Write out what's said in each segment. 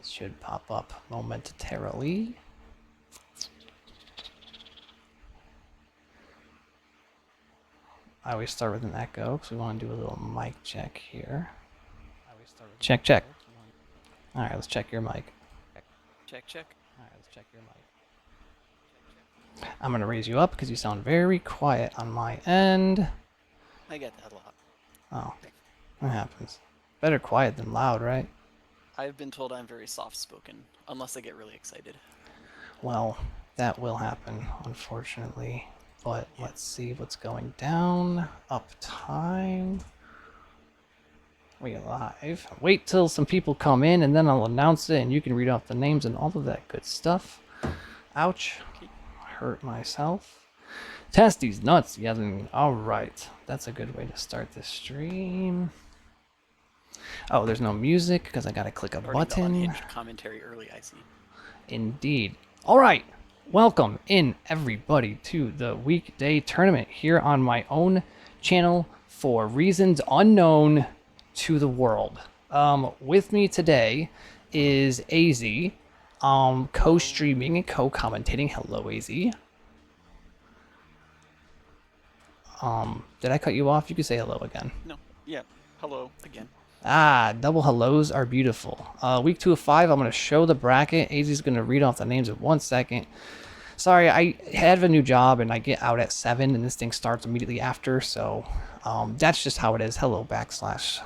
Should pop up momentarily. I always start with an echo because we want to do a little mic check here. Check, check. All right, let's check your mic. Check, check. All right, let's check your mic. I'm going to raise you up because you sound very quiet on my end. I get that a lot. Oh, that happens. Better quiet than loud, right? I've been told I'm very soft-spoken, unless I get really excited. Well, that will happen, unfortunately. But let's see what's going down. Uptime. We live. Wait till some people come in and then I'll announce it and you can read off the names and all of that good stuff. Ouch. Okay. Hurt myself. Test these nuts, Yevon. Alright. That's a good way to start this stream. Oh, there's no music because I gotta click a button. Unhinged commentary early, I see. Indeed. Alright. Welcome in, everybody, to the Weekday tournament here on my own channel for reasons unknown to the world. With me today is AZ, co-streaming and co-commentating. Hello, AZ. Did I cut you off? You could say hello again. No. Yeah. Hello again. Ah, double hellos are beautiful. Week 2 of 5, I'm going to show the bracket. AZ's going to read off the names in 1 second. Sorry, I have a new job and I get out at 7 and this thing starts immediately after, so that's just how it is. Hello, backslash.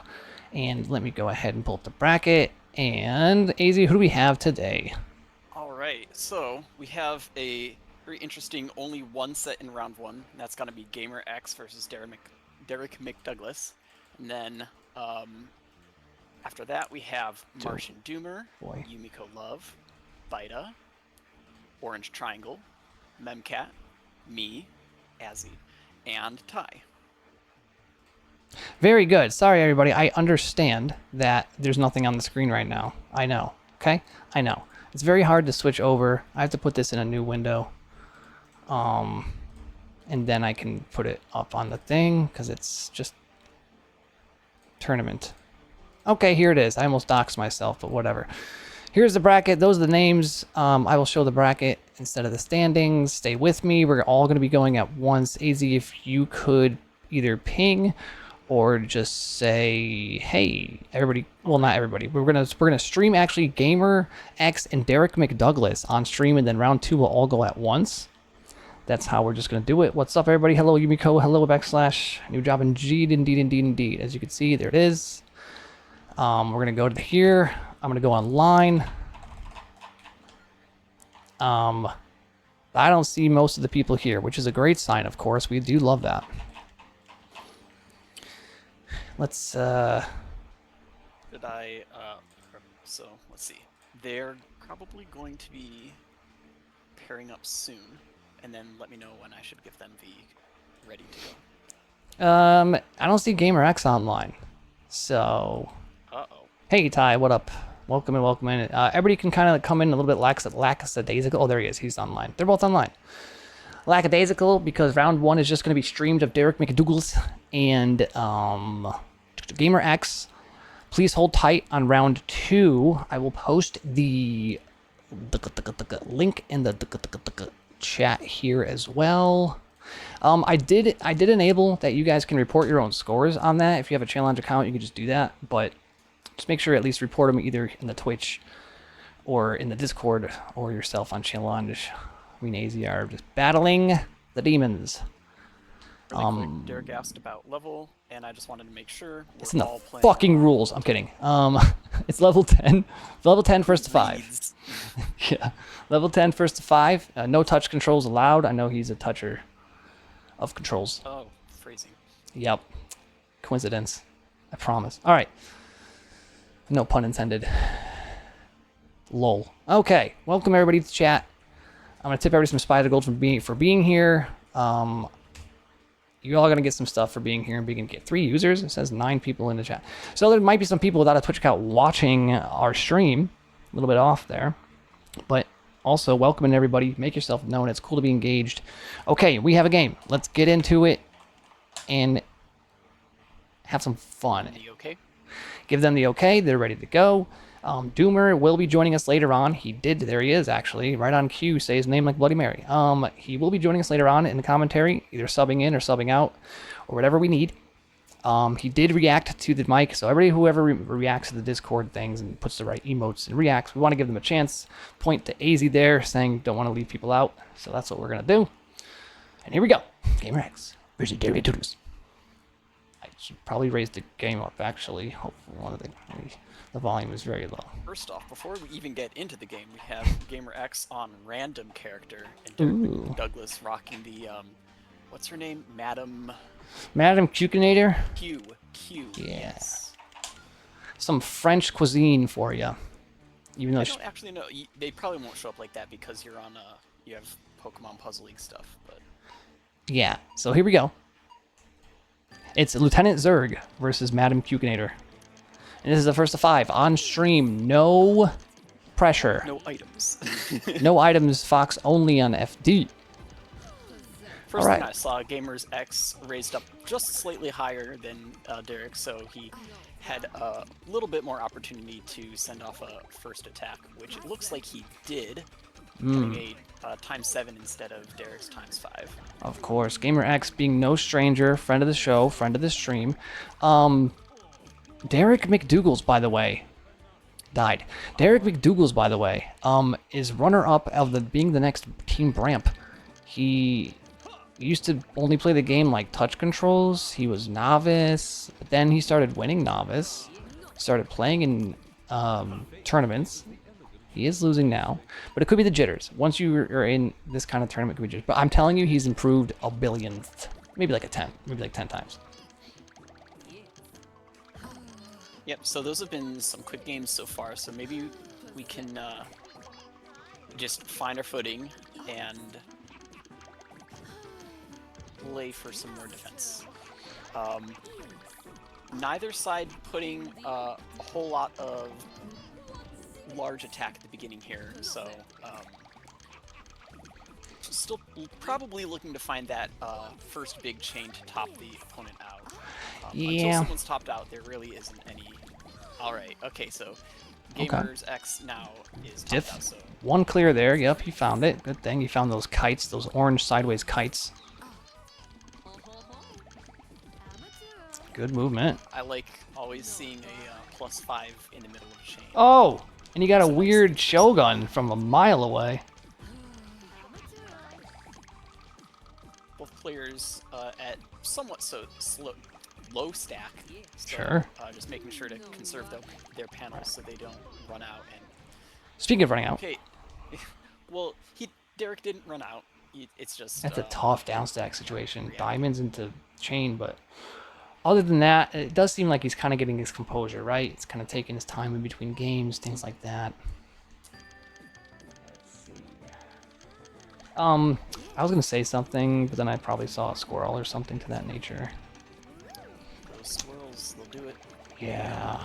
And let me go ahead and pull up the bracket. And AZ, who do we have today? All right. So we have a very interesting only one set in round 1. That's going to be Gamer X versus Derek McDouglas. And then after that, we have Martian Doomer, Yumiko Love, Spyda, Orange Triangle, Memcat, me, Azzy, and Ty. Very good. Sorry, everybody. I understand that there's nothing on the screen right now. I know. Okay? I know. It's very hard to switch over. I have to put this in a new window. And then I can put it up on the thing because it's just tournament. Okay, here it is. I almost doxed myself, but whatever. Here's the bracket. Those are the names. I will show the bracket instead of the standings. Stay with me. We're all going to be going at once. AZ, if you could either ping or just say, hey, everybody. Well, not everybody. We're gonna stream actually Gamer X and Derek McDouglas on stream, and then round 2 will all go at once. That's how we're just gonna do it. What's up, everybody? Hello, Yumiko. Hello, backslash. New job indeed, indeed, indeed, indeed. As you can see, there it is. We're gonna go to here. I'm gonna go online. I don't see most of the people here, which is a great sign, of course. We do love that. Let's so let's see. They're probably going to be pairing up soon, and then let me know when I should give them the ready to go. I don't see Gamer X online. So Hey Ty, what up? Welcome in, welcome in. Everybody can kind of come in a little bit lackadaisical. Oh, there he is. He's online. They're both online. Lackadaisical because round 1 is just going to be streamed of Derek McDouglas and Gamer X. Please hold tight on round 2. I will post the link in the chat here as well. I did enable that you guys can report your own scores on that. If you have a challenge account, you can just do that, but just make sure at least report them either in the Twitch or in the Discord or yourself on challenge. We and AZ are just battling the demons. Really quick, Derek asked about level, and I just wanted to make sure it's in the fucking rules. I'm kidding. It's level 10. Level 10 first to 5. Yeah. Level 10 first to 5. No touch controls allowed. I know he's a toucher of controls. Oh, phrasing. Yep. Coincidence. I promise. All right. No pun intended. Lol. Okay. Welcome everybody to chat. I'm gonna tip everybody some Spyda gold for being here. You're all gonna get some stuff for being here and being get 3 users. It says 9 people in the chat. So there might be some people without a Twitch account watching our stream. A little bit off there, but also welcoming everybody. Make yourself known. It's cool to be engaged. Okay, we have a game. Let's get into it and have some fun. Okay. Give them the okay. They're ready to go. Doomer will be joining us later on. He did. There he is, actually. Right on cue. Say his name like Bloody Mary. He will be joining us later on in the commentary, either subbing in or subbing out, or whatever we need. He did react to the mic, so whoever reacts to the Discord things and puts the right emotes and reacts, we want to give them a chance. Point to AZ there, saying don't want to leave people out. So that's what we're going to do. And here we go. Gamer X versus Derek Tutus. I should probably raise the game up, actually. Hopefully the volume is very low. First off, before we even get into the game, we have Gamer X on random character, and Derek Douglas rocking the, what's her name? Madam Cucinator? Q. Yeah. Yes. Some French cuisine for you. Even though I don't actually know. They probably won't show up like that because you're on, you have Pokemon Puzzle League stuff, but... Yeah, so here we go. It's Lieutenant Zurg versus Madam Cucinator. And this is the first of 5 on stream. No pressure. No items. No items. Fox only on FD. First thing I saw, Gamers X raised up just slightly higher than Derek, so he had a little bit more opportunity to send off a first attack, which it looks like he did, getting a ×7 instead of Derek's ×5. Of course, Gamer X being no stranger, friend of the show, friend of the stream. Derek McDougal's, by the way, died. Derek McDougal's, by the way, is runner-up of being the next Team Bramp. He used to only play the game like touch controls. He was novice, but then he started winning novice. Started playing in tournaments. He is losing now, but it could be the jitters. Once you are in this kind of tournament, it could be jitters. But I'm telling you, he's improved a billionth, maybe like 10 times. Yep, so those have been some quick games so far, so maybe we can just find our footing and play for some more defense. Neither side putting a whole lot of large attack at the beginning here, so still probably looking to find that first big chain to top the opponent out. Until someone's topped out, there really isn't any. Alright, okay, so Gamers X now is topped out, so... One clear there, yep, he found it. Good thing, he found those kites, those orange sideways kites. Good movement. I like always seeing a +5 in the middle of a chain. Oh! And you got a weird Shogun from a mile away. Both players at somewhat low stack. So, sure. Just making sure to conserve their panels so they don't run out. And speaking of running out. Okay. Well, Derek didn't run out. It's just... That's a tough downstack situation. Yeah. Diamonds into chain, but... Other than that, it does seem like he's kind of getting his composure, right? It's kind of taking his time in between games, things like that. Let's see. I was going to say something, but then I probably saw a squirrel or something to that nature. Those squirrels, they'll do it. Yeah.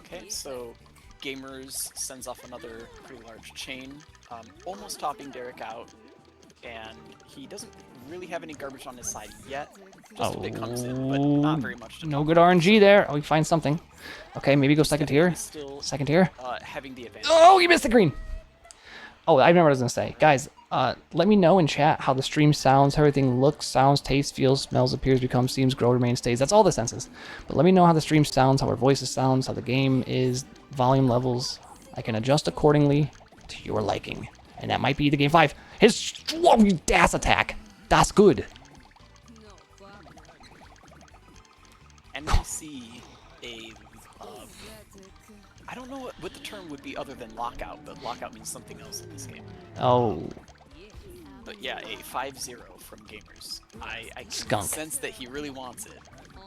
Okay, so Gamers sends off another pretty large chain, almost topping Derek out. And he doesn't really have any garbage on his side yet. Just a bit comes in, but not very much. No good RNG there. Oh, he finds something. Okay, maybe go second tier. Second tier. Having the advantage. Oh, he missed the green. Oh, I remember what I was gonna say, guys. Let me know in chat how the stream sounds, how everything looks, sounds, tastes, feels, smells, appears, becomes, seems, grow, remains, stays. That's all the senses. But let me know how the stream sounds, how our voices sounds, how the game is, volume levels. I can adjust accordingly to your liking. And that might be the game 5. His strong dash attack. That's good. And we see a... I don't know what the term would be other than lockout, but lockout means something else in this game. Oh. But yeah, a 5-0 from Gamers. I can sense that he really wants it.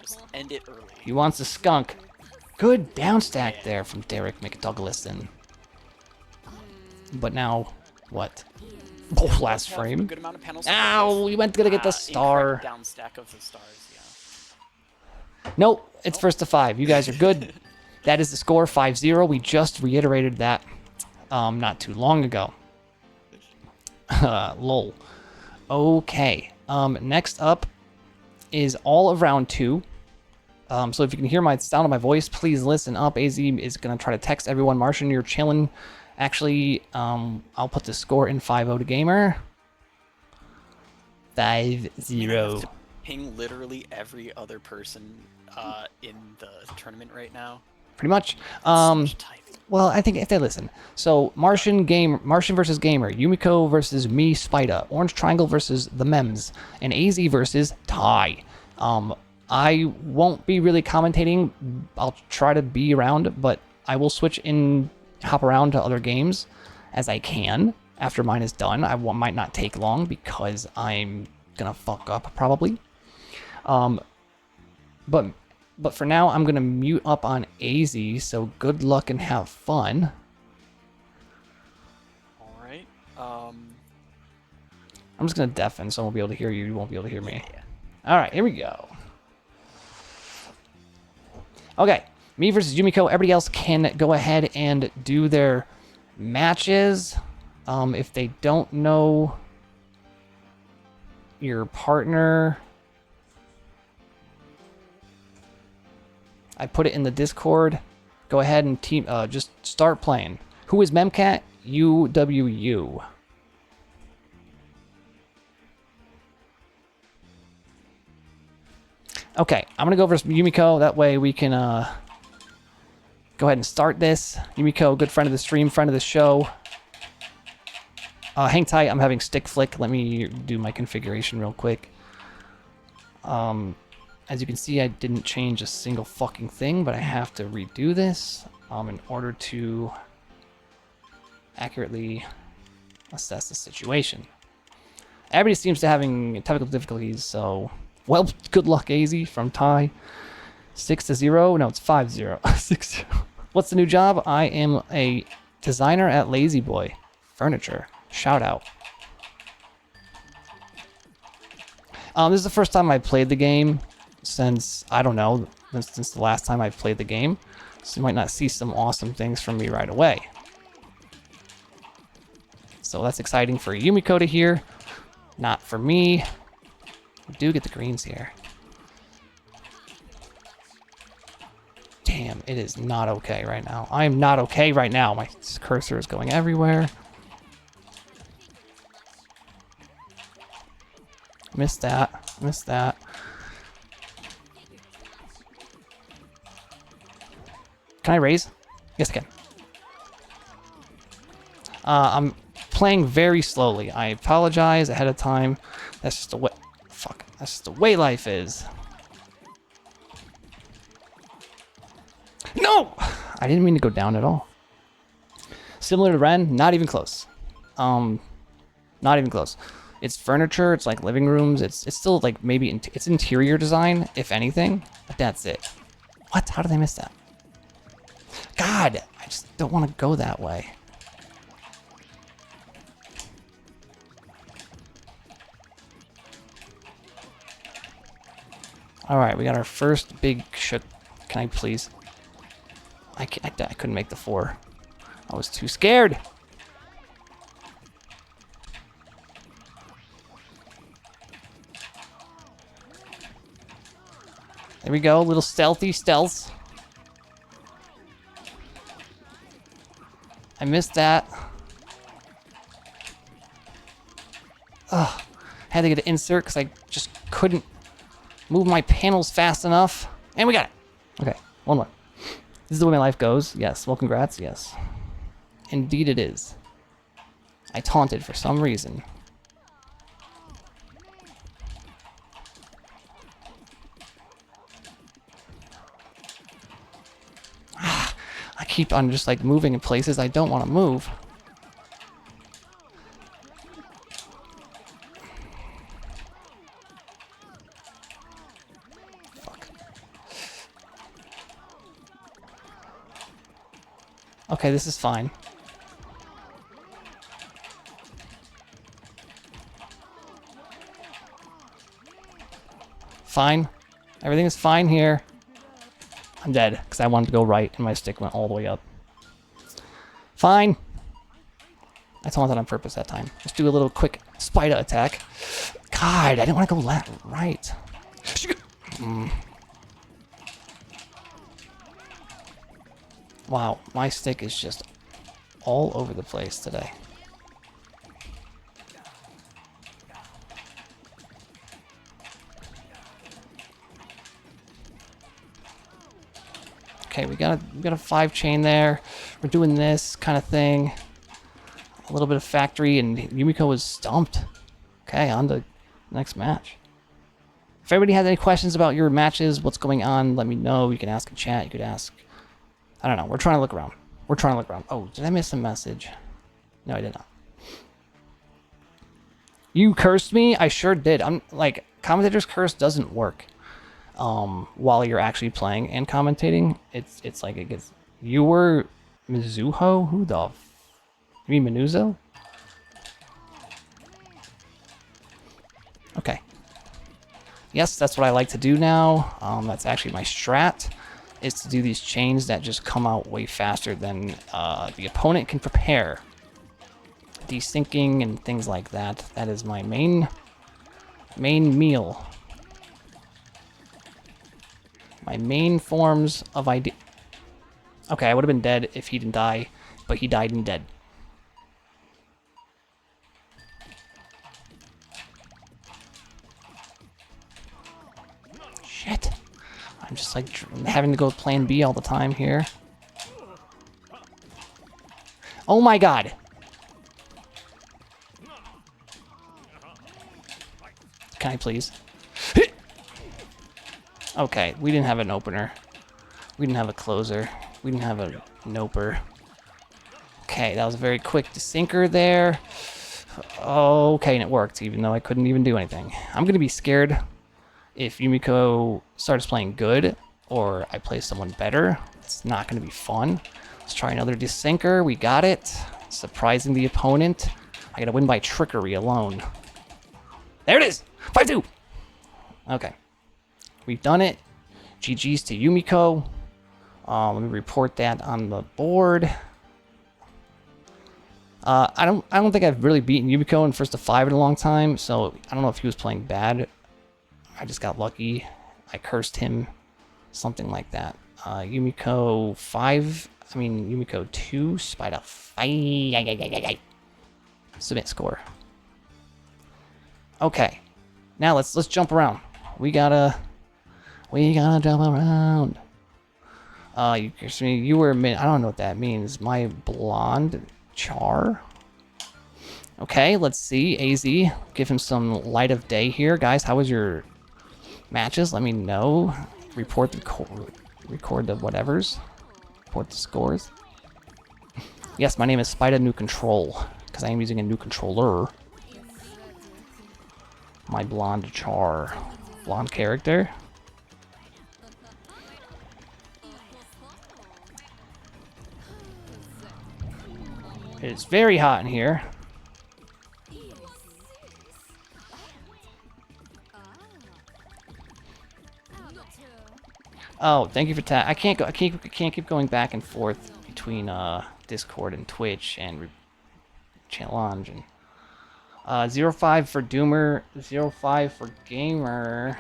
Just end it early. He wants a skunk. Good downstack there from Derek McDougalison. But now... What? Oh, last frame. A good amount of panels. Ow! We went to get the star. Down stack of the stars, yeah. Nope, it's first to 5. You guys are good. That is the score, 5-0. We just reiterated that not too long ago. Lol. Okay. Next up is all of round 2. So if you can hear my sound of my voice, please listen up. AZ is going to try to text everyone. Martian, you're chilling. Actually, I'll put the score in 5-0 to Gamer. 5-0. Ping literally every other person in the tournament right now. Pretty much. Such typing. Well, I think if they listen. So, Martian versus Gamer, Yumiko versus me, Spyda, Orange Triangle versus the Mems, and AZ versus Ty. I won't be really commentating. I'll try to be around, but I will hop around to other games as I can after mine is done. Might not take long because I'm gonna fuck up probably. But for now, I'm going to mute up on AZ, so good luck and have fun. Alright. I'm just going to deafen, so I won't be able to hear you. You won't be able to hear me. Yeah. Alright, here we go. Okay, me versus Yumiko. Everybody else can go ahead and do their matches. If they don't know your partner... I put it in the Discord. Go ahead and just start playing. Who is Memcat? UWU. Okay, I'm gonna go versus Yumiko. That way we can go ahead and start this. Yumiko, good friend of the stream, friend of the show. Hang tight. I'm having stick flick. Let me do my configuration real quick. As you can see, I didn't change a single fucking thing, but I have to redo this in order to accurately assess the situation. Everybody seems to having technical difficulties, so, well, good luck, AZ, from Ty. 6-0. No, it's 5-0. 6-0. What's the new job? I am a designer at Lazy Boy Furniture. Shout out. This is the first time I played the game since, I don't know, since the last time I played the game. So you might not see some awesome things from me right away. So that's exciting for Yumiko to hear. Not for me. We do get the greens here. Damn, it is not okay right now. I am not okay right now. My cursor is going everywhere. Missed that. Missed that. Can I raise? Yes, I can. I'm playing very slowly. I apologize ahead of time. That's just the way... Fuck. That's just the way life is. No! I didn't mean to go down at all. Similar to Ren, not even close. Not even close. It's furniture, it's like living rooms, it's still like maybe it's interior design, if anything, but that's it. What? How did I miss that? God, I just don't want to go that way. All right, we got our first big shot. Can I please? I couldn't make the 4. I was too scared. There we go, a little stealth. I missed that. Ugh. Had to get an insert because I just couldn't move my panels fast enough. And we got it. Okay, one more. This is the way my life goes. Yes, well, congrats. Yes. Indeed it is. I taunted for some reason. I keep on just like moving in places I don't want to move. Fuck. Okay, this is fine. Fine. Everything is fine here. I'm dead, because I wanted to go right, and my stick went all the way up. Fine. I taunted on purpose that time. Let's do a little quick Spyda attack. God, I didn't want to go left, right. Wow, my stick is just all over the place today. Okay, we got a 5 chain there. We're doing this kind of thing. A little bit of factory, and Yumiko was stumped. Okay, on to the next match. If everybody has any questions about your matches, what's going on, let me know. You can ask in chat. You could ask. I don't know. We're trying to look around. We're trying to look around. Oh, did I miss a message? No, I did not. You cursed me? I sure did. I'm like, commentator's curse doesn't work. While you're actually playing and commentating, it's like it gets. You were Mizuho? Who the? You mean Menuzo? Okay. Yes, that's what I like to do now. That's actually my strat, is to do these chains that just come out way faster than the opponent can prepare. Desyncing and things like that. That is my main meal. My main forms of idea. Okay, I would have been dead if he didn't die, but he died and dead. Shit. I'm just like having to go plan B all the time here. Oh my god. Can I please? Okay, we didn't have an opener. We didn't have a closer. We didn't have a noper. Okay, that was a very quick desinker there. Okay, and it worked, even though I couldn't even do anything. I'm going to be scared if Yumiko starts playing good, or I play someone better. It's not going to be fun. Let's try another desinker. We got it. Surprising the opponent. I got to win by trickery alone. There it is! 5-2! Okay. We've done it. GG's to Yumiko. Let me report that on the board. I don't think I've really beaten Yumiko in first to 5 in a long time, so I don't know if he was playing bad. I just got lucky. I cursed him. Something like that. Yumiko 5. I mean Yumiko 2. Spyda 5. Submit score. Okay. Now let's jump around. We gotta jump around. You were mid. I don't know what that means. My blonde char. Okay, let's see. AZ, give him some light of day here, guys. How was your matches? Let me know. Record the whatevers. Report the scores. Yes, my name is Spyda New Control because I am using a new controller. My blonde char. Blonde character. It's very hot in here. Oh, thank you for I can't keep going back and forth between Discord and Twitch and challenge and 05 for Doomer, 05 for Gamer.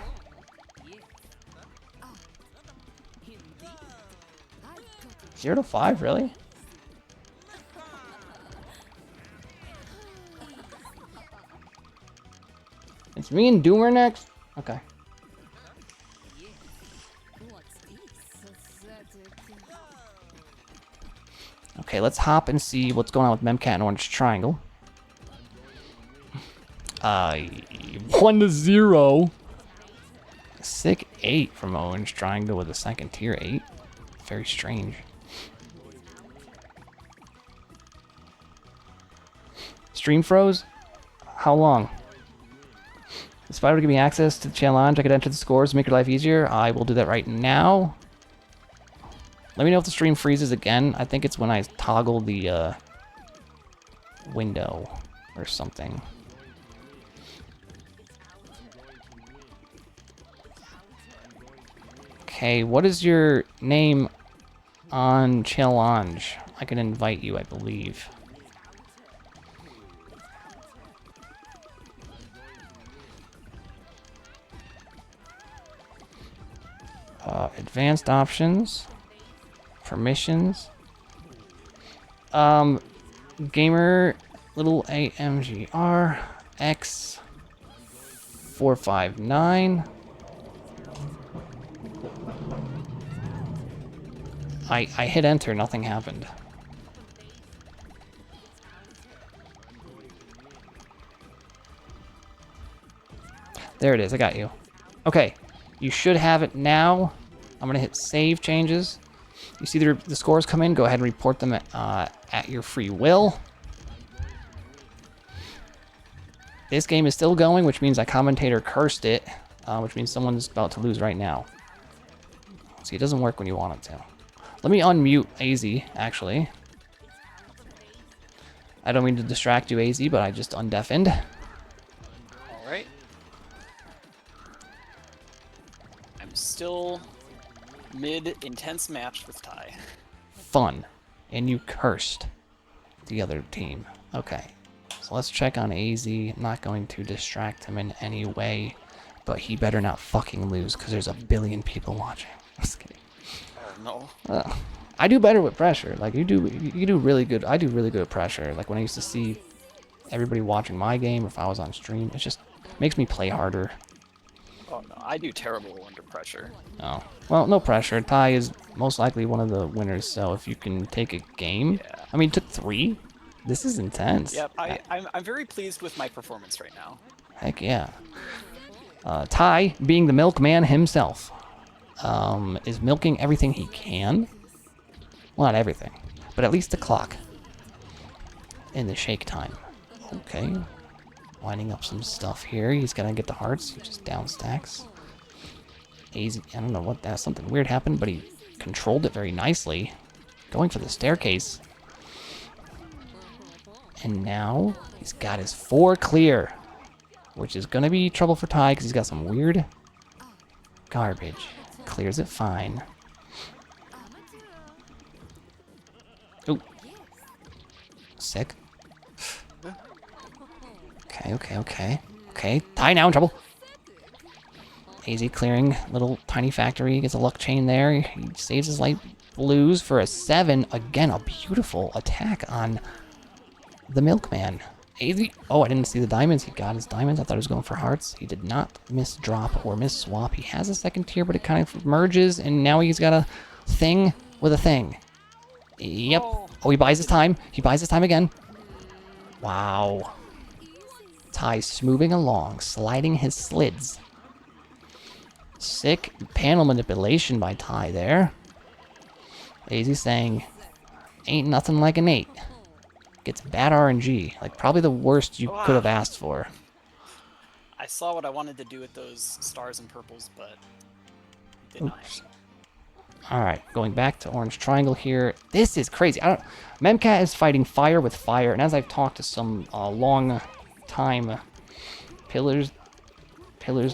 Zero to 5, really? It's me and Doomer next? Okay. Okay, let's hop and see what's going on with Memcat and Orange Triangle. 1-0. Sick 8 from Orange Triangle with a second tier 8. Very strange. Stream froze? How long? The Spyda will give me access to the challenge. I could enter the scores to make your life easier. I will do that right now. Let me know if the stream freezes again. I think it's when I toggle the window or something. Okay, what is your name on challenge? I can invite you, I believe. Advanced options, permissions. Gamer little AMGR X 459. I hit enter, nothing happened. There it is, I got you. Okay, you should have it now. I'm gonna hit save changes. You see the scores come in, go ahead and report them at your free will. This game is still going, which means a commentator cursed it, which means someone's about to lose right now. See, it doesn't work when you want it to. Let me unmute AZ, actually. I don't mean to distract you, AZ, but I just undeafened. All right. I'm still mid-intense match with Ty. Fun. And you cursed the other team. Okay. So let's check on AZ. I'm not going to distract him in any way, but he better not fucking lose because there's a billion people watching. I'm just kidding. Oh, no. I do better with pressure. Like, you do really good. I do really good at pressure. Like, when I used to see everybody watching my game, or if I was on stream, it just makes me play harder. Oh, no. I do terrible under pressure. Oh. Well, no pressure. Ty is most likely one of the winners, so if you can take a game... Yeah. I mean, it took 3? This is intense. Yep, I'm very pleased with my performance right now. Heck yeah. Ty, being the milkman himself, is milking everything he can. Well, not everything, but at least the clock. In the shake time. Okay. Lining up some stuff here. He's gonna get the hearts. He just down stacks. Easy. I don't know what that. Something weird happened, but he controlled it very nicely. Going for the staircase. And now he's got his 4 clear, which is gonna be trouble for Ty because he's got some weird garbage. Clears it fine. Ooh. Sick. Okay. Ty now in trouble. AZ clearing little tiny factory. Gets a luck chain there. He saves his light blues for a 7. Again, a beautiful attack on the milkman. AZ. Oh, I didn't see the diamonds. He got his diamonds. I thought he was going for hearts. He did not miss drop or miss swap. He has a second tier, but it kind of merges, and now he's got a thing with a thing. Yep. Oh, he buys his time. He buys his time again. Wow. Ty smoothing along, sliding his slids. Sick panel manipulation by Ty there. AZ saying, ain't nothing like an 8. Gets bad RNG. Like, probably the worst you could have asked for. I saw what I wanted to do with those stars and purples, but did not. Alright, going back to orange triangle here. This is crazy. Memcat is fighting fire with fire, and as I've talked to some long time pillars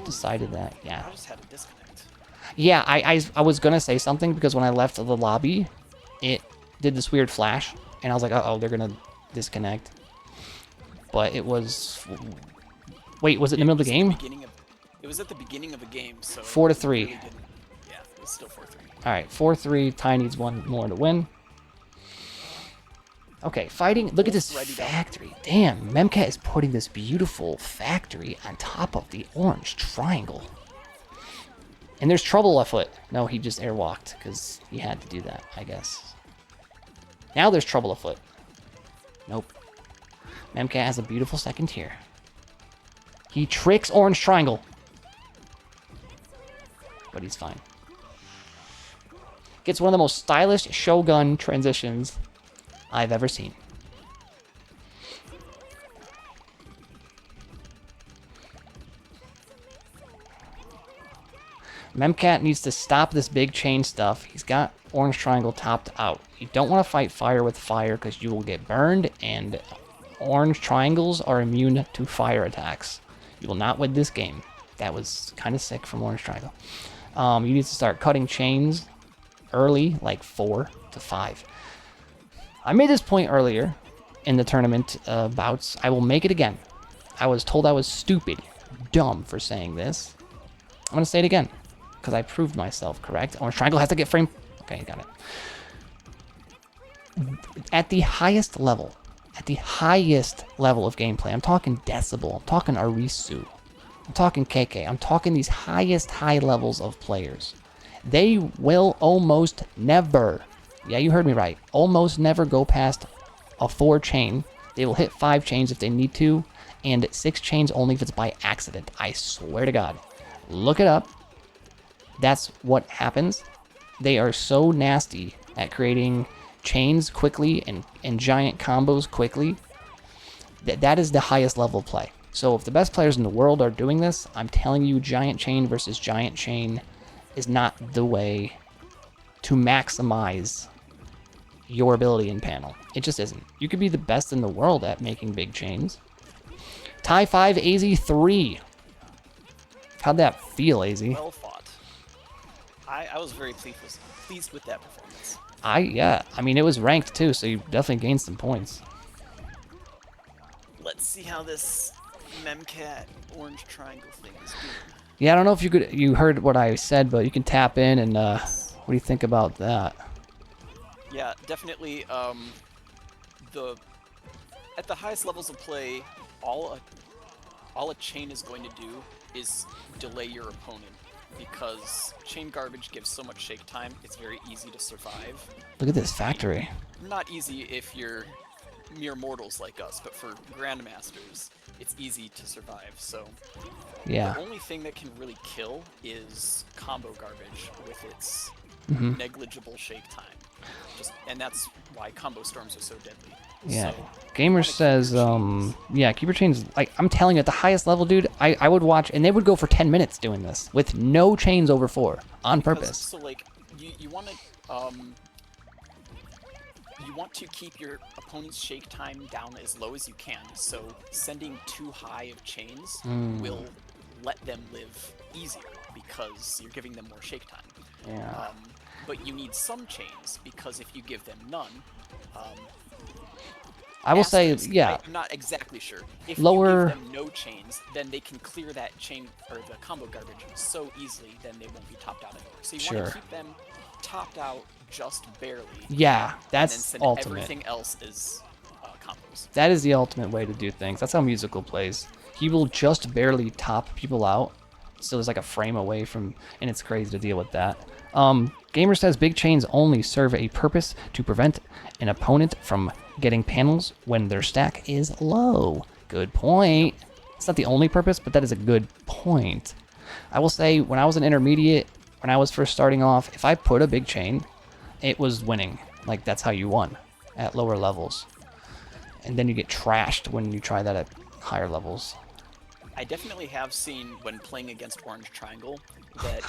decided that, yeah. I just had a disconnect. Yeah, I was gonna say something because when I left the lobby, it did this weird flash, and I was like, uh-oh, they're gonna disconnect. But it was... Wait, was it in the middle of the game? It was at the beginning of the game, so... 4-3. Really yeah, it was still 4-3. Alright, 4-3. Ty needs 1 more to win. Okay, fighting. Look at this factory. Damn, Memcat is putting this beautiful factory on top of the orange triangle. And there's trouble afoot. No, he just airwalked because he had to do that, I guess. Now there's trouble afoot. Nope. Memcat has a beautiful second tier. He tricks orange triangle. But he's fine. Gets one of the most stylish Shogun transitions I've ever seen. Memcat needs to stop this big chain stuff. He's got orange triangle topped out. You don't want to fight fire with fire because you will get burned, and orange triangles are immune to fire attacks. You will not win this game. That was kind of sick from orange triangle. You need to start cutting chains early, like 4 to 5. I made this point earlier in the tournament bouts. I will make it again. I was told I was stupid, dumb for saying this. I'm going to say it again because I proved myself correct. Orange triangle has to get frame. Okay, got it. At the highest level of gameplay, I'm talking Decibel, I'm talking Arisu, I'm talking KK, I'm talking these highest high levels of players. They will almost never, yeah, you heard me right, almost never go past a 4 chain. They will hit 5 chains if they need to, and 6 chains only if it's by accident. I swear to God. Look it up. That's what happens. They are so nasty at creating chains quickly and giant combos quickly. That is the highest level play. So if the best players in the world are doing this, I'm telling you, giant chain versus giant chain is not the way to maximize your ability in panel. It just isn't. You could be the best in the world at making big chains. Tie 5, AZ3. How'd that feel, AZ? Well fought. I was very pleased with that performance. Yeah, I mean, it was ranked too, so you definitely gained some points. Let's see how this Memcat orange triangle thing is doing. Yeah, I don't know if you heard what I said, but you can tap in and what do you think about that? Yeah, definitely. At the highest levels of play, all a chain is going to do is delay your opponent, because chain garbage gives so much shake time. It's very easy to survive. Look at this factory. Not easy if you're mere mortals like us, but for grandmasters, it's easy to survive. So yeah, the only thing that can really kill is combo garbage with its negligible shake time. And that's why combo storms are so deadly. Yeah. So, Gamer says, yeah, keep your chains. Like, I'm telling you, at the highest level, dude, I would watch, and they would go for 10 minutes doing this with no chains over 4 on purpose. So, like, you want to keep your opponent's shake time down as low as you can. So sending too high of chains will let them live easier because you're giving them more shake time. Yeah. But you need some chains, because if you give them none, I will say, yeah. I'm not exactly sure. If lower... you give them no chains, then they can clear that chain or the combo garbage so easily, then they won't be topped out anymore. So you want to keep them topped out just barely. Yeah, that's and then send ultimate. Everything else is combos. That is the ultimate way to do things. That's how Musical plays. He will just barely top people out, so there's like a frame away from, and it's crazy to deal with that. Gamer says big chains only serve a purpose to prevent an opponent from getting panels when their stack is low. Good point. It's not the only purpose, but that is a good point. I will say, when I was an intermediate, when I was first starting off, if I put a big chain, it was winning. Like, that's how you won at lower levels. And then you get trashed when you try that at higher levels. I definitely have seen, when playing against Orange Triangle, that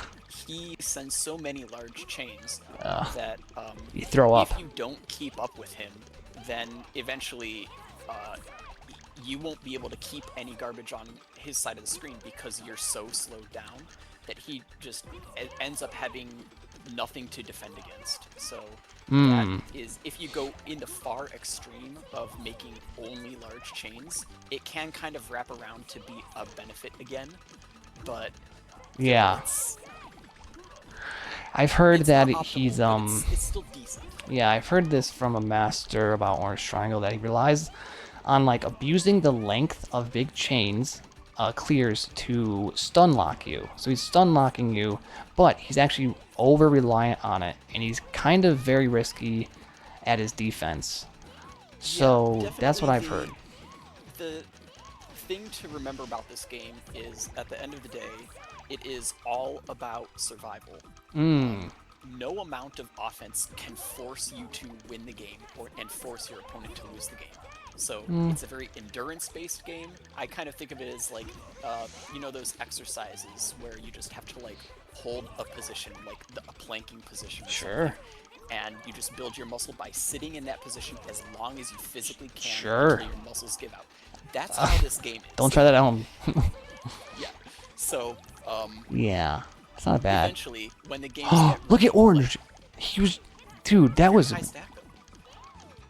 he sends so many large chains that you throw up. If you don't keep up with him, then eventually you won't be able to keep any garbage on his side of the screen, because you're so slowed down that he just ends up having nothing to defend against. So that is, if you go in the far extreme of making only large chains, it can kind of wrap around to be a benefit again, but yeah, I've heard that he's it's still decent. Yeah, I've heard this from a master about Orange Triangle, that he relies on like abusing the length of big chains clears to stun lock you. So he's stun locking you, but he's actually over reliant on it, and he's kind of very risky at his defense. So that's what I've heard. The thing to remember about this game is, at the end of the day, it is all about survival. No amount of offense can force you to win the game and force your opponent to lose the game. So it's a very endurance-based game. I kind of think of it as like, you know, those exercises where you just have to like hold a position, like a planking position. Sure. And you just build your muscle by sitting in that position as long as you physically can Sure. until your muscles give out. That's how this game is. Don't try that at home. Yeah. So, yeah, it's not bad. Eventually, when the game look at Orange. He was, dude, that was.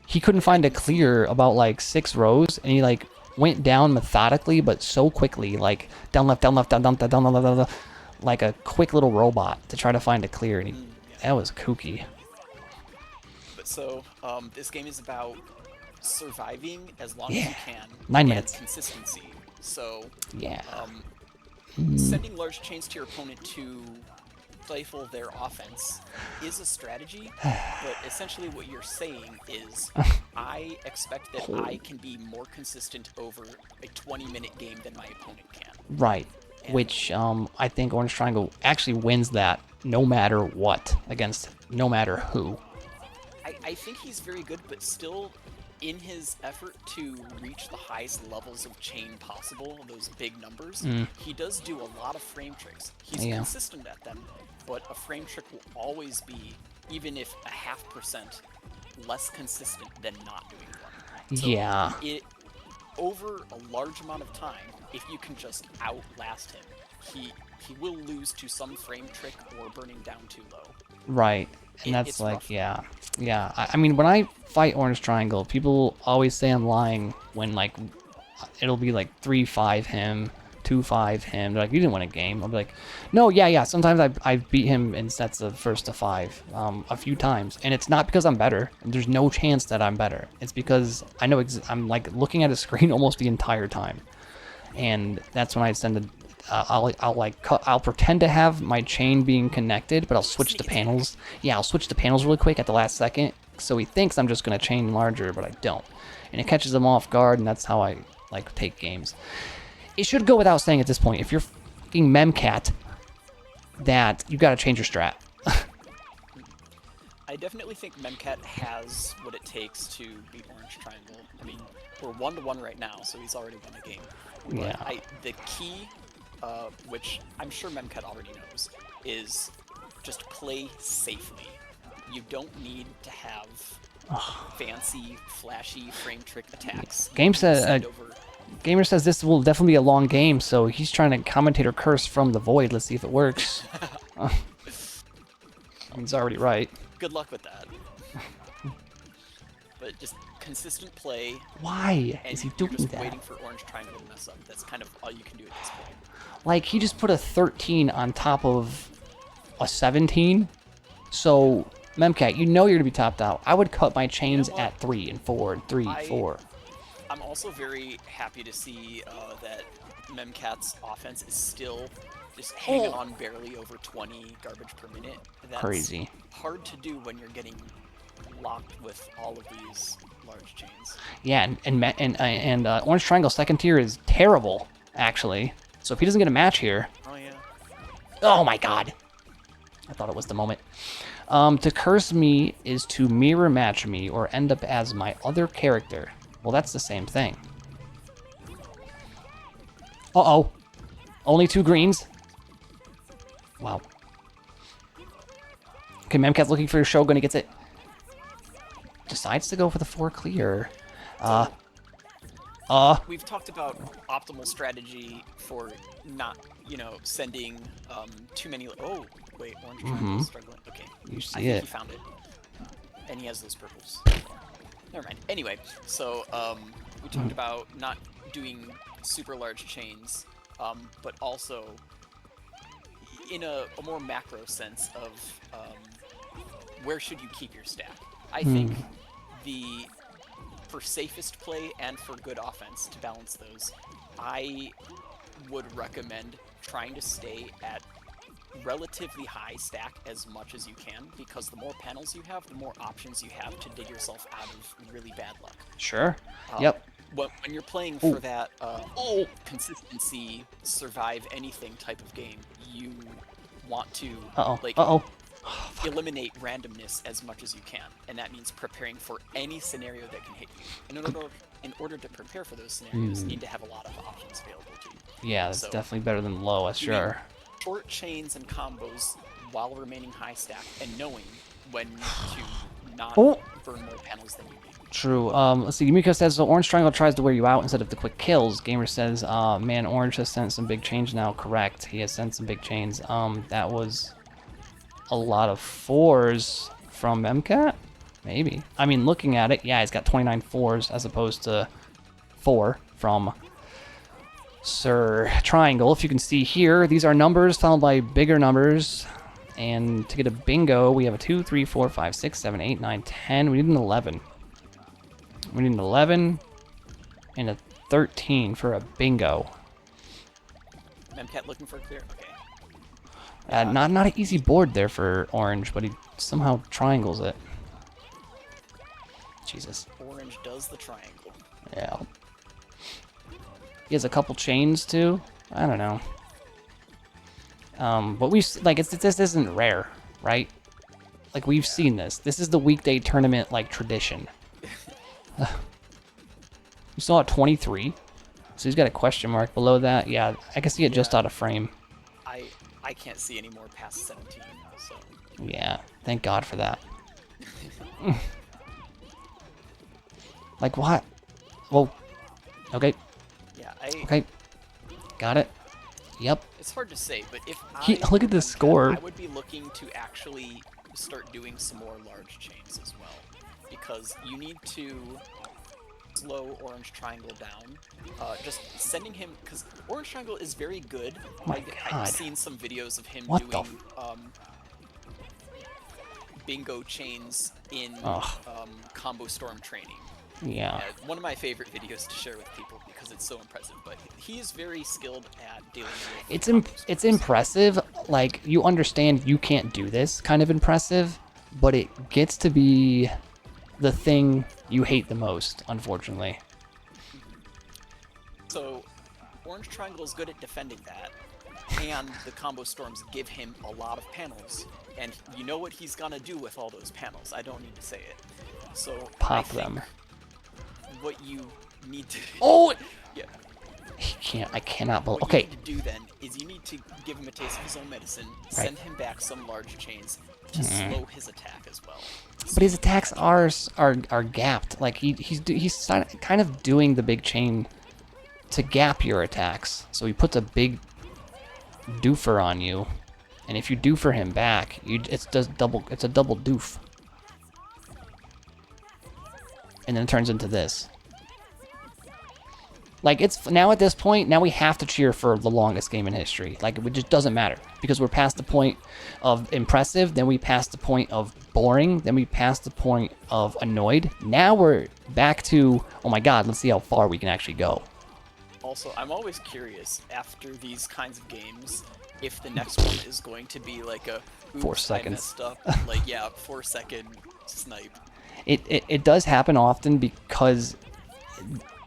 He couldn't find a clear about like 6 rows, and he like went down methodically, but so quickly, like down left, down left, down left, down left, down left, like a quick little robot to try to find a clear, and that was kooky. but so this game is about surviving as long as you can. 9 and minutes. Consistency. So Yeah. sending large chains to your opponent to stifle their offense is a strategy, but essentially what you're saying is I expect that I can be more consistent over a 20-minute game than my opponent can. Right. And Which I think Orange Triangle actually wins that no matter what against no matter who. I think he's very good, but still in his effort to reach the highest levels of chain possible, those big numbers, he does do a lot of frame tricks. He's consistent at them, but a frame trick will always be, even if a 0.5% less consistent than not doing one. So over a large amount of time, if you can just outlast him, he will lose to some frame trick or burning down too low. Right. And that's it's like, rough. yeah. I mean, when I fight Orange Triangle, people always say I'm lying when, like, it'll be like 3-5 him, 2-5 him. They're like, you didn't win a game. I'll be like, no, yeah. Sometimes I've beat him in sets of 1-5 a few times. And it's not because I'm better. There's no chance that I'm better. It's because I know I'm, like, looking at a screen almost the entire time. And that's when I send the... I'll pretend to have my chain being connected, but I'll switch the panels. Yeah, I'll switch the panels really quick at the last second, so he thinks I'm just gonna chain larger, but I don't, and it catches him off guard, and that's how I like take games. It should go without saying at this point, if you're fucking Memcat, that you gotta change your strat. I definitely think Memcat has what it takes to beat Orange Triangle. I mean, we're 1-1 right now, so he's already won a game. But the key, which I'm sure Memcat already knows, is just play safely. You don't need to have fancy, flashy frame trick attacks. Gamer says this will definitely be a long game, so he's trying to commentator curse from the void. Let's see if it works. He's already right. Good luck with that. But just consistent play. Why is he doing just that? Waiting for Orange Triangle to mess up. That's kind of all you can do at this point. Like, he just put a 13 on top of a 17. So, Memcat, you know you're going to be topped out. I would cut my chains at 3 and 4 and 3, 4. I'm also very happy to see that Memcat's offense is still just hanging on barely over 20 garbage per minute. That's crazy. Hard to do when you're getting locked with all of these large chains. Yeah, and Orange Triangle second tier is terrible, actually. So if he doesn't get a match here... Oh, yeah. Oh, my God. I thought it was the moment. To curse me is to mirror match me or end up as my other character. Well, that's the same thing. Uh-oh. Only 2 greens. Wow. Okay, Memcat's looking for your Shogun. He gets it. Decides to go for the 4 clear. We've talked about optimal strategy for not, sending too many... Oh, wait, Orange Triangle is struggling. Okay. You see I think it. he found it. And he has those purples. Never mind. Anyway, so we talked about not doing super large chains, but also in a more macro sense of where should you keep your stack. I think for safest play and for good offense, to balance those, I would recommend trying to stay at relatively high stack as much as you can, because the more panels you have, the more options you have to dig yourself out of really bad luck. Sure. Yep. When you're playing for that consistency, survive anything type of game, you want to eliminate randomness as much as you can, and that means preparing for any scenario that can hit you. In order to prepare for those scenarios, you need to have a lot of options available to you. Yeah, that's definitely better than low, sure. Short chains and combos while remaining high stack and knowing when to not burn more panels than you need. True. Let's see. Yumiko says, so Orange Triangle tries to wear you out instead of the quick kills. Gamer says, man, Orange has sent some big change now. Correct. He has sent some big chains. That was a lot of 4s from MCAT? Maybe. I mean, looking at it, yeah, he's got 29 4s as opposed to 4 from Sir Triangle. If you can see here, these are numbers followed by bigger numbers And to get a bingo, we have a 2, 3, 4, 5, 6, 7, 8, 9, 10. We need an 11. We need an 11 and a 13 for a bingo. Memcat looking for a clear. Okay. Not an easy board there for orange, but he somehow triangles it. Jesus. Orange does the triangle. Yeah. He has a couple chains too. I don't know. But we've like this isn't rare, right? Like we've seen this. This is the weekday tournament like tradition. You saw it 23, so he's got a question mark below that. Yeah, I can see it just out of frame. I can't see any more past 17. So. Yeah, thank God for that. Like what? Well, okay. Yeah, Okay, got it. Yep. It's hard to say, but if look at the score. I would be looking to actually start doing some more large chains as well, because you need to slow Orange Triangle down. Just sending him, because Orange Triangle is very good. Oh my I've God. seen some videos of him What doing bingo chains in combo storm training. Yeah. One of my favorite videos to share with people because it's so impressive. But he is very skilled at dealing with. It's impressive. Like you understand you can't do this kind of impressive, but it gets to be the thing you hate the most, unfortunately. So, Orange Triangle is good at defending that, and the combo storms give him a lot of panels, and you know what he's gonna do with all those panels. I don't need to say it. So Pop I think them. What you need to Oh! yeah. I cannot believe. What Okay. you need to do then is you need to give him a taste of his own medicine, send him back some large chains to slow his attack as well. But his attacks are gapped. Like he's kind of doing the big chain to gap your attacks. So he puts a big doofer on you, and if you doofer him back, it's a double doof. And then it turns into this. Like, it's now at this point, now we have to cheer for the longest game in history. Like, it just doesn't matter. Because we're past the point of impressive, then we passed the point of boring, then we passed the point of annoyed. Now we're back to, oh my god, let's see how far we can actually go. Also, I'm always curious, after these kinds of games, if the next one is going to be like a, oops, 4 seconds. I messed up. Like, yeah, 4-second snipe. It does happen often because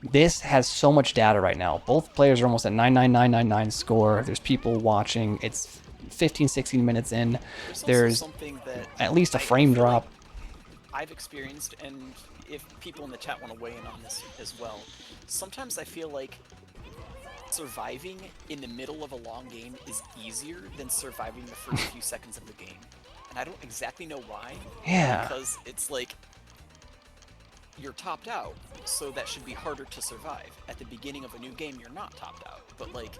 this has so much data right now. Both players are almost at 99999 score. There's people watching. It's 15, 16 minutes in. There's something that at least a frame drop. Like I've experienced, and if people in the chat want to weigh in on this as well, sometimes I feel like surviving in the middle of a long game is easier than surviving the first few seconds of the game. And I don't exactly know why. Yeah. Because it's like, you're topped out, so that should be harder to survive. At the beginning of a new game, you're not topped out, but like,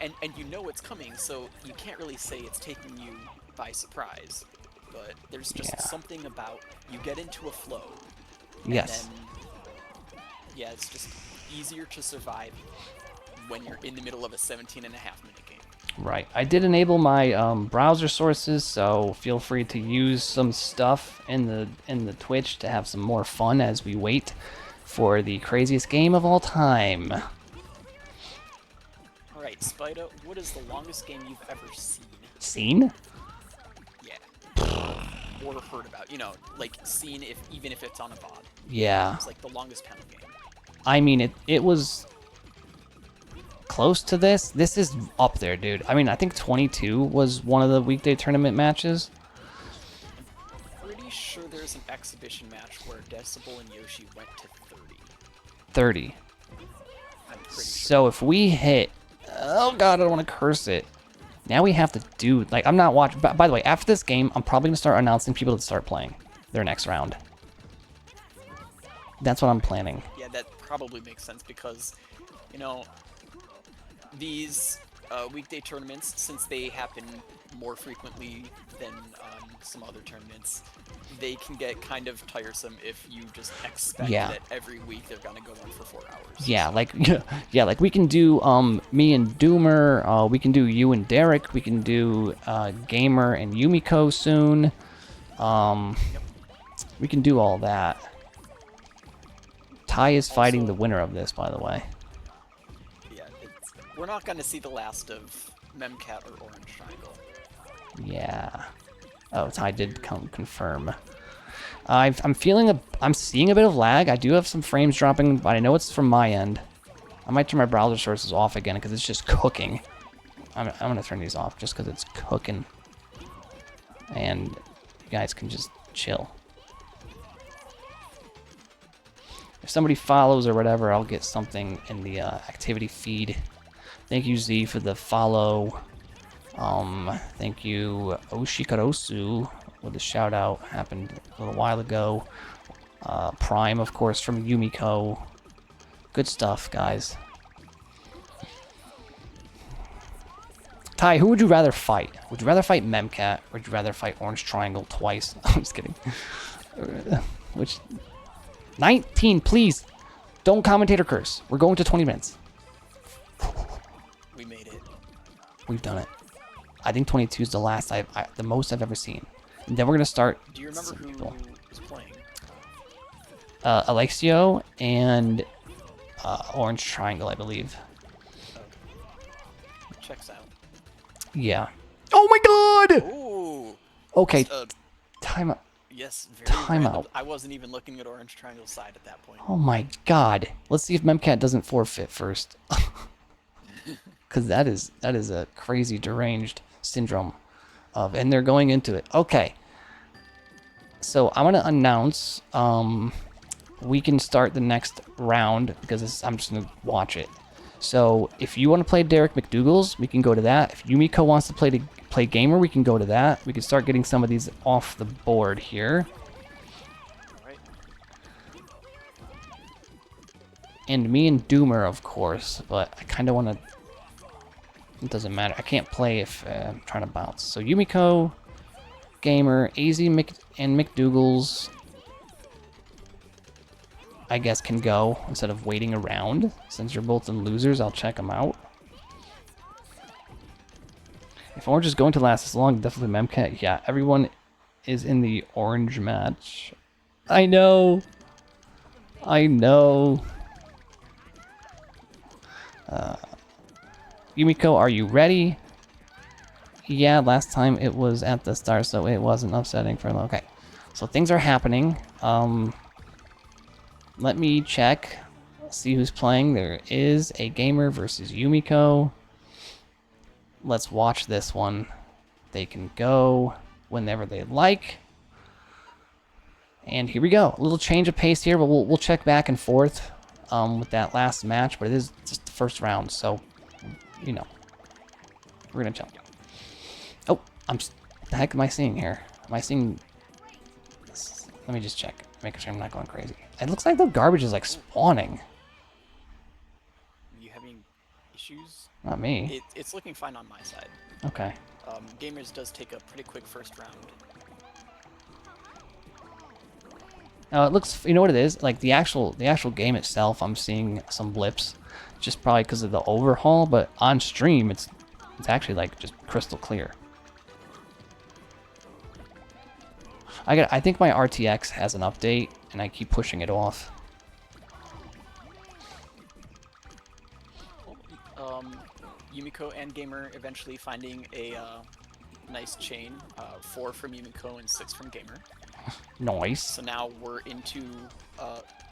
and you know it's coming, so you can't really say it's taking you by surprise. But there's just something about, you get into a flow, Yes. and then, yeah, it's just easier to survive when you're in the middle of a 17.5-minute game. Right. I did enable my browser sources, so feel free to use some stuff in the Twitch to have some more fun as we wait for the craziest game of all time. All right, Spyda, what is the longest game you've ever seen? Seen? Yeah. Or heard about. You know, like seen even if it's on a VOD. Yeah. It's like the longest panel game. I mean, it was close to this. This is up there, dude. I mean, I think 22 was one of the weekday tournament matches. I'm pretty sure there's an exhibition match where Decibel and Yoshi went to 30. 30. I'm pretty So if we hit... Oh, God, I don't want to curse it. Now we have to do... Like, I'm not watching... By the way, after this game, I'm probably going to start announcing people to start playing their next round. That's what I'm planning. Yeah, that probably makes sense because, you know, these weekday tournaments, since they happen more frequently than some other tournaments, they can get kind of tiresome if you just expect Yeah. that every week they're gonna go on for 4 hours. Yeah, so. like yeah, like we can do me and Doomer, we can do you and Derek, we can do Gamer and Yumiko soon. Yep. We can do all that. Ty is fighting the Also, winner of this, by the way. yeah, we're not gonna see the last of Memcat or Orange Triangle. Yeah. Oh, Ty did confirm. I'm seeing a bit of lag. I do have some frames dropping, but I know it's from my end. I might turn my browser sources off again because it's just cooking. I'm gonna turn these off just because it's cooking. And you guys can just chill. If somebody follows or whatever, I'll get something in the activity feed. Thank you, Z, for the follow. Thank you, Oshikarosu, with the shout out. Happened a little while ago. Prime, of course, from Yumiko. Good stuff, guys. Ty, who would you rather fight? Would you rather fight Memcat, or would you rather fight Orange Triangle twice? I'm just kidding. Which... 19, please! Don't commentator curse. We're going to 20 minutes. We made it. We've done it. I think 22 is the last the most I've ever seen. And then we're gonna start. Do you remember who was playing? Alexio and Orange Triangle, I believe. Checks out. Yeah. Oh my God! Ooh. Okay. Time out. Yes. Very Time random. out. I wasn't even looking at Orange Triangle's side at that point. Oh my God. Let's see if Memcat doesn't forfeit first. Because that is a crazy deranged syndrome of, and they're going into it. Okay. So I'm gonna announce we can start the next round because I'm just gonna watch it. So if you want to play Derek McDougal's, we can go to that. If Yumiko wants to play Gamer, we can go to that. We can start getting some of these off the board here. All right. And me and Doomer, of course, but I kind of want to... It doesn't matter. I can't play if I'm trying to bounce. So Yumiko, Gamer, AZ, and McDougal's, I guess, can go instead of waiting around. Since you're both in losers, I'll check them out. If Orange is going to last this long, definitely Memcat. Yeah, everyone is in the orange match. I know. I know. Yumiko, are you ready? Yeah, last time it was at the start, so it wasn't upsetting for... Okay. So things are happening. Let me check. See who's playing. There is a Gamer versus Yumiko. Let's watch this one. They can go whenever they like. And here we go. A little change of pace here, but we'll check back and forth with that last match. But it is just the first round, so, you know, we're going to jump. Oh, what the heck am I seeing here? Am I seeing... Let me just check. Make sure I'm not going crazy. It looks like the garbage is like spawning. Are you having issues? Not me. It's looking fine on my side. Okay. Gamers does take a pretty quick first round. It looks, you know what it is? Like the actual game itself, I'm seeing some blips, just probably because of the overhaul. But on stream, it's actually like just crystal clear. I think my RTX has an update, and I keep pushing it off. Yumiko and Gamer eventually finding a nice chain. 4 from Yumiko and 6 from Gamer. Nice. So now we're into...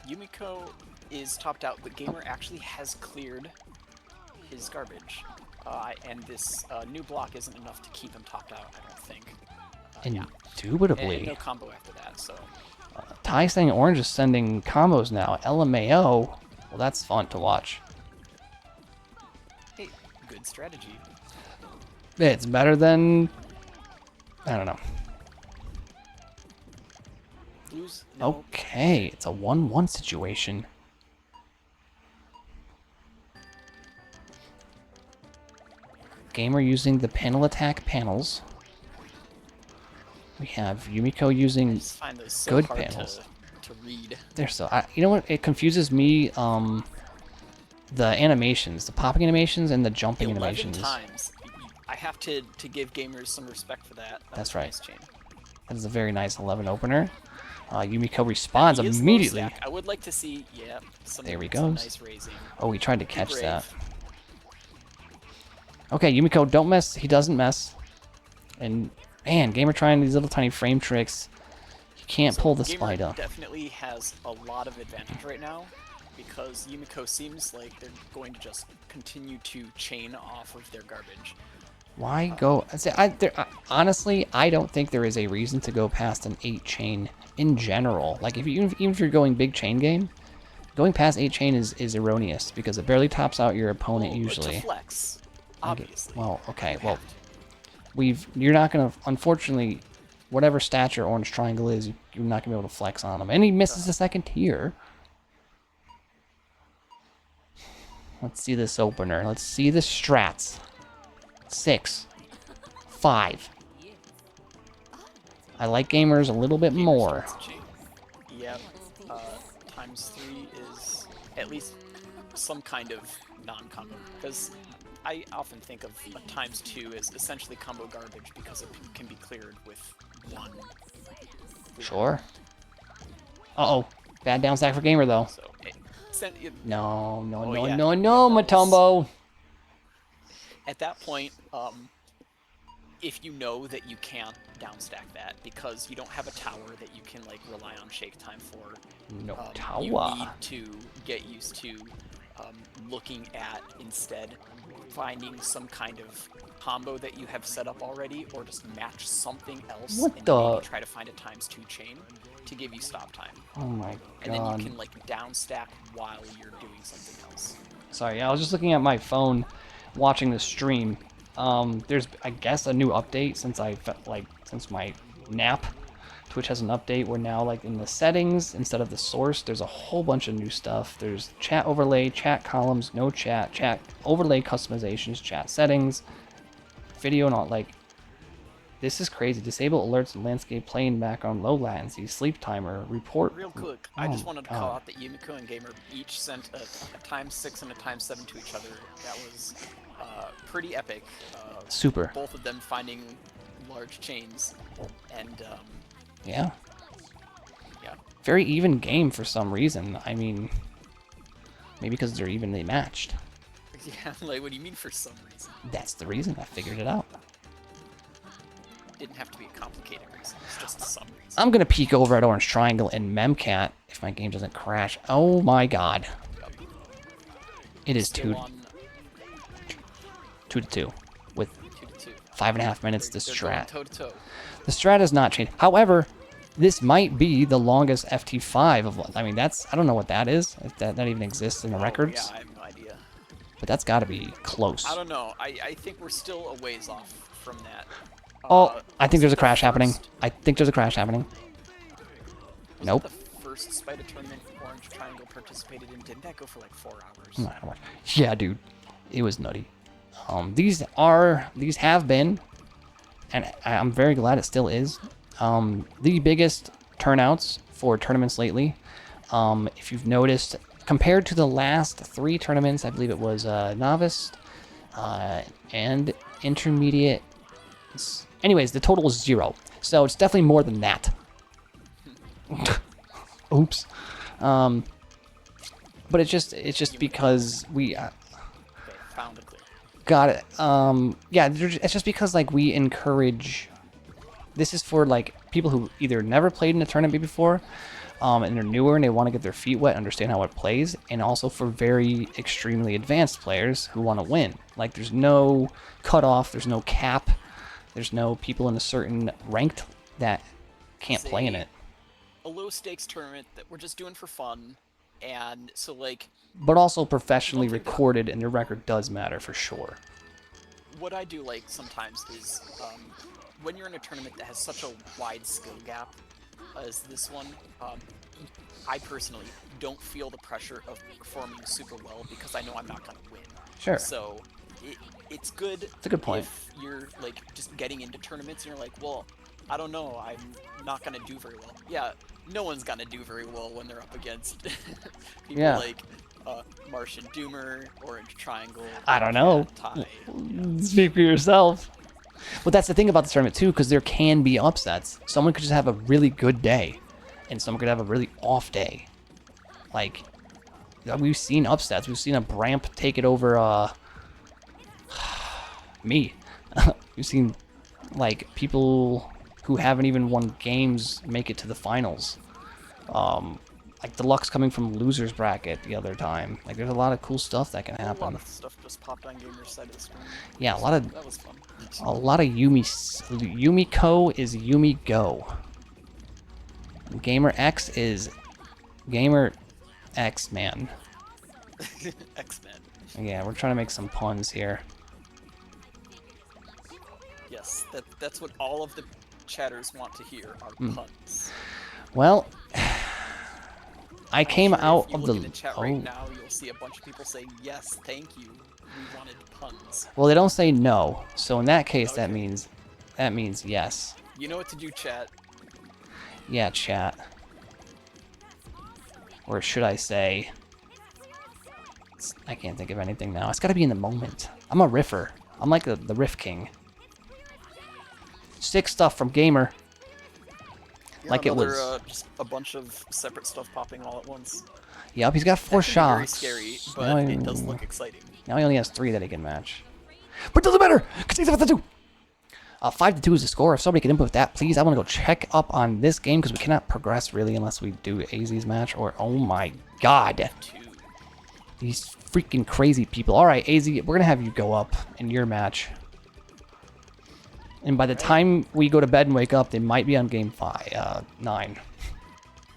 Yumiko is topped out, but Gamer actually has cleared his garbage. And this new block isn't enough to keep him topped out, I don't think. Indubitably. And no combo after that, so... Ty saying Orange is sending combos now. LMAO. Well, that's fun to watch. Hey, good strategy. It's better than... I don't know. Lose? No. Okay, it's a 1-1 situation. Gamer using the panel attack panels. We have Yumiko I using just find those so good hard panels. to read. They're so... you know what? It confuses me, the animations. The popping animations and the jumping 11 animations. times. I have to give gamers some respect for that. That's a right. Nice chain. That is a very nice 11 opener. Yumiko responds He is low immediately. stack. I would like to see, some, There he some goes. nice raising. Oh, he tried to catch brave. that. Okay, Yumiko, don't mess. He doesn't mess. And, man, Gamer trying these little tiny frame tricks. He can't pull the Gamer Spyda. definitely has a lot of advantage right now because Yumiko seems like they're going to just continue to chain off of their garbage. Why go... honestly, I don't think there is a reason to go past an 8 chain in general. Like, even if you're going big chain game, going past 8 chain is erroneous because it barely tops out your opponent usually. To flex, obviously. Well, okay, well, you're not gonna, unfortunately, whatever stature Orange Triangle is, you're not gonna be able to flex on him. And he misses the second tier. Let's see this opener. Let's see the strats. 6, 5. I like gamers a little bit more. Yep. Times 3 is at least some kind of non-combo because I often think of a times 2 as essentially combo garbage because it can be cleared with 1. Sure. Uh-oh. Bad down stack for gamer, though. So, no, yeah. Matumbo. At that point, if you know that you can't downstack that because you don't have a tower that you can like rely on shake time for, No tower. you need to get used to looking at instead finding some kind of combo that you have set up already, or just match something else maybe try to find a times 2 chain to give you stop time. Oh my god. And then you can like downstack while you're doing something else. Sorry, I was just looking at my phone watching the stream. There's, I guess, a new update since my nap. Twitch has an update where now, like, in the settings, instead of the source, there's a whole bunch of new stuff. There's chat overlay, chat columns, no chat, chat overlay customizations, chat settings, video and all, like, this is crazy. Disable alerts and landscape playing background, low latency, sleep timer, report. Real quick, I just wanted to call out that Yumiko and Gamer each sent a times 6 and a times 7 to each other. That was pretty epic. Super. Both of them finding large chains, and yeah. Yeah. Very even game for some reason. I mean, maybe because they're evenly matched. Yeah, like, what do you mean for some reason? That's the reason. I figured it out. Didn't have to be a complicated reason. It's just some reason. I'm going to peek over at Orange Triangle and Memcat if my game doesn't crash. Oh my god. Yep. It is Still 2 to 2 with 2 to 2. 5.5 minutes to They're strat. toe to toe. The strat has not changed. However, this might be the longest FT5 of. I mean, that's, I don't know what that is. If that even exists in the records. Yeah, I have no idea. But that's got to be close. I don't know. I think we're still a ways off from that. Oh, I think there's a crash happening. I think there's a crash happening. Nope. The first Spyda tournament Orange Triangle participated in, didn't that go for like 4 hours? Yeah, dude, it was nutty. These have been, and I'm very glad it still is, the biggest turnouts for tournaments lately. If you've noticed, compared to the last 3 tournaments, I believe it was novice and intermediate. Anyways, the total is 0, so it's definitely more than that. Oops. But it's just because we Okay, found it clear. got it. Yeah, it's just because like we encourage. This is for like people who either never played in a tournament before, and they're newer and they want to get their feet wet, understand how it plays, and also for very extremely advanced players who want to win. Like there's no cutoff, there's no cap. There's no people in a certain ranked that can't play in it. A low stakes tournament that we're just doing for fun, and so like. But also professionally recorded, and their record does matter for sure. What I do like sometimes is when you're in a tournament that has such a wide skill gap as this one, I personally don't feel the pressure of performing super well because I know I'm not going to win. Sure. So it's good. It's a good point. If you're like just getting into tournaments and you're like, well, I don't know, I'm not gonna do very well. Yeah, no one's gonna do very well when they're up against people Yeah. like Martian Doomer, Orange Triangle. I don't know. Ty. Speak for yourself. But that's the thing about the tournament too, because there can be upsets. Someone could just have a really good day, and someone could have a really off day. Like, we've seen upsets. We've seen a Bramp take it over me. We've seen like people who haven't even won games make it to the finals. Like Deluxe coming from losers bracket the other time. Like, there's a lot of cool stuff that can happen. A lot of stuff just popped on Gamer's side of the screen. Yeah, a lot of that was fun. a lot of Yumiko is Yumi Go. Gamer X is Gamer X Man. X-Men. Yeah, we're trying to make some puns here. Yes, that's what all of the chatters want to hear are puns. Well, I came out if you of look the. in the chat right now, you'll see a bunch of people saying yes, thank you. We wanted puns. Well, they don't say no, so in that case, Okay. that means yes. You know what to do, chat. Yeah, chat. Or should I say? I can't think of anything now. It's got to be in the moment. I'm a riffer. I'm like the riff king. Sick stuff from Gamer. Yeah, Like it another, was. just a bunch of separate stuff popping all at once. Yep, he's got 4 That can be shots. very scary, Now but he- it does look exciting. Now he only has 3 that he can match. But it doesn't matter, because he's about to do. 5-2 is the score. If somebody can input that, please. I want to go check up on this game, because we cannot progress, really, unless we do AZ's match. Or, oh my god. These freaking crazy people. Alright, AZ, we're going to have you go up in your match. And by the time we go to bed and wake up, they might be on game 9.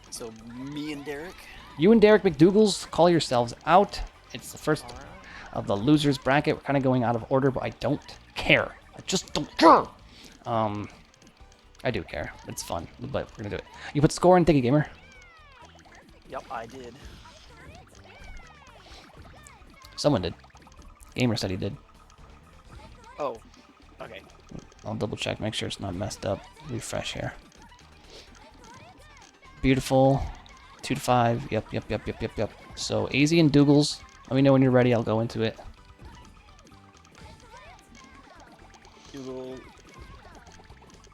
So, me and Derek. You and Derek McDougal's, call yourselves out. It's the first of the losers bracket. We're kind of going out of order, but I don't care. I just don't care. I do care. It's fun, but we're gonna do it. You put score in Thingy Gamer. Yep, I did. Someone did. Gamer said he did. Oh, okay. I'll double check, make sure it's not messed up. Refresh here. Beautiful. 2-5. Yep. So AZ and Dougals. Let me know when you're ready. I'll go into it.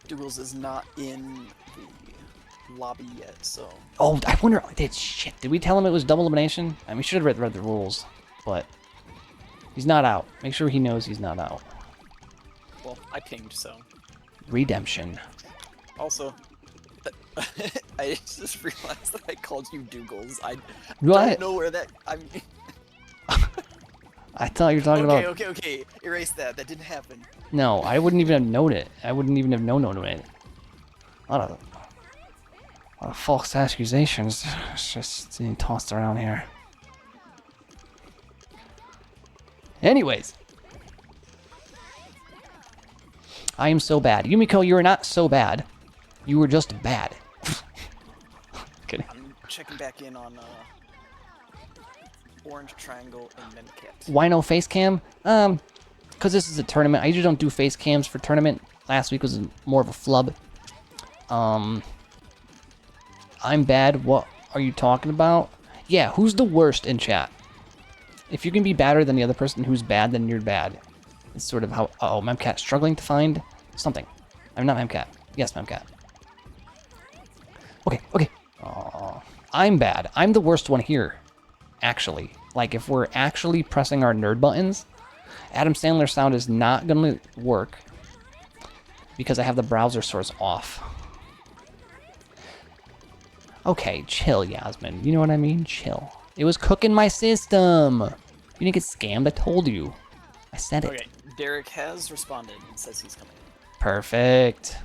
Dougals is not in the lobby yet, so. Oh, I wonder. Did we tell him it was double elimination? I mean, we should have read the rules, but he's not out. Make sure he knows he's not out. Well, I pinged, so. Redemption. Also, I just realized that I called you Dougals. I What? don't know where that. I mean. I thought you were talking about. Okay. Erase that. That didn't happen. No, I wouldn't even have known it. I wouldn't even have known it. A lot of false accusations just being tossed around here. Anyways. I am so bad. Yumiko, you are not so bad. You were just bad. Kidding. I'm checking back in on Orange Triangle and Mencat. Why no face cam? Because this is a tournament. I usually don't do face cams for tournament. Last week was more of a flub. I'm bad. What are you talking about? Yeah, who's the worst in chat? If you can be badder than the other person who's bad, then you're bad. It's sort of how... Uh-oh, Memcat struggling to find something. I'm not Memcat. Yes, Memcat. Okay. Aww. I'm bad. I'm the worst one here, actually. Like, if we're actually pressing our nerd buttons, Adam Sandler sound is not going to work because I have the browser source off. Okay, chill, Yasmin. You know what I mean? Chill. It was cooking my system. You didn't get scammed. I told you. I said it. Okay, Derek has responded and says he's coming. Perfect.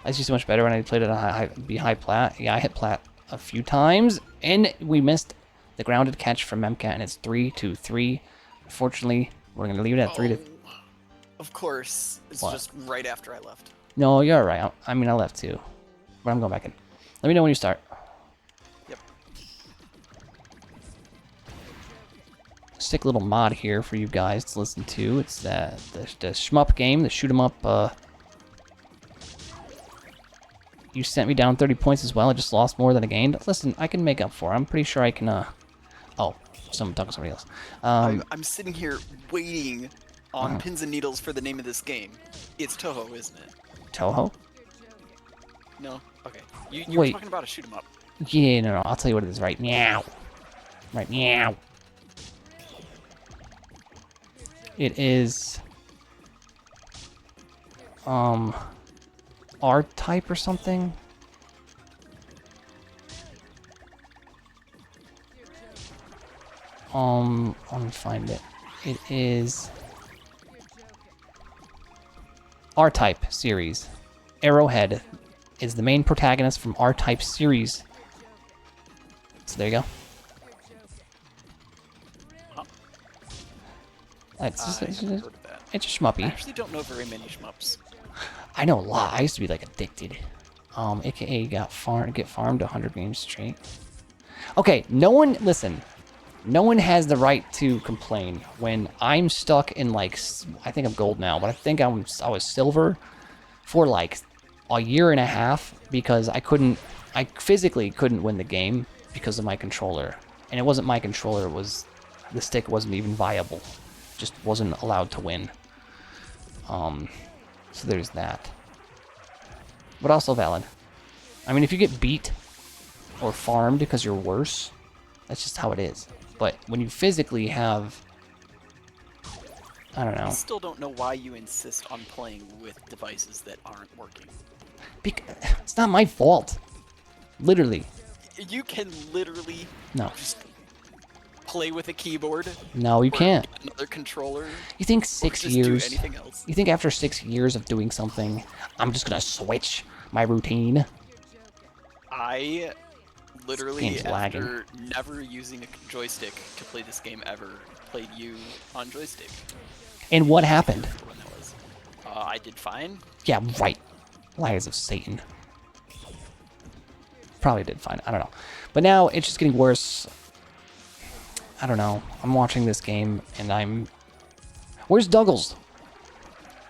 I see so much better when I played it on high plat. Yeah, I hit plat a few times, and we missed the grounded catch from Memcat, and it's 3-3. Unfortunately, we're gonna leave it at 3 to. Of course, it's What? just right after I left. No, you're right. I mean, I left too, but I'm going back in. Let me know when you start. Yep. sick little mod here for you guys to listen to. It's the shmup game, the shoot 'em up. You sent me down 30 points as well. I just lost more than I gained. Listen, I can make up for it. I'm pretty sure I can. Oh, someone talking to somebody else. I'm sitting here waiting on pins and needles for the name of this game. It's Toho, isn't it? Toho? No. Okay. You were talking about a shoot 'em up. Yeah, no. I'll tell you what it is. Right, meow. Right, meow. It is R-type or something. Let me find it. It is R-type series. Arrowhead is the main protagonist from R-type series. So there you go. It's just a shmuppy. I actually don't know very many shmups. I know a lot. I used to be like addicted. AKA get farmed 100 games straight. Okay, listen. No one has the right to complain when I'm stuck in like, I think I'm gold now, but I think I was silver for like a year and a half because I physically couldn't win the game because of my controller. And it wasn't my controller, it was the stick wasn't even viable. Just wasn't allowed to win. So there's that. But also valid. I mean, if you get beat or farmed because you're worse, that's just how it is. But when you physically have, I don't know. I still don't know why you insist on playing with devices that aren't working. It's not my fault. Literally. You can literally just play with a keyboard. No, you can't. Another controller. You think 6 years? Do anything else. You think after 6 years of doing something, I'm just gonna switch my routine? I literally, after lagging. never using a joystick to play this game ever, played you on joystick. And what happened? When that was. I did fine. Yeah, right. Liars of Satan. Probably did fine. I don't know. But now it's just getting worse. I don't know. I'm watching this game and I'm... Where's Douglas?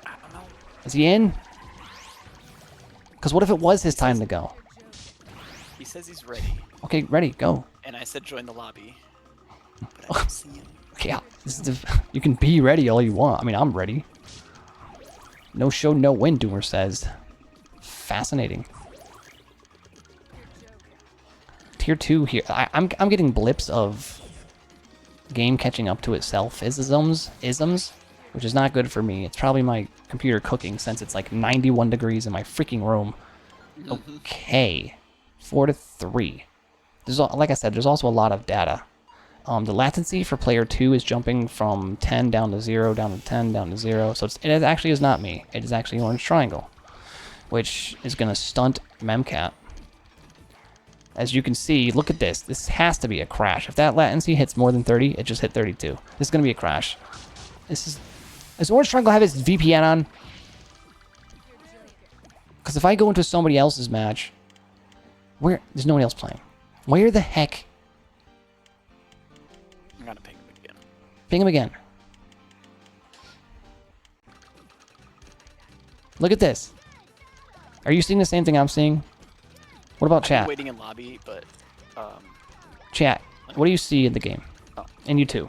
I don't know. Is he in? Because what if it was his time to go? He says he's ready. Okay, ready, go. And I said join the lobby. But I don't see him. Yeah, you can be ready all you want. I mean, I'm ready. No show, no win, Doomer says. Fascinating. Tier 2 here. I'm getting blips of game catching up to itself isms, which is not good for me. It's probably my computer cooking since it's like 91 degrees in my freaking room. Okay. 4-3. Like I said, there's also a lot of data. The latency for player 2 is jumping from 10 down to 0, down to 10, down to 0. So it actually is not me. It is actually Orange Triangle, which is going to stunt Memcat. As you can see, look at this. This has to be a crash. If that latency hits more than 30, it just hit 32. This is going to be a crash. Does Orange Triangle have his VPN on? Because if I go into somebody else's match, there's nobody else playing. Where the heck? I'm gonna ping him again. Ping him again. Look at this. Are you seeing the same thing I'm seeing? What about chat? I'm waiting in lobby, but Chat. What do you see in the game? Oh. And you too.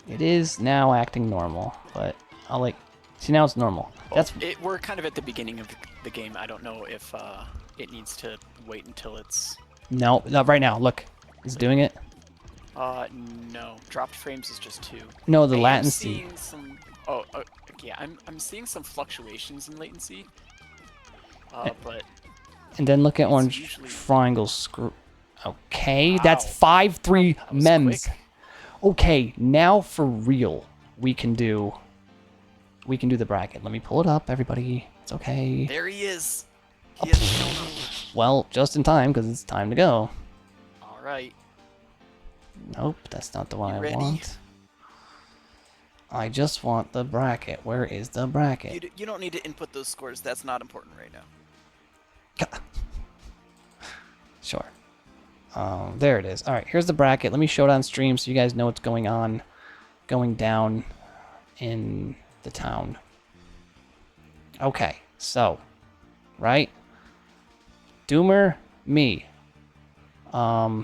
It is now acting normal, but I'll see now it's normal. We're kind of at the beginning of the game. I don't know if it needs to wait until it's... No, right now, look. Is it doing it? No. Dropped frames is just 2. No, the latency. I'm seeing some... yeah, I'm seeing some fluctuations in latency. But... And then look at Orange Triangle screw. Okay, wow. That's 5-3 mems. Quick. Okay, now for real, we can do the bracket. Let me pull it up, everybody. It's okay. There he is. He has shown up. Well, just in time, because it's time to go. All right. Nope, that's not the one I want. I just want the bracket. Where is the bracket? You don't need to input those scores. That's not important right now. Sure. There it is. All right, here's the bracket. Let me show it on stream so you guys know what's going on, going down in the town. Okay, so, right? Doomer, me. AZ,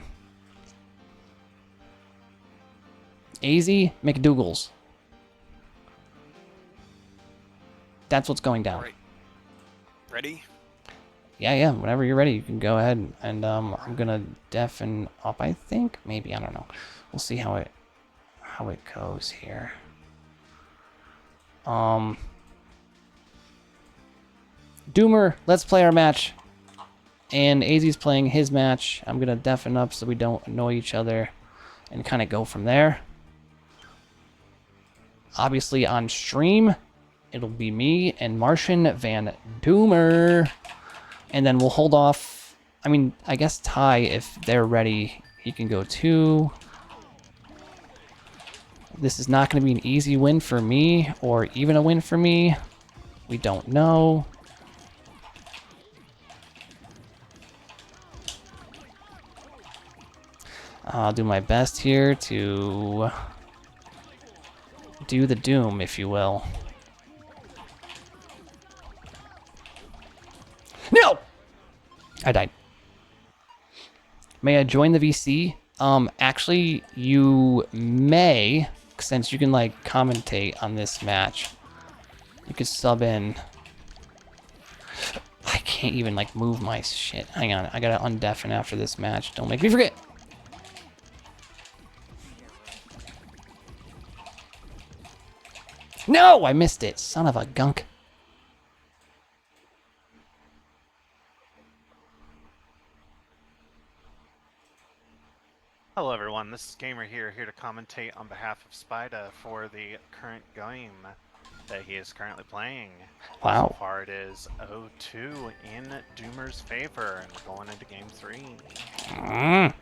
McDougal's. That's what's going down. All right. Ready? Yeah, whenever you're ready, you can go ahead. And I'm gonna deafen up, I think. Maybe, I don't know. We'll see how it goes here. Doomer, let's play our match. And AZ's playing his match. I'm gonna deafen up so we don't annoy each other and kind of go from there. Obviously on stream, it'll be me and Martian Van Doomer. And then we'll hold off. I mean, I guess Ty, if they're ready, he can go too. This is not going to be an easy win for me or even a win for me. We don't know. I'll do my best here to do the doom, if you will. No! I died. May I join the VC? Actually, you may, since you can, like, commentate on this match. You could sub in. I can't even, like, move my shit. Hang on, I gotta undeafen after this match. Don't make me forget! No! I missed it, son of a gunk. Hello everyone, this is Gamer here to commentate on behalf of Spyda for the current game that he is currently playing. Wow. So far it is 0-2 in Doomer's favor, and we're going into game 3.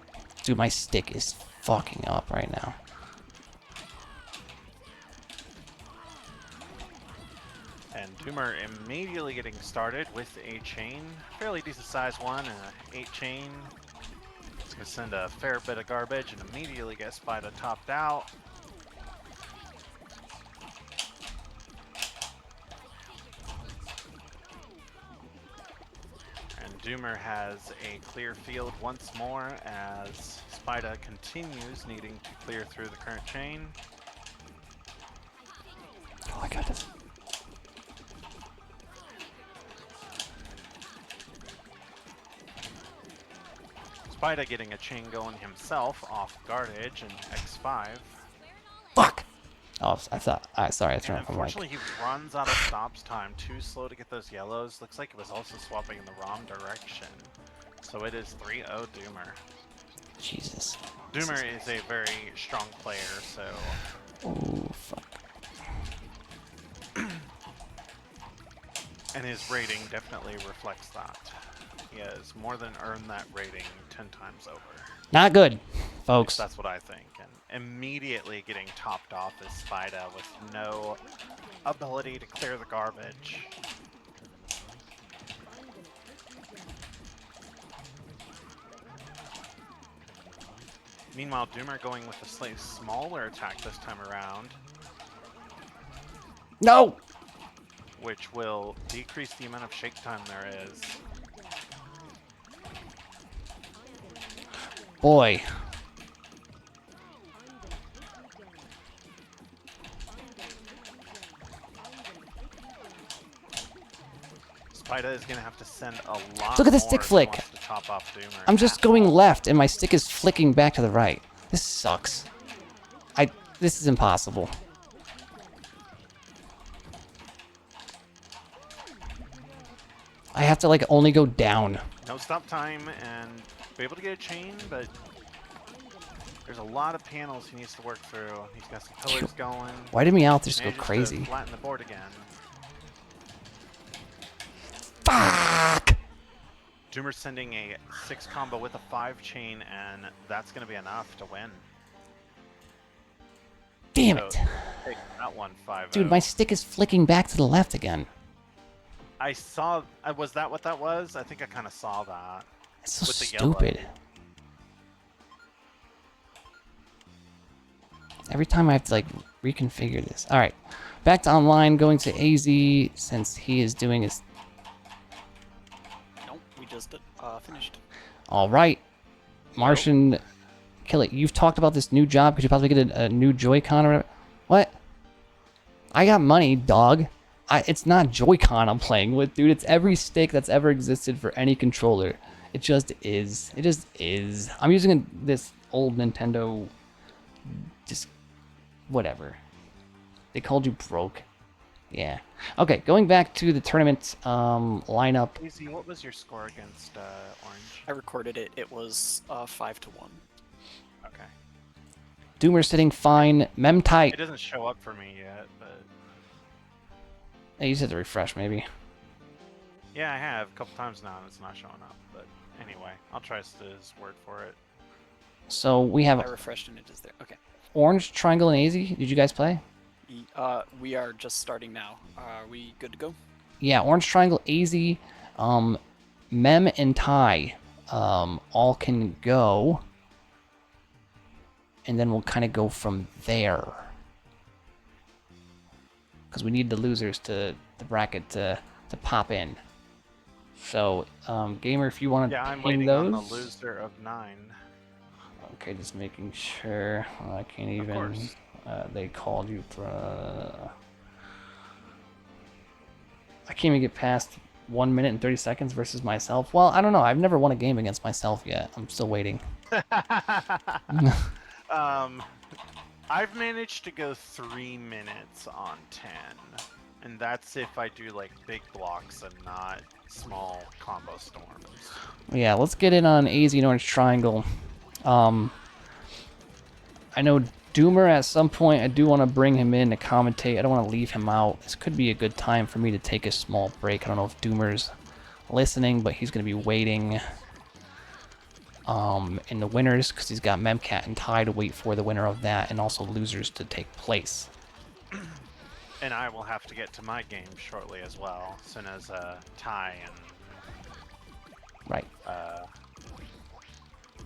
Dude, my stick is fucking up right now. And Doomer immediately getting started with a chain, fairly decent sized one, an 8 chain. It's going to send a fair bit of garbage and immediately get Spyda topped out. And Doomer has a clear field once more as Spyda continues needing to clear through the current chain. Oh, I got this. Spyda getting a chain going himself off Guardage and X5. Fuck! Oh, I thought. Sorry, I threw And him from like. unfortunately, he runs out of stops time. Too slow to get those yellows. Looks like it was also swapping in the wrong direction. So it is 3-0 Doomer. Jesus. Doomer is a very strong player, so. Oh, fuck. And his rating definitely reflects that. He has more than earned that rating 10 times over. Not good, folks. That's what I think. And immediately getting topped off is Spyda with no ability to clear the garbage. Meanwhile, Doomer going with a slightly smaller attack this time around, No! which will decrease the amount of shake time there is. Boy. Spyda is going to have to send a lot Look at the more stick if he flick. wants to top off Doomer. I'm just going left, and my stick is flicking back to the right. This sucks. This is impossible. I have to, like, only go down. No stop time and be able to get a chain, but there's a lot of panels he needs to work through. He's got some pillars going. Why did me out just go Manages to crazy? flatten the board again. Fuck! Doomer's sending a 6 combo with a 5 chain, and that's going to be enough to win. Damn So, it. take that one 5-0. Dude, my stick is flicking back to the left again. I saw. Was that what that was? I think I kind of saw that. It's so With the yellow. stupid. Every time I have to like reconfigure this. All right, back to online. Going to AZ since he is doing his. Nope, we just finished. All right, Martian, kill it. You've talked about this new job. Could you possibly get a new Joy-Con or whatever? What? I got money, dog. It's not Joy-Con I'm playing with, dude. It's every stick that's ever existed for any controller. It just is. It just is. I'm using this old Nintendo. Just whatever. They called you broke. Yeah. Okay, going back to the tournament lineup. Easy. What was your score against Orange? I recorded it. It was 5-1. Okay. Doomer sitting fine. Mem tight. It doesn't show up for me yet, but Hey, you just have to refresh, maybe. yeah, I have a couple times now and it's not showing up. But anyway, I'll try his word for it. So we have I refreshed and it is there. Okay. Orange, Triangle, and AZ. Did you guys play? We are just starting now. Are we good to go? Yeah, Orange, Triangle, AZ, Mem, and Ty all can go. And then we'll kind of go from there. Because we need the losers to the bracket to pop in. So, Gamer, if you want to Yeah, I'm ping waiting those. on the loser of 9. Okay, just making sure. I can't even. course. They called you for. I can't even get past 1 minute and 30 seconds versus myself. Well, I don't know. I've never won a game against myself yet. I'm still waiting. I've managed to go 3 minutes on 10, and that's if I do like big blocks and not small combo storms. Yeah, let's get in on AZ and Orange Triangle. I know Doomer at some point. I do want to bring him in to commentate. I don't want to leave him out. This could be a good time for me to take a small break. I don't know if Doomer's listening, but he's going to be waiting in the winners because he's got Memcat and Ty to wait for the winner of that, and also losers to take place. And I will have to get to my game shortly as well, as soon as Ty and Right.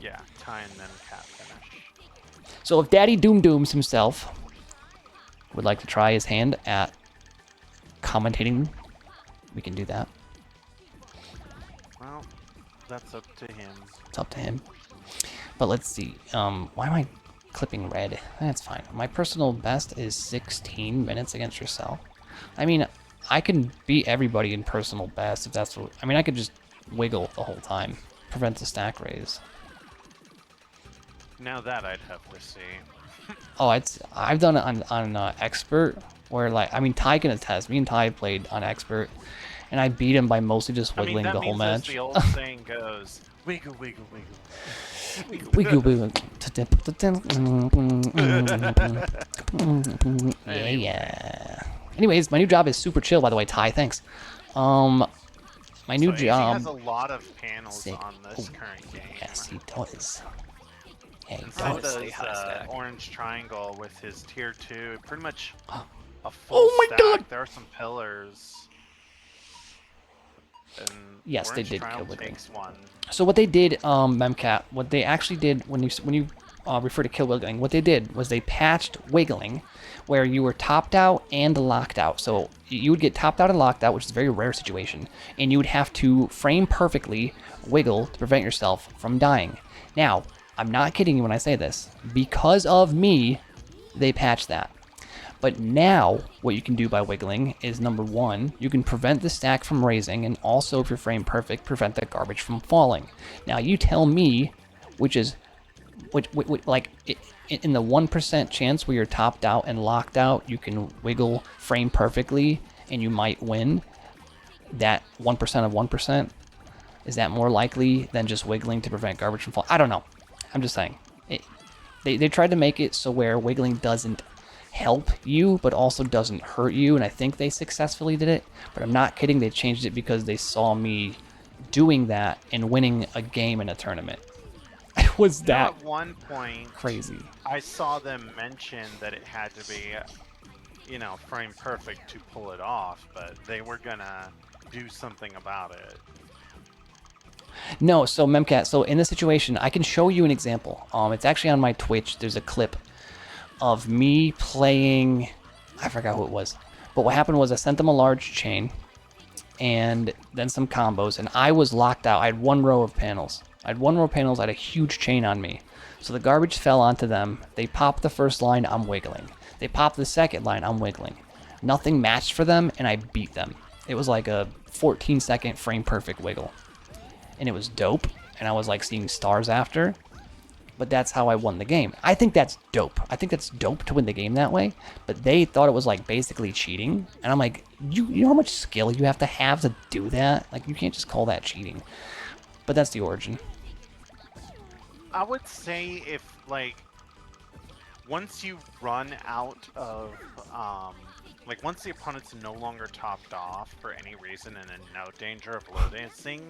yeah, Ty and Memcat finish. So if Daddy Doom Dooms himself would like to try his hand at commentating, we can do that. Well, that's up to him. It's up to him. But let's see. Why am I clipping red? That's fine. My personal best is 16 minutes against yourself. I mean, I can beat everybody in personal best if that's what... I mean, I could just wiggle the whole time. Prevent the stack raise. Now that I'd have to see. Oh, I've done it on expert, where like, I mean, Ty can attest. Me and Ty played on expert, and I beat him by mostly just wiggling the whole match. As the old saying goes, wiggle, wiggle, wiggle. Wiggle, wiggle. Yeah. Anyways, my new job is super chill, by the way, Ty. Thanks. My new So job. has a lot of panels Sick. on this current game. Yes, he does. Yeah, he And so does. does Stay high stack. Orange Triangle with his tier 2. Pretty much a full Oh my stack. God! There are some pillars. And Yes, they Orange did Triangle kill Wiggling. takes one. So what they did, Memcat, what they actually did when you refer to kill wiggling, what they did was they patched wiggling, where you were topped out and locked out. So you would get topped out and locked out, which is a very rare situation, and you would have to frame perfectly wiggle to prevent yourself from dying. Now, I'm not kidding you when I say this. Because of me, they patched that. But now, what you can do by wiggling is, number one, you can prevent the stack from raising, and also, if you're frame perfect, prevent the garbage from falling. Now, you tell me, which is, like, in the 1% chance where you're topped out and locked out, you can wiggle frame perfectly, and you might win. That 1% of 1%, is that more likely than just wiggling to prevent garbage from falling? I don't know. I'm just saying. They tried to make it so where wiggling doesn't help you, but also doesn't hurt you, and I think they successfully did it. But I'm not kidding, they changed it because they saw me doing that and winning a game in a tournament. It was that At one point, crazy. I saw them mention that it had to be, you know, frame perfect to pull it off, but they were gonna do something about it. No, so Memcat, so in this situation, I can show you an example. It's actually on my Twitch. There's a clip of me playing, I forgot who it was, but what happened was I sent them a large chain and then some combos, and I was locked out. I had one row of panels. I had a huge chain on me. So the garbage fell onto them. They popped the first line, I'm wiggling. They popped the second line, I'm wiggling. Nothing matched for them, and I beat them. It was like a 14-second frame-perfect wiggle. And it was dope, and I was like seeing stars after. But that's how I won the game. I think that's dope. I think that's dope to win the game that way. But they thought it was like basically cheating. And I'm like, you know how much skill you have to do that? Like, you can't just call that cheating. But that's the origin. I would say if, like, once you run out of, like, once the opponent's no longer topped off for any reason and in no danger of low dancing,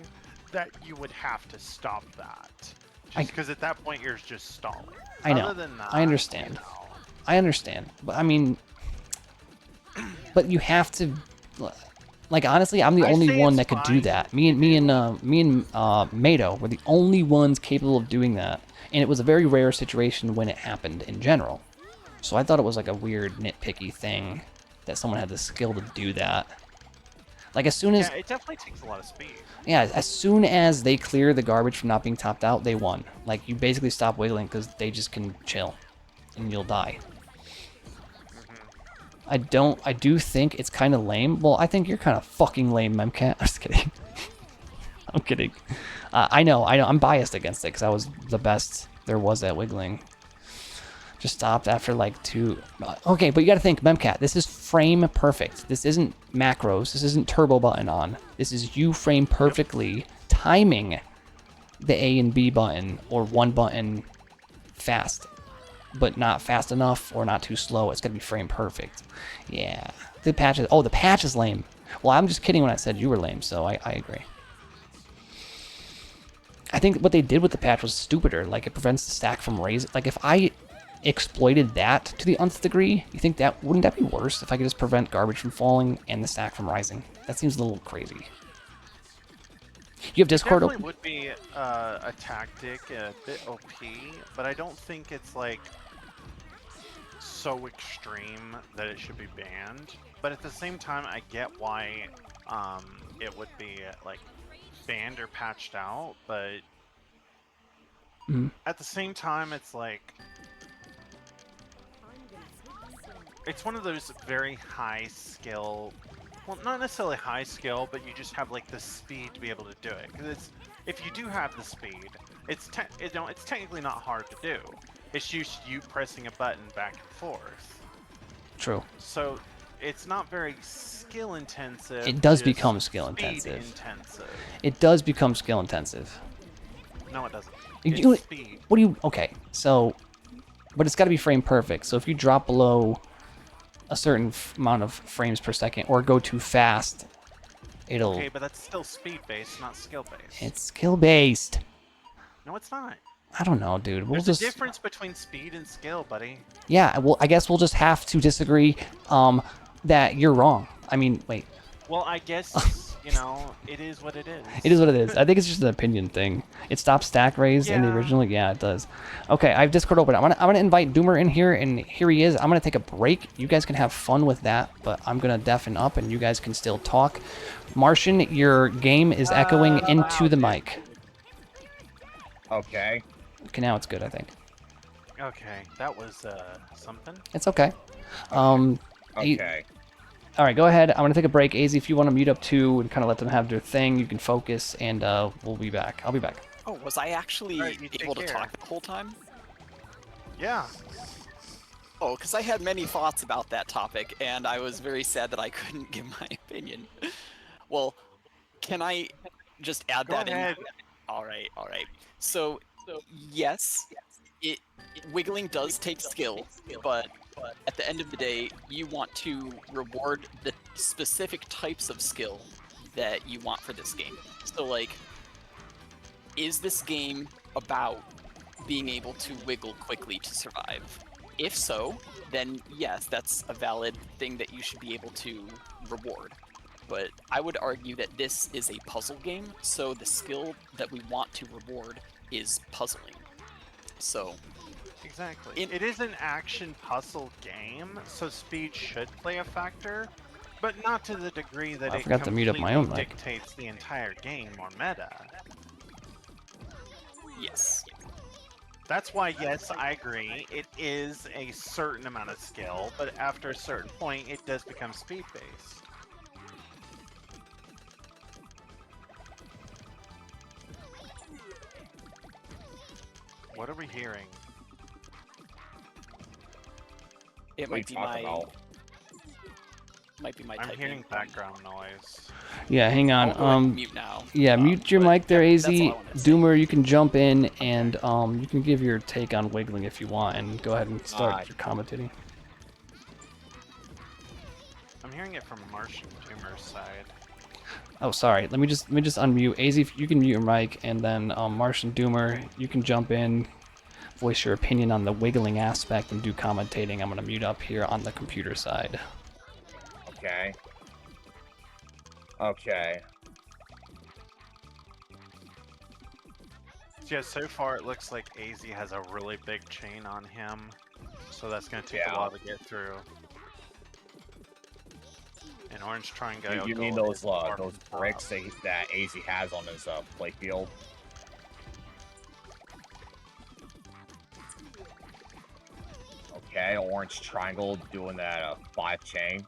that you would have to stop that. Just because at that point you're just stalling. I know. Other than that, I understand. You know. I understand. But I mean, but you have to, like, honestly, I'm the only one that could do that. Me and Mato were the only ones capable of doing that. And it was a very rare situation when it happened in general. So I thought it was like a weird nitpicky thing that someone had the skill to do that. Like, as soon as... Yeah, it definitely takes a lot of speed. Yeah, as soon as they clear the garbage from not being topped out, they won. Like, you basically stop wiggling because they just can chill. And you'll die. I do think it's kind of lame. Well, I think you're kind of fucking lame, Memcat. I'm just kidding. I'm kidding. I know. I'm biased against it because I was the best there was at wiggling. Just stopped after like 2. Okay, but you got to think, Memcat, this is frame perfect. This isn't macros. This isn't turbo button on. This is you frame perfectly timing the A and B button or one button fast, but not fast enough or not too slow. It's got to be frame perfect. Yeah. The patch is... Oh, the patch is lame. Well, I'm just kidding when I said you were lame, so I agree. I think what they did with the patch was stupider. Like, it prevents the stack from raising. Like, if I exploited that to the nth degree, you think that wouldn't that be worse if I could just prevent garbage from falling and the stack from rising? That seems a little crazy. You have Discord Definitely open? would be a tactic, a bit OP, but I don't think it's like so extreme that it should be banned. But at the same time, I get why it would be like banned or patched out. But at the same time, it's like it's one of those very high skill. Well, not necessarily high skill, but you just have like the speed to be able to do it. Because if you do have the speed, it's technically not hard to do. It's just you pressing a button back and forth. True. So it's not very skill intensive. It does become skill intensive. It does become skill intensive. No, it doesn't. It's speed. What do you? Okay, so, but it's got to be frame perfect. So if you drop below a certain amount of frames per second or go too fast, it'll... Okay, but that's still speed-based, not skill-based. It's skill-based. No, it's not. I don't know, dude. There's a difference between speed and skill, buddy. Yeah, well, I guess we'll just have to disagree that you're wrong. I mean, wait. Well, I guess, you know, it is what it is. It is what it is. I think it's just an opinion thing. It stops stack raise in the original. Yeah, it does. Okay, I have Discord open. I'm gonna invite Doomer in here, and here he is. I'm gonna take a break. You guys can have fun with that, but I'm gonna deafen up, and you guys can still talk. Martian, your game is echoing into the mic. Okay. Okay, now it's good, I think. Okay, that was something. It's okay. Okay. All right, go ahead. I'm gonna take a break. AZ, if you want to mute up too and kind of let them have their thing, you can focus, and we'll be back. I'll be back. Oh, was I actually Alright, you able to take care. talk the whole time? Yeah. Oh, because I had many thoughts about that topic, and I was very sad that I couldn't give my opinion. Well, can I just add Go that ahead. in? All right. So yes, wiggling does take skill, but at the end of the day, you want to reward the specific types of skill that you want for this game. So, like, is this game about being able to wiggle quickly to survive? If so, then yes, that's a valid thing that you should be able to reward. but I would argue that this is a puzzle game, so the skill that we want to reward is puzzling. So Exactly. It is an action puzzle game, so speed should play a factor, but not to the degree that I it forgot to mute up my own mic. dictates the entire game or meta. yes. That's why, yes, I agree, it is a certain amount of skill, but after a certain point, it does become speed-based. What are we hearing? It might be my I'm typing. hearing background noise. Yeah, hang on. I'll go ahead and mute now. Yeah, mute your mic there, yeah, AZ. that's all I wanted to say. Doomer, you can jump in and you can give your take on wiggling if you want, and go ahead and start your commentating. I'm hearing it from Martian Tumor's side. Oh, sorry. Let me just unmute. AZ, if you can mute your mic, and then Martian Doomer, you can jump in, voice your opinion on the wiggling aspect, and do commentating. I'm gonna mute up here on the computer side. Okay. Okay. Yeah, so far it looks like AZ has a really big chain on him, so that's going to take a while to get through. And Orange Triangle. You mean those bricks that AZ has on his play field? Okay, Orange Triangle doing that 5 chain.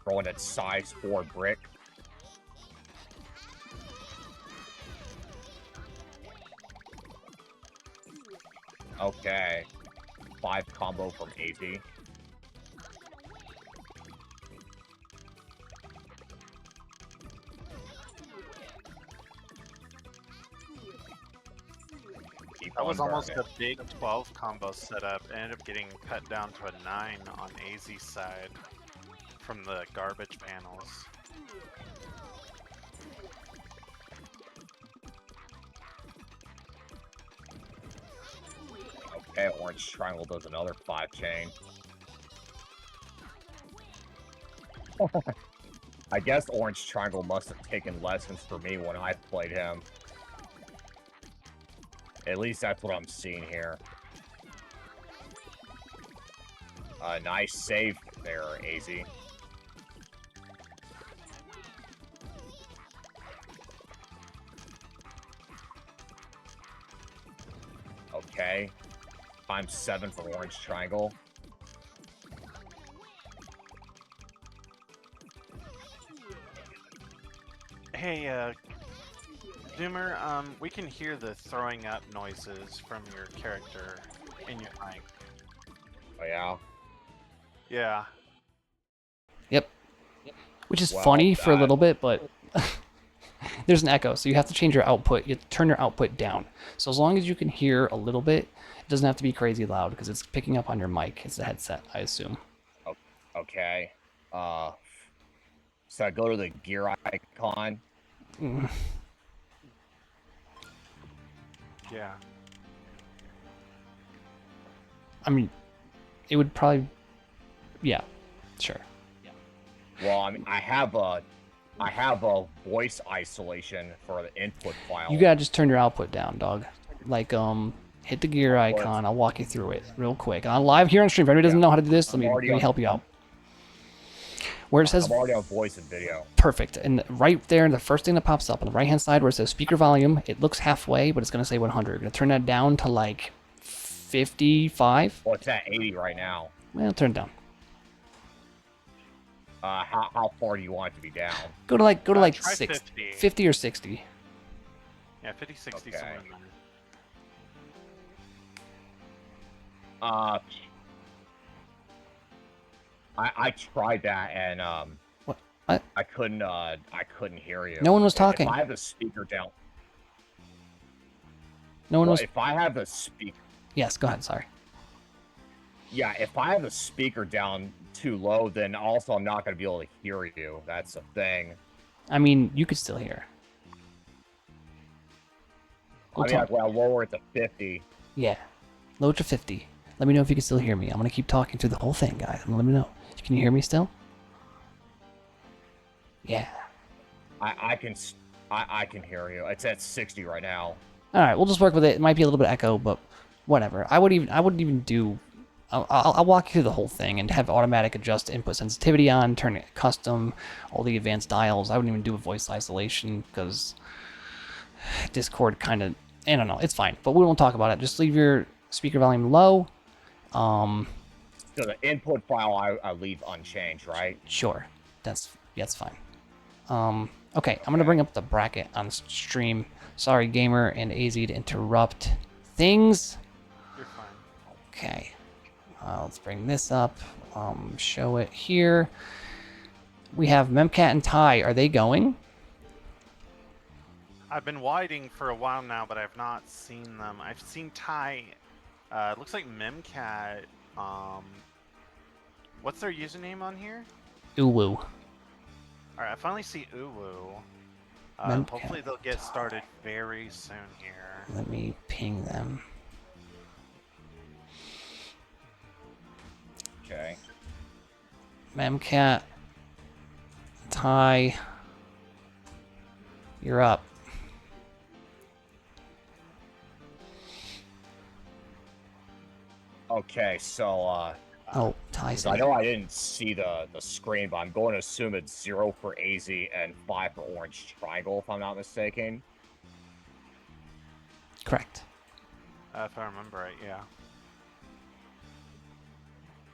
Throwing that size 4 brick. Okay. 5 combo from AZ. That was almost a big 12 combo setup. It ended up getting cut down to a 9 on AZ's side from the garbage panels. Okay, Orange Triangle does another 5 chain. I guess Orange Triangle must have taken lessons from me when I played him. At least that's what I'm seeing here. Nice save there, AZ. Okay. Times 7 for Orange Triangle. Hey, Doomer, we can hear the throwing up noises from your character in your mic. Oh, yeah? Yeah. Yep. Which is funny for a little bit, but there's an echo, so you have to change your output. You have to turn your output down. So as long as you can hear a little bit, it doesn't have to be crazy loud because it's picking up on your mic. It's the headset, I assume. Okay. So I go to the gear icon. Yeah. I mean, it would probably... Yeah, sure. Well, I mean, I have a voice isolation for the input file. You gotta just turn your output down, dog. Like, hit the gear icon. I'll walk you through it real quick. I'm live here on stream. If anybody doesn't know how to do this, let me help you out. Where it says... I'm already on voice and video. Perfect. And right there, the first thing that pops up on the right-hand side where it says speaker volume, it looks halfway, but it's going to say 100. I'm going to turn that down to like 55. Well, it's at 80 right now. Well, turn it down. How far do you want it to be down? Go to like 60, 50. 50 or 60. Yeah, 50, 60, Okay. somewhere in there. I tried that and What? I couldn't hear you. No one was talking. If I have the speaker down. No one was... If I have the speaker. Yes, go ahead. Sorry. Yeah, if I have the speaker down too low, then also I'm not going to be able to hear you. That's the thing. I mean, you could still hear. I mean, I'll lower it to 50. Yeah. Lower to 50. Let me know if you can still hear me. I'm going to keep talking through the whole thing, guys. Let me know. Can you hear me still? Yeah. I can hear you. It's at 60 right now. All right, we'll just work with it. It might be a little bit echo, but whatever. I wouldn't even do. I'll walk you through the whole thing and have automatic adjust input sensitivity on, turn it custom, all the advanced dials. I wouldn't even do a voice isolation because Discord kind of, I don't know, it's fine, but we won't talk about it. Just leave your speaker volume low. So the input file I leave unchanged, right? Sure, that's fine. Okay, I'm gonna bring up the bracket on stream. Sorry, Gamer and AZ, to interrupt things. You're fine. Okay, let's bring this up. Show it here. We have Memcat and Ty. Are they going? I've been waiting for a while now, but I've not seen them. I've seen Ty. It looks like Memcat. What's their username on here? Uwu. All right, I finally see Uwu. Memcat, Hopefully they'll get started very soon here. Let me ping them. Okay. Memcat, Ty, you're up. Okay, so Oh, Ty's I in. know I didn't see the screen, but I'm going to assume it's 0 for AZ and 5 for Orange Triangle, if I'm not mistaken. Correct. If I remember right, yeah.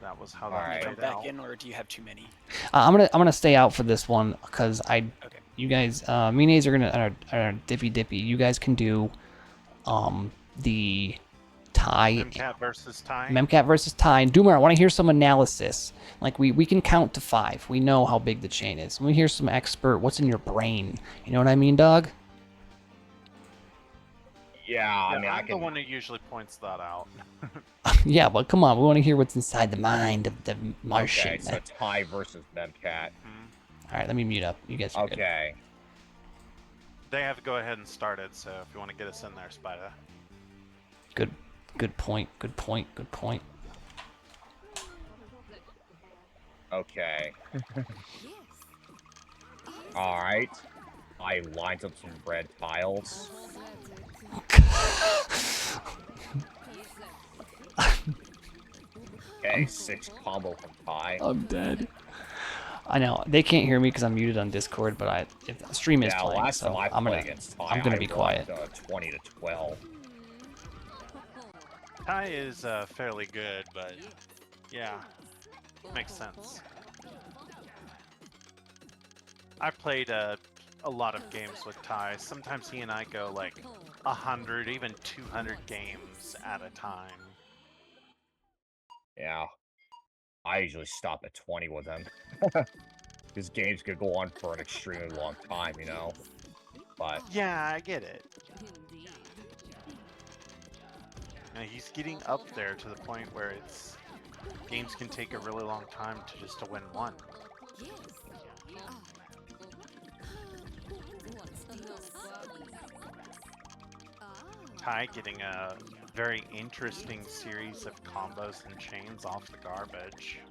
That was how Alright. that Jump played back out. in, or do you have too many? I'm gonna stay out for this one because Okay. you guys, me and A's are dippy dippy. You guys can do, the Ty. Memcat versus Ty. Memcat versus Ty. And Doomer, I want to hear some analysis. Like, we can count to 5. We know how big the chain is. Let me hear some expert. What's in your brain? You know what I mean, dog? Yeah, I mean, I I'm the can. one who usually points that out. Yeah, but come on. We want to hear what's inside the mind of the Martian. Okay, so Ty versus Memcat. All right, let me mute up. You guys are good. Okay. They have to go ahead and start it, so if you want to get us in there, Spyda. Good point. Good point. Good point. Okay. All right. I lined up some red tiles. Okay, 6 combo from Ty. I'm dead. I know they can't hear me because I'm muted on Discord, but if the stream is Yeah, playing, last so time I I'm played gonna against Ty, I'm gonna I be won, quiet. 20 to 12. Ty is fairly good, but yeah, makes sense. I played a lot of games with Ty. Sometimes he and I go like 100, even 200 games at a time. Yeah. I usually stop at 20 with him. Because games could go on for an extremely long time, you know? But Yeah, I get it. Now, he's getting up there to the point where games can take a really long time just to win one. Ty getting a very interesting series of combos and chains off the garbage.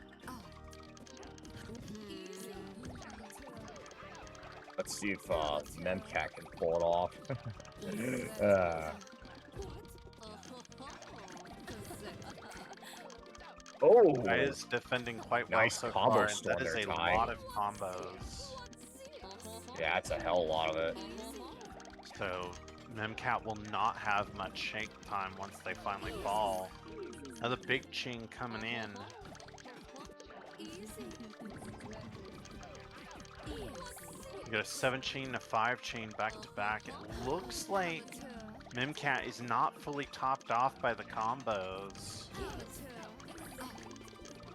let's see if Memcat can pull it off. Oh! Ty is defending quite well Nice so combo far, and storm that is there, a Ty. lot of combos. Yeah, that's a hell of a lot of it. So Memcat will not have much shake time once they finally fall. Now the big chain coming in. You got a 7 chain and a 5 chain back to back. It looks like Memcat is not fully topped off by the combos.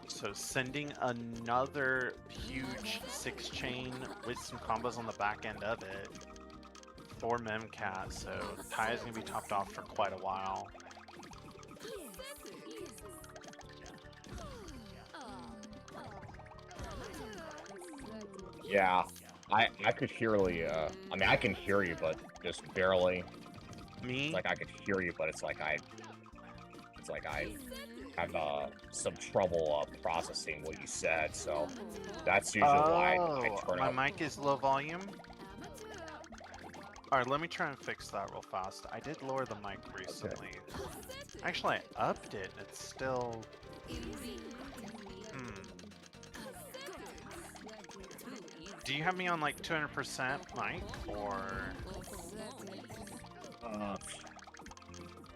So sending another huge 6 chain with some combos on the back end of it for Memcat, so Ty is going to be topped off for quite a while. Yeah, I could hear the, I mean, I can hear you, but just barely. Me? Like, I could hear you, but it's like I had some trouble processing what you said, so that's usually why I turn my up. mic is low volume. Alright, let me try and fix that real fast. I did lower the mic recently. Actually, I upped it. It's still... Do you have me on like 200% mic, or... Let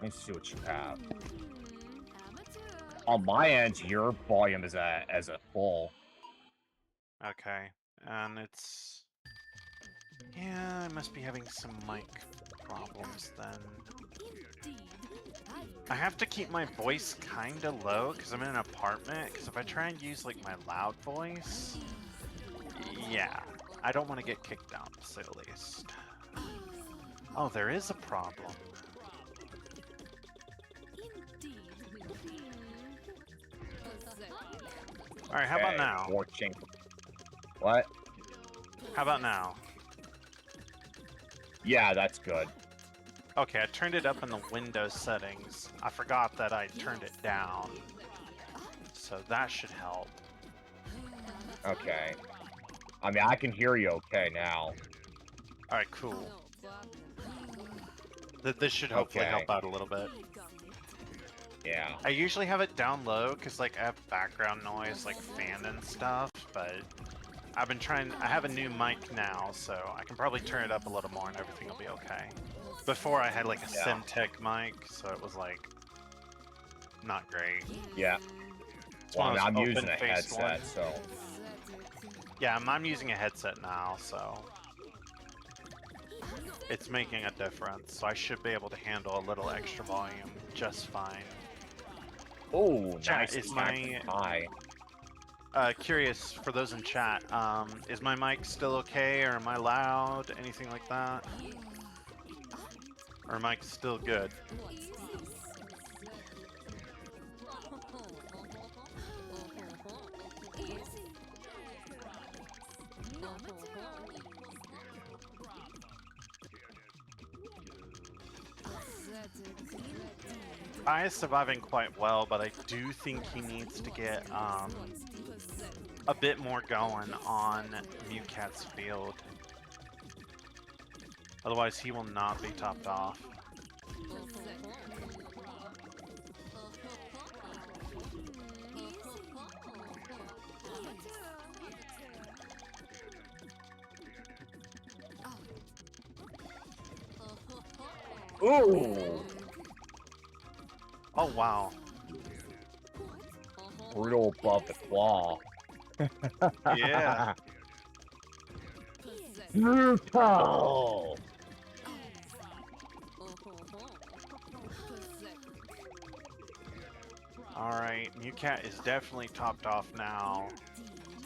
me see what you have. On my end, your volume is at full. Okay, and it's... Yeah, I must be having some mic problems then. I have to keep my voice kinda low because I'm in an apartment, because if I try and use like my loud voice... Yeah, I don't want to get kicked out, to say the least. Oh, there is a problem. Alright, how about now? What? How about now? Yeah, that's good. Okay, I turned it up in the Windows settings. I forgot that I turned it down. So that should help. Okay. I mean, I can hear you okay now. Alright, cool. This should hopefully help out a little bit. Yeah. I usually have it down low because like I have background noise like fan and stuff, but I've been trying. I have a new mic now, so I can probably turn it up a little more and everything will be okay. Before I had like a Semtech mic, so it was like not great. Yeah. Well, I'm using a headset, so. Yeah, I'm using a headset now, so it's making a difference. So I should be able to handle a little extra volume just fine. Oh, Chat, nice. is my high. Curious for those in chat, is my mic still okay, or am I loud? Anything like that? Or am I still good? I is surviving quite well, but I do think he needs to get a bit more going on Mewcat's field. Otherwise, he will not be topped off. Ooh! Oh, wow. Brutal above the claw. Yeah. Brutal! Alright, Mewcat is definitely topped off now.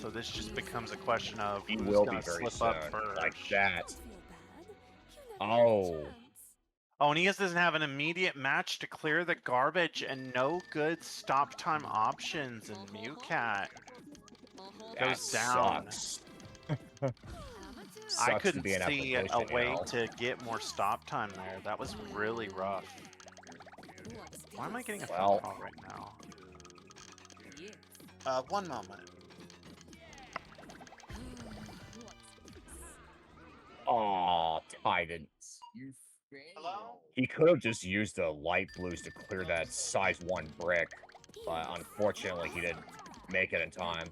So this just becomes a question of He who's will gonna be very slip soon, up first. like that. Oh. Oh, and he doesn't have an immediate match to clear the garbage and no good stop time options, and Mewcat goes down. Sucks. I Sucks to couldn't be an see a application, way you know? to get more stop time there. That was really rough. Why am I getting a phone call right now? One moment. Aw, Titans. Hello? He could have just used the light blues to clear that size 1 brick, but unfortunately he didn't make it in time.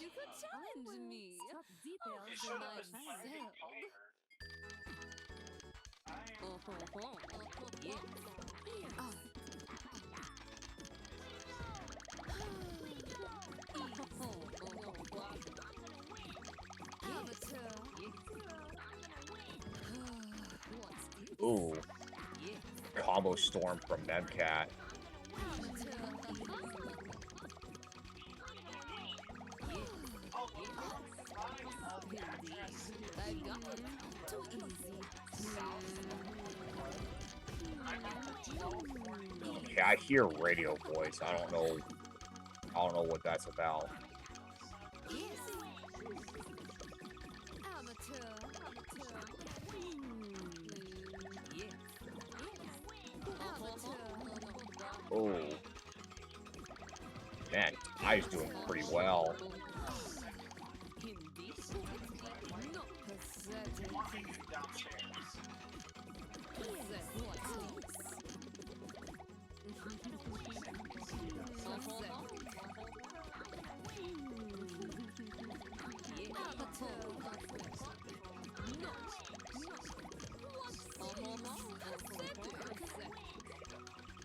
You could challenge me. Ooh. Combo storm from Memcat. Okay, I hear radio voice. I don't know I don't know what that's about. Oh. Man, Ty's doing pretty well.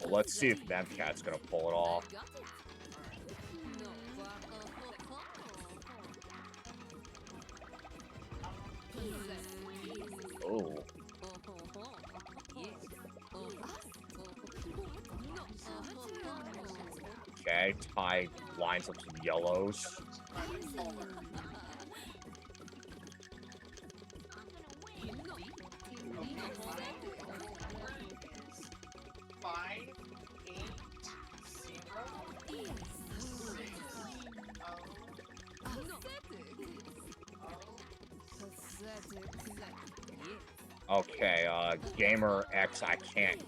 Well, let's see if Memcat's gonna pull it off. Oh. Okay, Ty lines up some yellows. Okay, Gamer X, I can't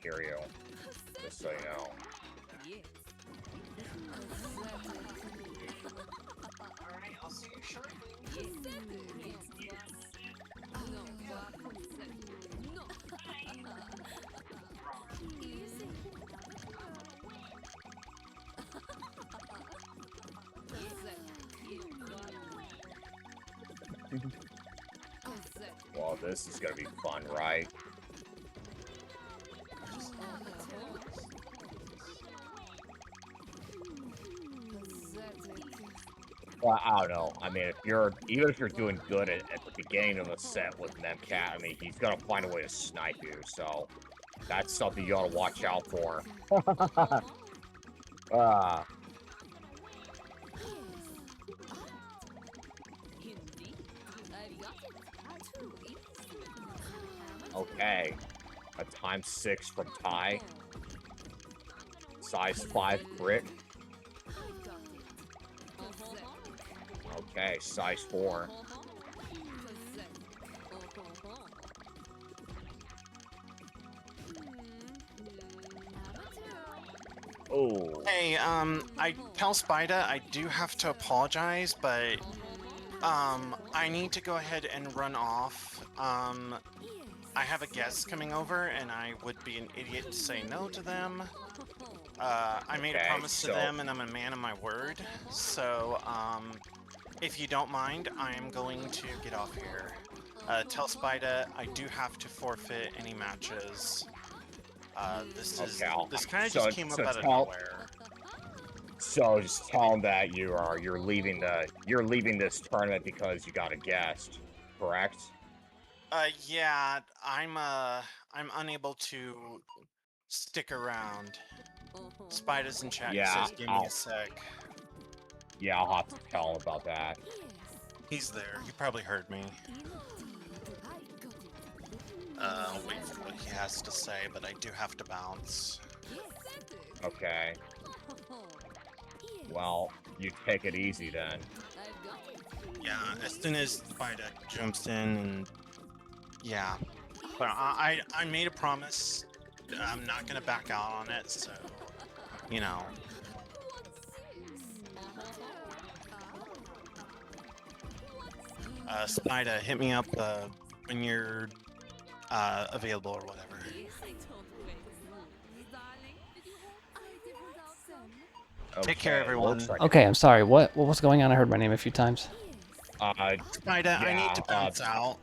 hear you. Just so you know. Alright, I'll see you shortly. Well, this is gonna be fun, right? Well, I don't know. I mean, even if you're doing good at the beginning of a set with Memcat, I mean, he's gonna find a way to snipe you. So that's something you gotta watch out for. Okay, a ×6 from Ty. Size 5 brick. Okay, size 4. Oh. Hey, I tell Spyda I do have to apologize, but I need to go ahead and run off. I have a guest coming over, and I would be an idiot to say no to them. I made a promise to them, and I'm a man of my word. So, if you don't mind, I am going to get off here. Tell Spyda I do have to forfeit any matches. This kind of just came up out of nowhere. So just tell him that you're leaving this tournament because you got a guest, correct? Yeah, I'm unable to stick around. Spyda's in chat. Yeah, He says, "Give me a sec." Yeah, I'll have to tell him about that. He's there. He probably heard me. I'll wait for what he has to say, but I do have to bounce. Okay. Well, you take it easy then. Yeah, as soon as Spyda jumps in, and yeah. But I made a promise. I'm not gonna back out on it, so you know. Spyda, hit me up when you're available or whatever. Okay, Take care, everyone. Like Okay, I'm sorry. What was going on? I heard my name a few times. Spyda, yeah, I need to bounce out.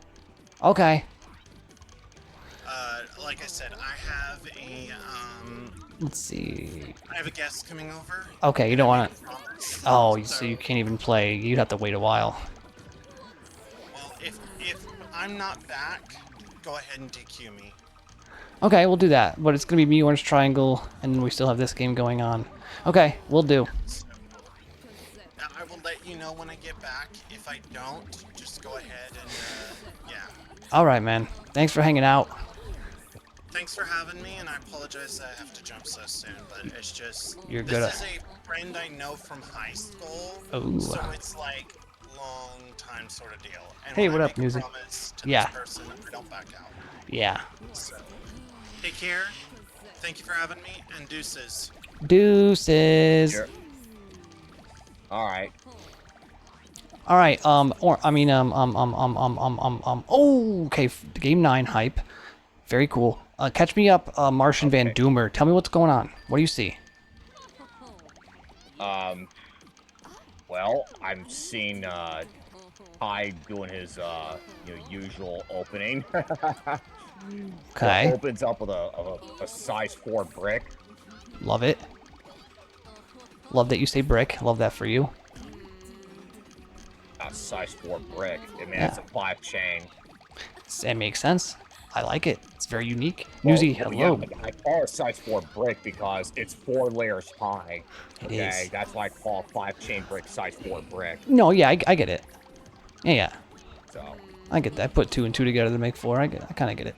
Okay. Like I said, I have a Let's see. I have a guest coming over. Okay, you don't want to. Oh, so So, you can't even play. You'd have to wait a while. well, if I'm not back, go ahead and DQ me. Okay, we'll do that. But it's gonna be me, Orange Triangle, and then we still have this game going on. Okay, we'll do. So, I will let you know when I get back. If I don't, just go ahead and yeah. All right, man. Thanks for hanging out. thanks for having me, and I apologize that I have to jump so soon, but it's just You're this good at- is a friend I know from high school, Ooh. so it's like long time sort of deal. And Hey, when what I up, make Newsy? a promise to Yeah. this person, I don't back out. Yeah. So take care. Thank you for having me, and deuces. Deuces. You're... All right. All right. Oh, okay. Game 9 hype. Very cool. Catch me up, Martian Van Okay. Doomer. Tell me what's going on. What do you see? Well, I'm seeing Ty doing his usual opening. Okay. Opens up with a size 4 brick. Love it. Love that you say brick. Love that for you. A size 4 brick. I mean, Yeah. it's a 5 chain. That makes sense. I like it. It's very unique. Well, Newsy, well, hello. yeah, I call it a size 4 brick because it's 4 layers high. It Okay, is. that's why I call a 5 chain brick size 4 brick. No, yeah, I get it. Yeah, So, I get that. I put 2 and 2 together to make 4. I kind of get it.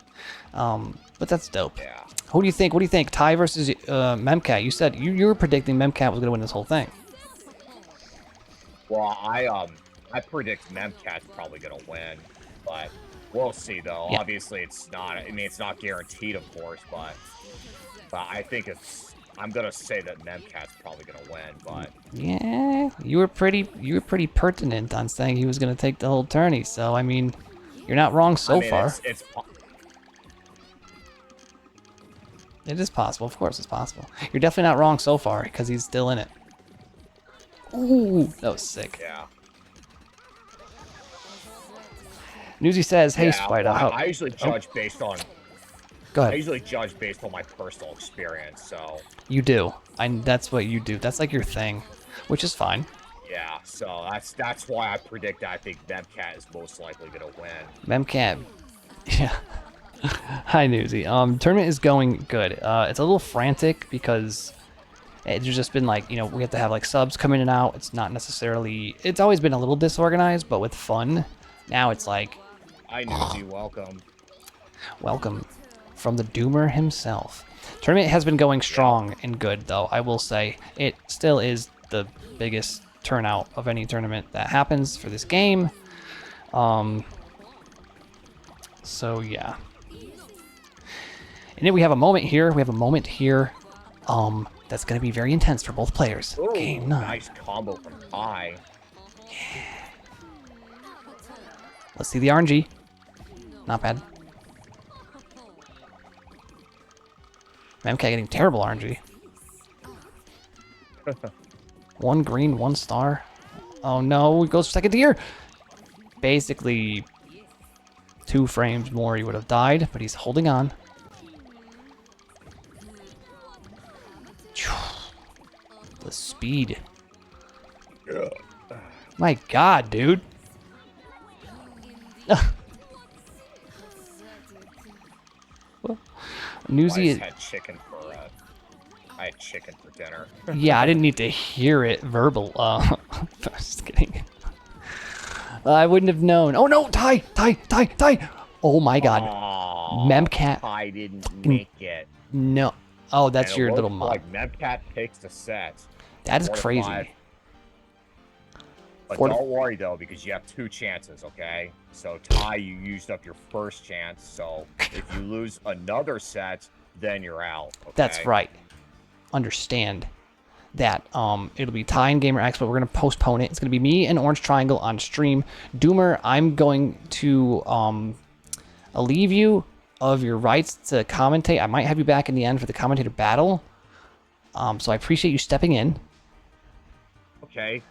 But that's dope. yeah. Who do you think? What do you think? Ty versus Memcat. You said you were predicting Memcat was gonna win this whole thing. Well, I predict Memcat's probably gonna win, but we'll see though. Yeah. Obviously, it's not. I mean, it's not guaranteed, of course, but I think it's. I'm gonna say that Memcat's probably gonna win, but Yeah, you were pretty pertinent on saying he was gonna take the whole tourney. So I mean, you're not wrong so I mean, far. It is possible. Of course, it's possible. You're definitely not wrong so far because he's still in it. Ooh, that was sick. yeah. Newsy says, "Hey, Yeah, Spyda, well, how?" I usually judge based on. Go I ahead. usually judge based on my personal experience, so You do. That's what you do. That's like your thing, which is fine. yeah. So that's why I predict that I think Memcat is most likely gonna win. Memcat. Yeah. Hi, Newsy. Tournament is going good. It's a little frantic because there's just been like, we have to have like subs come in and out. It's not necessarily. It's always been a little disorganized, but with fun. Now it's like, Hi, Newsy, welcome. welcome from the Doomer himself. Tournament has been going strong and good, though. I will say it still is the biggest turnout of any tournament that happens for this game. So yeah. And then we have a moment here. That's gonna be very intense for both players. Ooh, Game 9. nice combo from Ty. Let's see the RNG. Not bad. Memcat getting terrible RNG. 1 green, 1 star. Oh no, he goes for second tier. Basically, 2 frames more he would have died, but he's holding on. The speed. My god, dude. Newsy. I had chicken for dinner. Yeah, I didn't need to hear it verbal. Just kidding. I wouldn't have known. Oh no, Ty! Oh my god. Aw, Memcat. Ty didn't make it. No. Oh, that's And it your little looks mod. like Memcat takes the set. That is 4 to crazy. 5. But 4 to- don't worry though, because you have 2 chances, okay? So Ty, you used up your first chance, so if you lose another set, then you're out. Okay? That's right. Understand that it'll be Ty and Gamer X, but we're gonna postpone it. It's gonna be me and Orange Triangle on stream. Doomer, I'm going to alleviate you of your rights to commentate. I might have you back in the end for the commentator battle. So I appreciate you stepping in. Okay.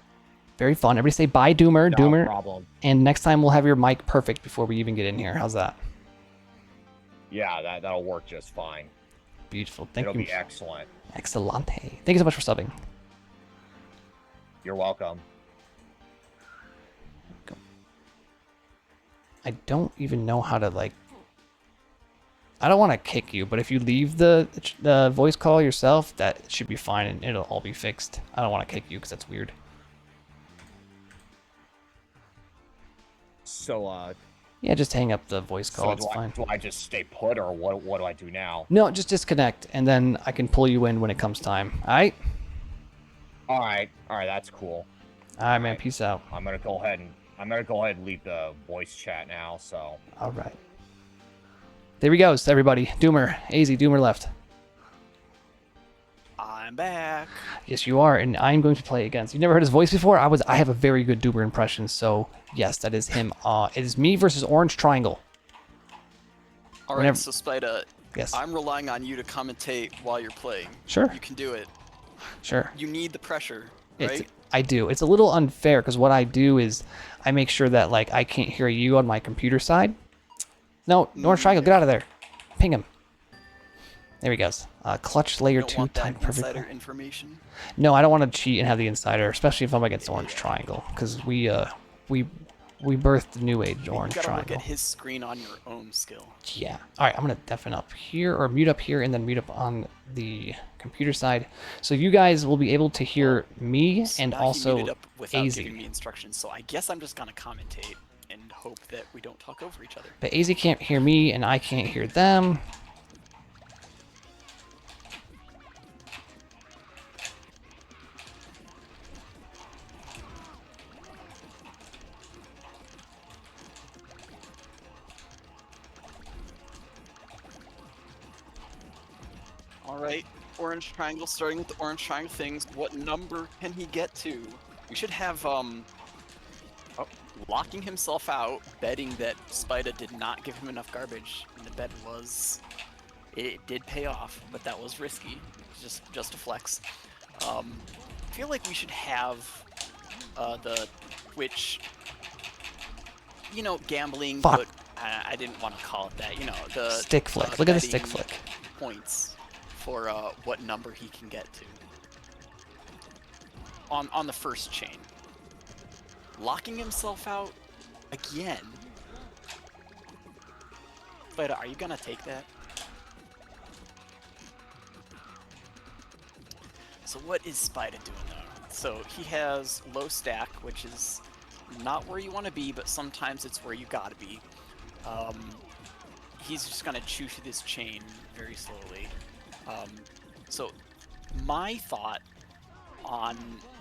Very fun. Everybody say bye, Doomer. No Doomer. problem. And next time we'll have your mic perfect before we even get in here. How's that? Yeah, that'll work just fine. Beautiful. Thank It'll you. be excellent. Excellente. Thank you so much for subbing. You're welcome. I don't even know how to, like... I don't want to kick you, but if you leave the voice call yourself, that should be fine and it'll all be fixed. I don't want to kick you because that's weird. So, Yeah, just hang up the voice call. So It's fine. do I just stay put, or what do I do now? No, just disconnect, and then I can pull you in when it comes time. All right? All right, that's cool. All right, man. Right. Peace out. I'm gonna go ahead and leave the voice chat now. So. All right. There he goes, everybody. Doomer. AZ, Doomer left. I'm back. Yes, you are, and I'm going to play against. You never heard his voice before? I have a very good Doomer impression, so yes, that is him. It is me versus Orange Triangle. All right, Whenever- so Spyda, Yes. I'm relying on you to commentate while you're playing. Sure. You can do it. Sure. You need the pressure, It's, right? I do. It's a little unfair because what I do is I make sure that like I can't hear you on my computer side. No, Orange Triangle, get out of there. Ping him. There he goes. Clutch layer You don't 2 want timed that perfectly. insider information. No, I don't want to cheat and have the insider, especially if I'm against Orange Triangle, because we birthed the new age Orange You gotta Triangle. look at his screen on your own skill. Yeah. All right, I'm gonna deafen up here or mute up here and then mute up on the computer side, so you guys will be able to hear me So and now he also muted up without AZ. giving me instructions. So I guess I'm just gonna commentate and hope that we don't talk over each other. But AZ can't hear me and I can't hear them. All right, orange triangle. Starting with the orange triangle things. What number can he get to? We should have locking himself out, betting that Spyda did not give him enough garbage, and the bet was it did pay off, but that was risky. Just a flex. I feel like we should have the Twitch, gambling, Fuck. but I didn't want to call it that. The Stick flick. Look at the stick betting flick. points for what number he can get to on the first chain. Locking himself out again. But are you gonna take that? So what is Spyda doing though? So he has low stack, which is not where you want to be, but sometimes it's where you gotta be. He's just gonna chew through this chain very slowly. So my thought on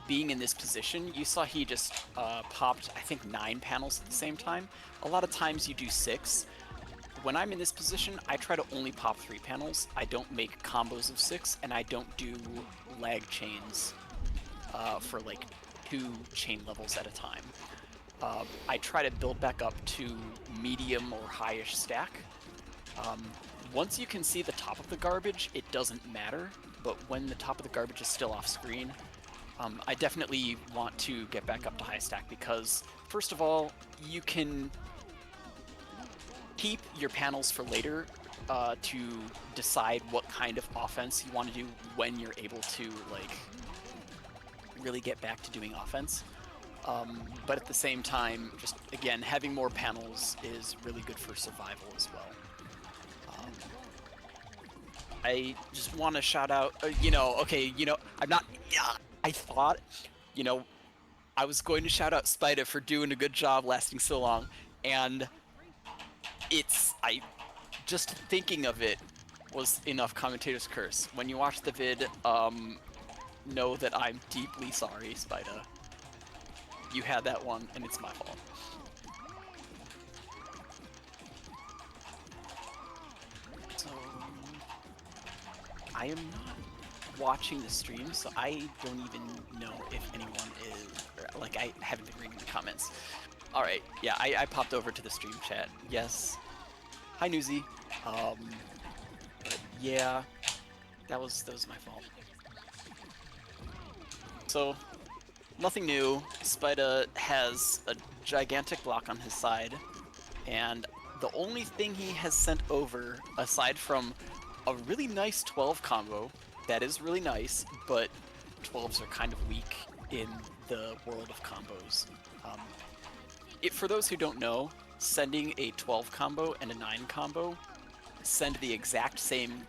being in this position, you saw he just popped, I think, 9 panels at the same time. A lot of times you do 6. When I'm in this position, I try to only pop 3 panels. I don't make combos of 6, and I don't do lag chains for like 2 chain levels at a time. I try to build back up to medium or highish stack. Once you can see the top of the garbage, it doesn't matter, but when the top of the garbage is still off screen, I definitely want to get back up to high stack because, first of all, you can keep your panels for later to decide what kind of offense you want to do when you're able to, like, really get back to doing offense. But at the same time, just, again, having more panels is really good for survival as well. I just want to shout out, I'm not, I thought, I was going to shout out Spyda for doing a good job lasting so long, and just thinking of it was enough commentator's curse. When you watch the vid, know that I'm deeply sorry, Spyda. You had that one, and it's my fault. So, I am not watching the stream, so I don't even know if anyone is, like, I haven't been reading the comments. Alright, yeah, I popped over to the stream chat. Yes. Hi, Newsy. But yeah, that was my fault. So, nothing new. Spyda has a gigantic block on his side, and the only thing he has sent over, aside from a really nice 12 combo, that is really nice, but 12s are kind of weak in the world of combos. For those who don't know, sending a 12 combo and a 9 combo send the exact same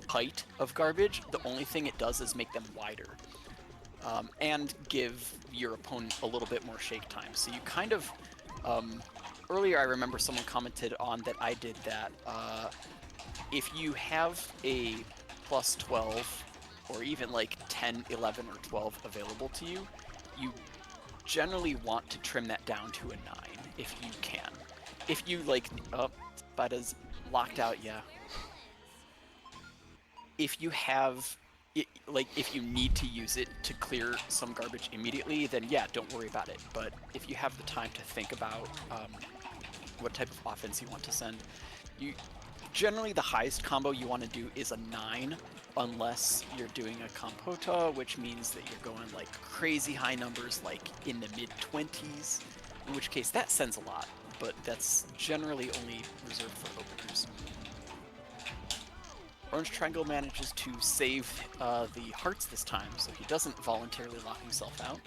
height of garbage. The only thing it does is make them wider. And give your opponent a little bit more shake time. So you kind of earlier I remember someone commented on that I did that. If you have a plus 12 or even like 10, 11, or 12 available to you, you generally want to trim that down to a 9 if you can. If you like, Spyda's locked out, yeah. If you have, like, if you need to use it to clear some garbage immediately, then yeah, don't worry about it. But if you have the time to think about what type of offense you want to send, you generally the highest combo you want to do is a 9, unless you're doing a compota, which means that you're going like crazy high numbers, like in the mid-20s, in which case that sends a lot, but that's generally only reserved for openers. Orange Triangle manages to save the hearts this time, so he doesn't voluntarily lock himself out.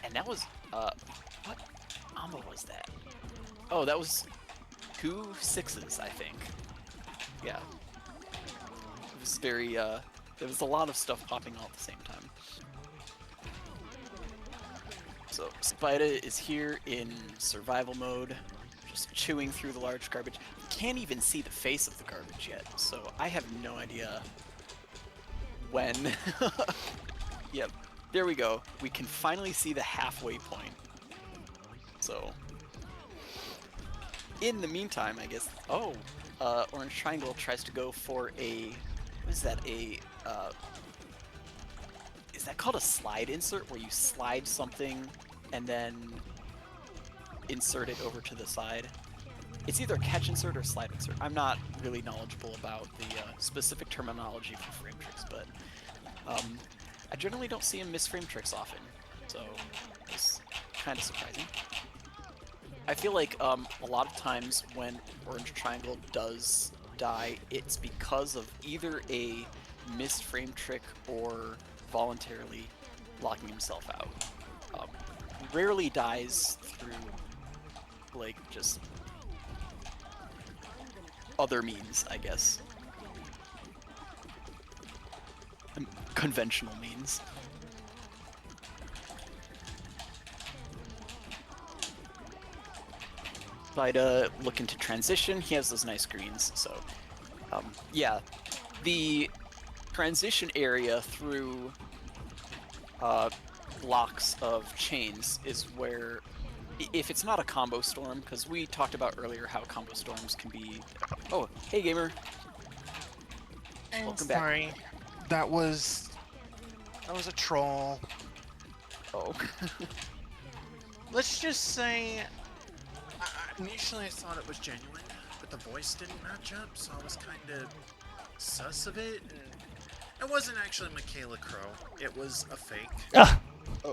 And that was, what combo was that? Oh, that was 2 6s, I think. Yeah. It was very, there was a lot of stuff popping all at the same time. So, Spyda is here in survival mode, just chewing through the large garbage. Can't even see the face of the garbage yet, so I have no idea when. Yep, there we go. We can finally see the halfway point. So, in the meantime, I guess. Oh, Orange Triangle tries to go for a. What is that? Is that called a slide insert, where you slide something and then insert it over to the side? It's either catch insert or slide insert. I'm not really knowledgeable about the specific terminology for frame tricks, but I generally don't see him miss frame tricks often, so it's kind of surprising. I feel like a lot of times when Orange Triangle does die, it's because of either a missed frame trick or voluntarily locking himself out. Rarely dies through, like, just other means, I guess. Conventional means. Spyda looking to transition. He has those nice greens, so yeah. The transition area through blocks of chains is where, if it's not a combo storm, because we talked about earlier how combo storms can be. Oh, hey gamer. Welcome back. Sorry, that was a troll. Oh. Let's just say, Initially, I thought it was genuine, but the voice didn't match up, so I was kind of sus of it. And it wasn't actually Michaela Crow. It was a fake. It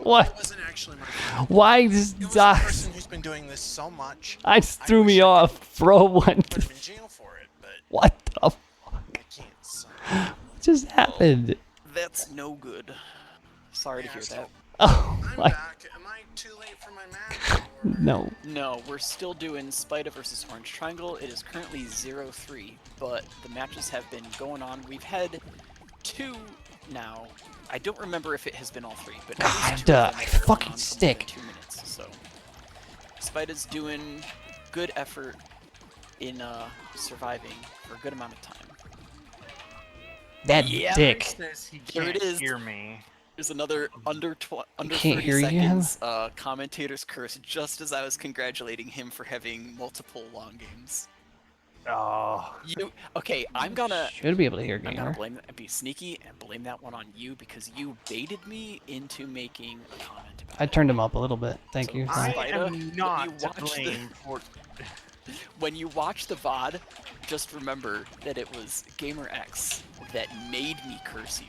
What? wasn't actually my. Why just it was a die? person who's been doing this so much. I just threw wish me I off, bro. What? Put him in jail for it, but What the fuck I can't. So. just happened? That's no good. Sorry to Yeah, hear so that. Oh I'm my. back. Am I too late for my match? Or... No. No, we're still doing Spyda versus Orange Triangle. It is currently 0-3, but the matches have been going on. We've had 2 now. I don't remember if it has been all 3, but at least 2 of them I have been fucking on for more than stick. 2 minutes. So Spyda's doing good effort in surviving for a good amount of time. That Yeah. dick. Says he There can't it is. hear me. There's another under can't 30 hear you, seconds commentator's curse, just as I was congratulating him for having multiple long games. Oh, Okay, I'm gonna Should be able to hear I'm gonna gamer. be sneaky and blame that one on you, because you baited me into making a comment about I it. turned him up a little bit. Thank So you. I Spyda, am not when you to watch the- blame for. When you watch the VOD, just remember that it was GamerX that made me curse you.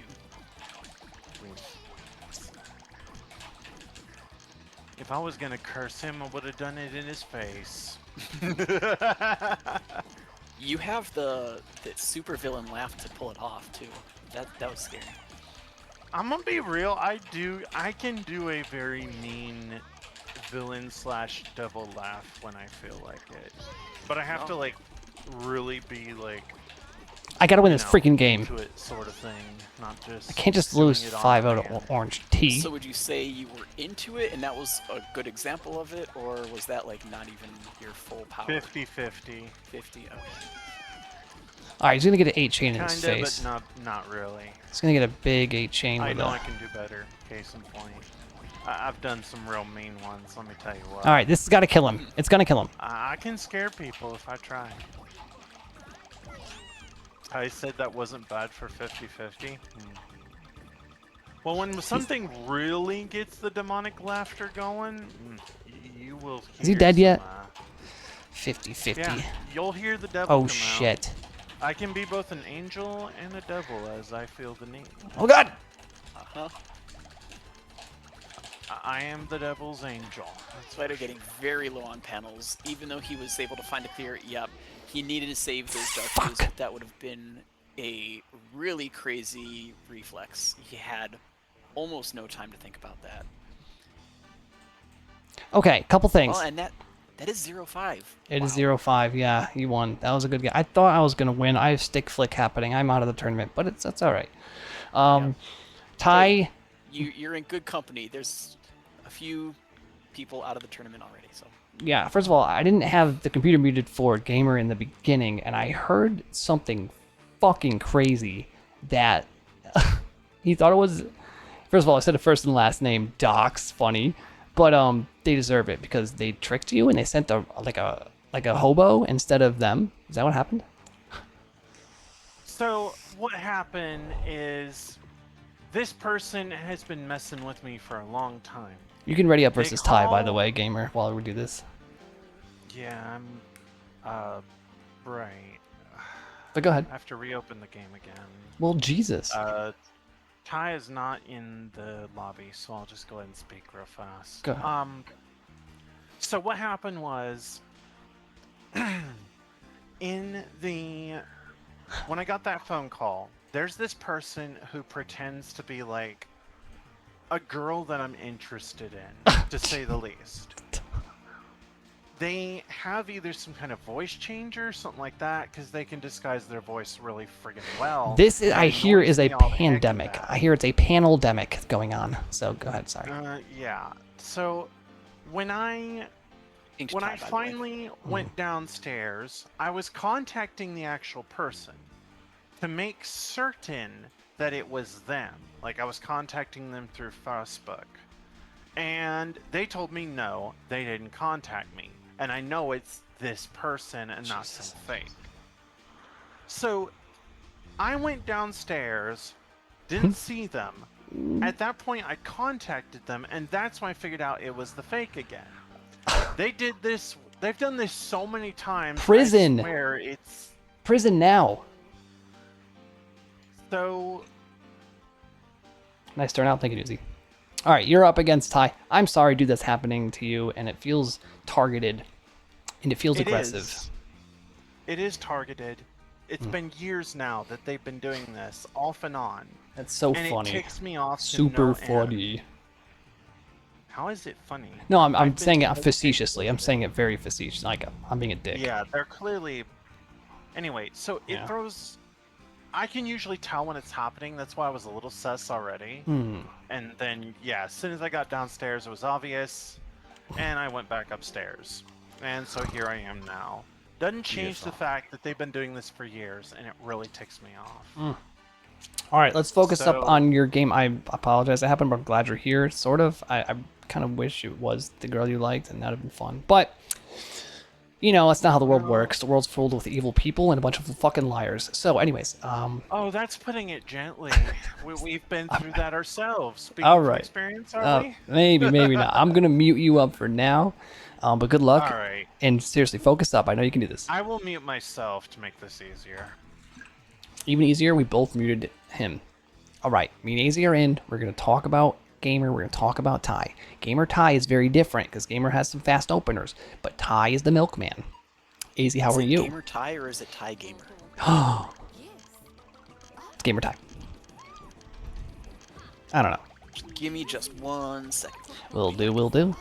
If I was gonna curse him, I would have done it in his face. You have the super villain laugh to pull it off too. That was scary. I'm gonna be real. I can do a very mean villain / devil laugh when I feel like it, but I have to Oh. like really be like. I gotta win this you know, freaking game. into it sort of thing, not just. I can't just assuming lose it on 5 out demand. of orange tea. So would you say you were into it and that was a good example of it, or was that like not even your full power? 50-50. 50. Okay. All right, he's gonna get an 8 chain in his Kinda, face. but not really. He's gonna get a big 8 chain I with know a. I can do better. Case in point. I've done some real mean ones. Let me tell you what. All right, this has got to kill him. It's gonna kill him. I can scare people if I try. I said that wasn't bad for 50-50. Well, when something really gets the demonic laughter going, you will hear Is he dead some, yet? 50-50. Yeah, you'll hear the devil Oh come shit. out. I can be both an angel and a devil as I feel the need. Oh god. Uh-huh. I am the devil's angel. Spyda getting very low on panels, even though he was able to find a clear. Yep, he needed to save those dark blues, but that would have been a really crazy reflex. He had almost no time to think about that. Okay, couple things. Well, and that is 0-5. It is 0-5. Yeah, he won. That was a good game. I thought I was gonna win. I have stick flick happening. I'm out of the tournament, but that's all right. Ty. You're in good company. There's a few people out of the tournament already, so. Yeah, first of all, I didn't have the computer muted for Gamer in the beginning, and I heard something fucking crazy that he thought it was. First of all, I said a first and last name, Doc's funny, but they deserve it because they tricked you and they sent like a hobo instead of them. Is that what happened? So what happened is this person has been messing with me for a long time. You can ready up They versus Ty, by the call- way, Gamer, while we do this. Yeah, I'm right. But go ahead. I have to reopen the game again. Well, Jesus. Ty is not in the lobby, so I'll just go ahead and speak real fast. Go ahead. So what happened was, when I got that phone call, there's this person who pretends to be like a girl that I'm interested in, to say the least. They have either some kind of voice changer or something like that, because they can disguise their voice really friggin' well. This is, I It hear, annoys is a me all the heck pandemic. that. I hear it's a panel-demic going on. So go ahead. Sorry. Yeah. So when I Inked when Ty, I by the way. finally went downstairs, I was contacting the actual person to make certain that it was them. Like I was contacting them through Facebook. And they told me no, they didn't contact me. And I know it's this person and not some fake. So I went downstairs, didn't see them. At that point, I contacted them, and that's when I figured out it was the fake again. They did this. They've done this so many times. Prison. I swear it's Prison now. so. Nice turnout. Thank you, Newsy. All right, you're up against Ty. I'm sorry, dude, that's happening to you, and it feels targeted, and it feels aggressive. It is targeted. It's been years now that they've been doing this off and on. That's so And funny. it ticks me off. to Super no end. funny. How is it funny? No, I'm I've been saying it told they- facetiously. I'm saying it very facetious. Like I'm being a dick. Yeah, they're clearly. Anyway, so it Yeah. throws. I can usually tell when it's happening. That's why I was a little sus already. And then, yeah, as soon as I got downstairs, it was obvious. And I went back upstairs. And so here I am now. Doesn't change the fact that they've been doing this for years, and it really ticks me off. All right, let's focus up So- on your game. I apologize that happened, but I'm glad you're here. Sort of. I kind of wish it was the girl you liked, and that'd have been fun. But you know, that's not how the world works. The world's filled with evil people and a bunch of fucking liars. So, anyways, Oh, that's putting it gently. We've been through that ourselves. Speaking All from right. experience, are we? maybe not. I'm gonna mute you up for now. But good luck. All right. And seriously, focus up. I know you can do this. I will mute myself to make this easier. Even easier, we both muted him. All right, me and AZ are in. We're going to talk about Gamer. We're going to talk about Ty. Gamer Ty is very different because Gamer has some fast openers, but Ty is the milkman. AZ, how Is are it you? Gamer Ty or is it Ty Gamer? It's Gamer Ty. I don't know. Give me just 1 second. Will do, will do.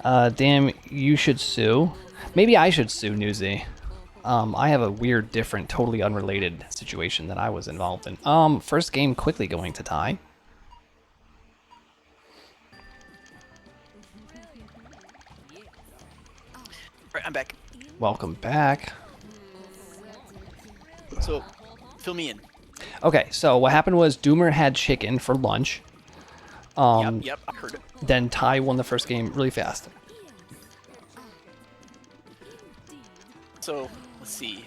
Damn, you should sue. Maybe I should sue Newsy. I have a weird, different, totally unrelated situation that I was involved in. First game quickly going to Ty. Right, I'm back. Welcome back. So, fill me in. Okay, so what happened was Doomer had chicken for lunch. Yep, I heard it. Then Ty won the first game really fast. So, let's see.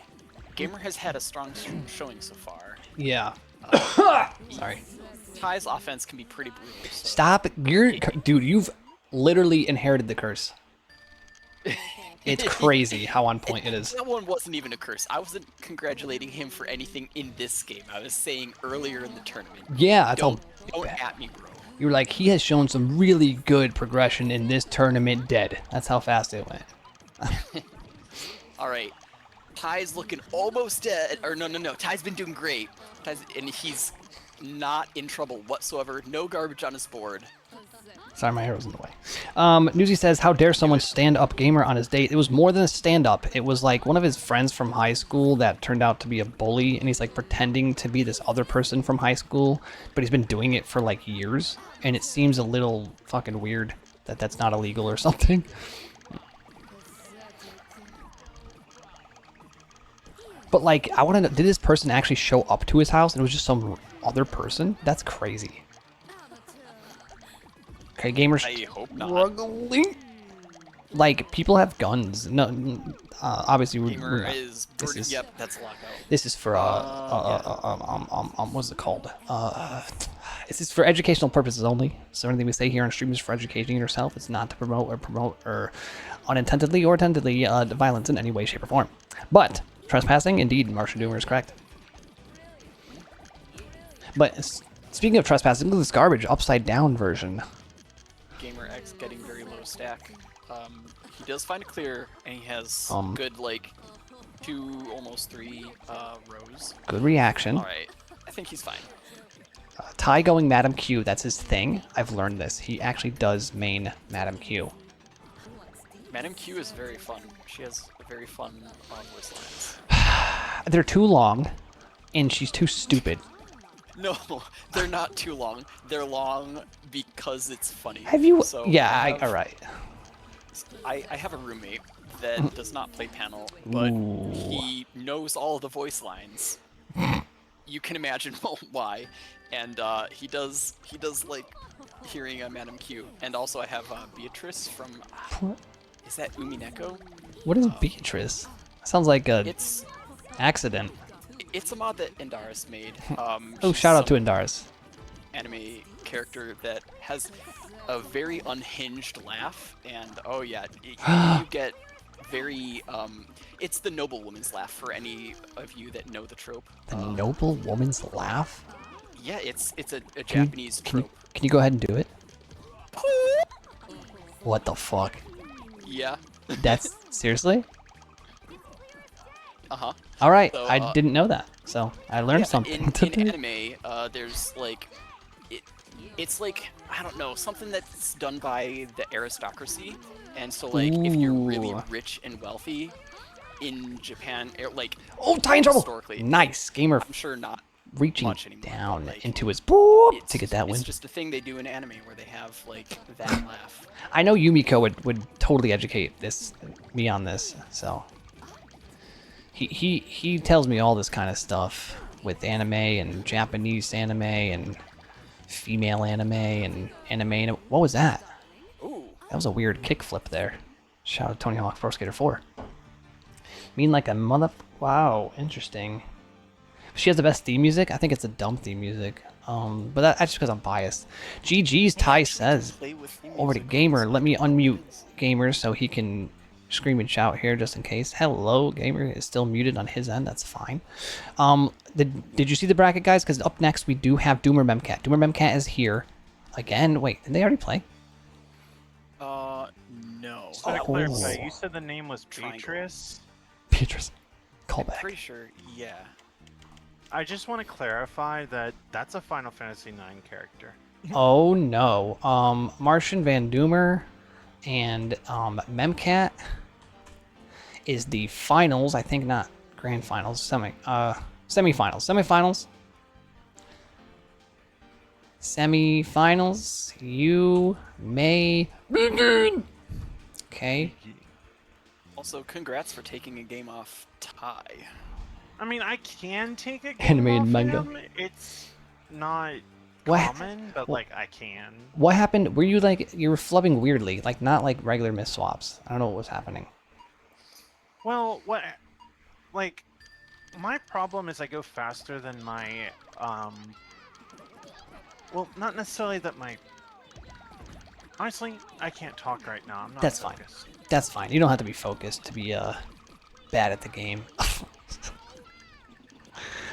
Gamer has had a strong showing so far. Yeah. Sorry. Ty's offense can be pretty brutal. So. Stop. Dude, you've literally inherited the curse. It's crazy how on point it is. That one wasn't even a curse. I wasn't congratulating him for anything in this game. I was saying earlier in the tournament. Yeah, that's all. Don't at me, bro. You were like, he has shown some really good progression in this tournament dead. That's how fast it went. All right. Ty's looking almost dead. Or no. Ty's been doing great. And he's not in trouble whatsoever. No garbage on his board. Sorry, my hair was in the way. Newsy says, how dare someone stand up gamer on his date? It was more than a stand up. It was like one of his friends from high school that turned out to be a bully, and he's like pretending to be this other person from high school, but he's been doing it for like years, and it seems a little fucking weird that that's not illegal or something. But like, I want to know, did this person actually show up to his house and it was just some other person? That's crazy. Okay, gamers. I hope not. Struggling. Like, people have guns. No, obviously Gamer we're is. Yep, that's a lockout. this is for what's it called? This is for educational purposes only. So anything we say here on stream is for educating yourself. It's not to promote or unintendedly or intendedly violence in any way, shape, or form. But trespassing, indeed, Martian Doomer is correct. But speaking of trespassing, look at this garbage upside down version. Gamer X getting very low stack. He does find a clear, and he has good, like, 2, almost 3 rows. Good reaction. Alright, I think he's fine. Ty going Madam Q, that's his thing. I've learned this. He actually does main Madam Q. Madam Q is very fun. She has a very fun voice lines. They're too long, and she's too stupid. No, they're not too long. They're long because it's funny. Have you? So Yeah, all right. I have a roommate that does not play panel, but Ooh. he knows all the voice lines. You can imagine why, and he does like hearing a Madam Q. And also I have Beatrice from. Is that Umineko? What is Beatrice? Sounds like a It's accident. it's a mod that Indaris made. Oh, She's shout out to some Indaris. anime character that has a very unhinged laugh, and oh yeah, you get very it's the noble woman's laugh for any of you that know the trope. The noble woman's laugh? Yeah, it's a Japanese trope. Can you go ahead and do it? What the fuck? Yeah. That's seriously? Uh-huh. All right, So, I didn't know that, so I learned something in today. anime, there's like it's like, I don't know, something that's done by the aristocracy, and so like if you're really Ooh. rich and wealthy in Japan, like Oh, Ty in trouble! historically, Nice gamer I'm sure not reaching much anymore, down but, like, into his boop it's, to get that win. It's just a thing they do in anime where they have like that laugh. I know Yumiko would totally educate me on this, so he tells me all this kind of stuff with anime and Japanese anime and female anime and anime. What was that? Ooh. That was a weird kickflip there. Shout out to Tony Hawk Pro Skater 4. Mean like a mother. Wow, interesting. She has the best theme music. I think it's a dumb theme music. But that's just because I'm biased. GG's Ty says. Play with theme Over to music. Gamer. Let me unmute Gamer so he can scream and shout here just in case. Hello, Gamer is still muted on his end. That's fine. Did you see the bracket, guys? Because up next we do have Doomer Memcat. Doomer Memcat is here again. Wait, did they already play? No. Just to Oh. clarify, you said the name was Triangle. Beatrice. Beatrice, call I'm back. pretty sure, yeah. I just want to clarify that that's a Final Fantasy IX character. Oh no. Martian Van Doomer and Memcat is the finals. I think not grand finals. Semifinals. Semifinals. You may begin. Okay. Also, congrats for taking a game off Ty. I mean, I can take a game Animated off manga. him. It's not What? common, but like I can. What happened? Were you like you were flubbing weirdly, like not like regular miss swaps? I don't know what was happening. Well, what? Like, my problem is I go faster than my Well, not necessarily that my. Honestly, I can't talk right now. I'm not That's fine. focused. That's fine. You don't have to be focused to be bad at the game.